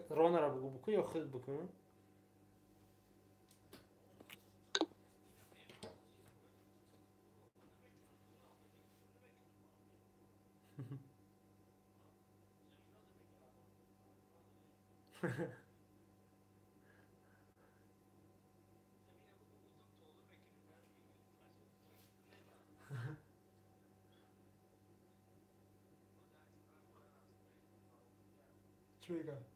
ران را بگو بکن یا خود بکن چی میگم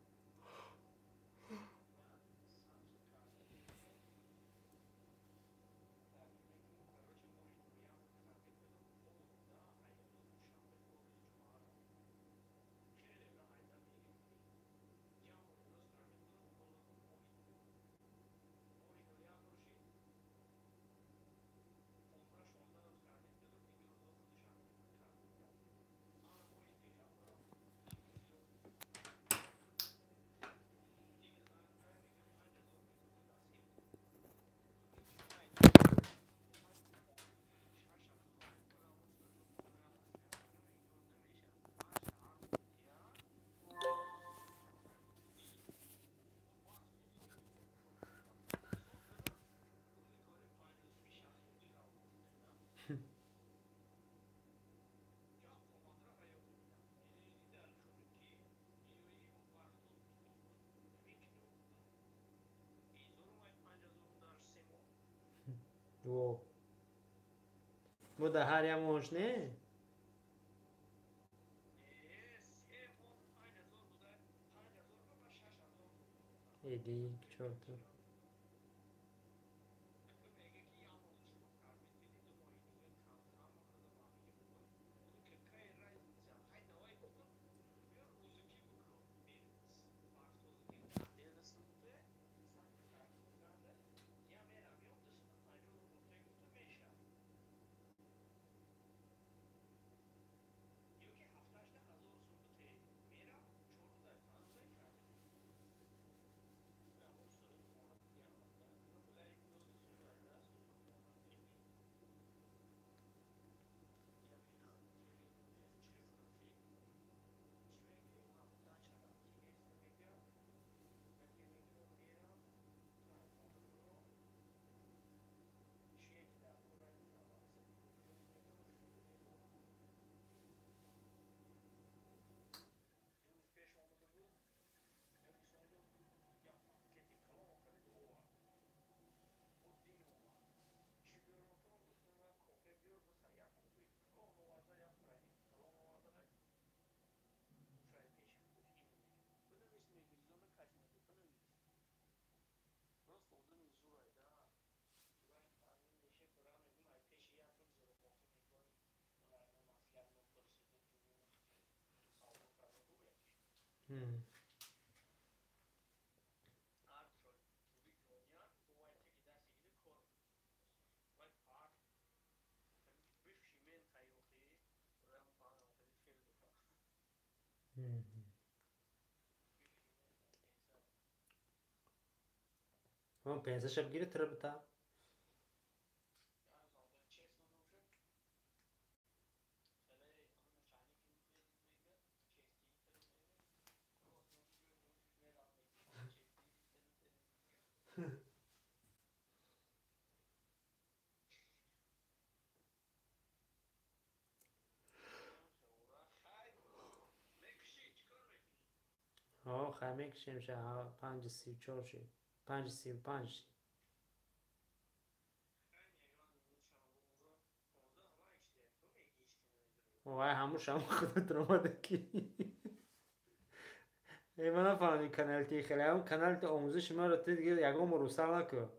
و مو ده هر یه موش نه ایدی چطور اون 500 شب گیره تر بتا خیمه کشیم شه 5:34 شد 5:35 وای هموش هم خودت رو ماده کی ای من نفهمیدم کانال تی خیلی هم کانال آموزش ما رو دیگه یکم روسر نکن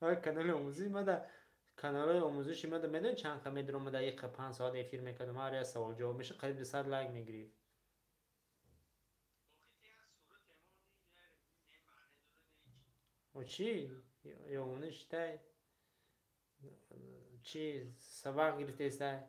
کانال آموزشی ما در کانال آموزشی ما در میدون چند خمه درم ما در 1-5 ساعت افیر میکردم هر سوال جواب میشه قریب 100 لایک میگیریم و چی؟ یا اونش تای چی سبق گرفته استای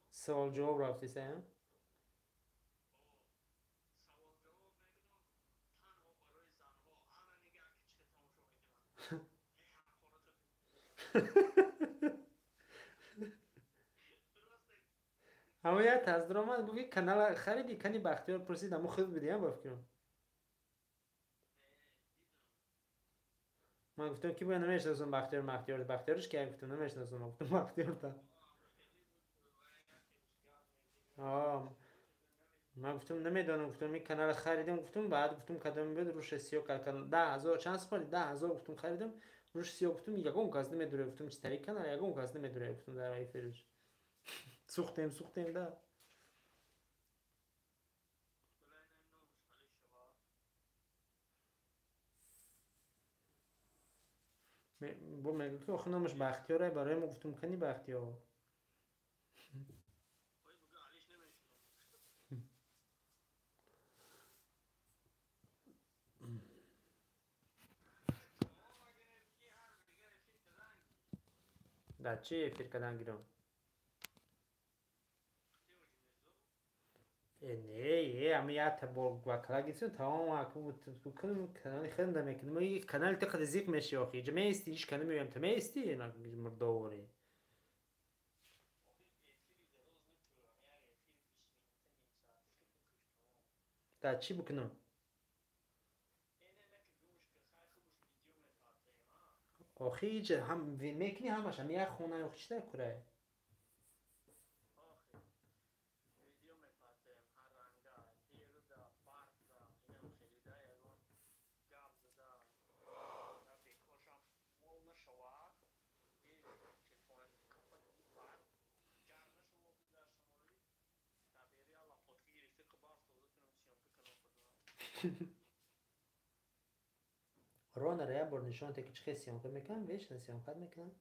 سوال جواب رفتی سه اما یه تصدر آمد گفت کانال خریدی کنی بختیار پرسید اما خود بدیم بفکرم من گفتم کی باید نمیشناسم بختیارش که گفتم نمیشناسم گفتم بختیار تا من گفتم نمیدونم گفتم این کانال خریدم گفتم بعد گفتم کدام بود روش سیو کانال 10,000 چند سپاری 10,000 گفتم خریدم روش سیو گفتم یکم کاست نمیدونه گفتم چه طریق کانال یکم کاست نمیدونه گفتم در رای فروش سوختیم ده با میگه که آخه نامش بختیاره برای ما گفتم کنی بختیار در چی فکر کردن گیرم نه اما یا تبور وکلا گیسون تمام اکو بکنم کانال خنده میکنم ما کانال تقد زیق میشه آخی جمعه استی هیچ کنه میگم تمه استی مردوری در چی بکنم آخی هیچ هم میکنی همش هم یک خونه یا خیشتر کره رون ریا بر نشان تکی چه سیام کد میکنم ویش نسیام کد میکنم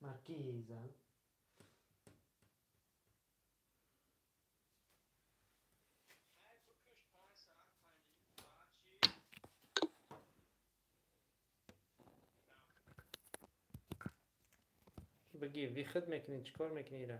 مرکیزم بگی وی خد میکنی چیکار میکنی را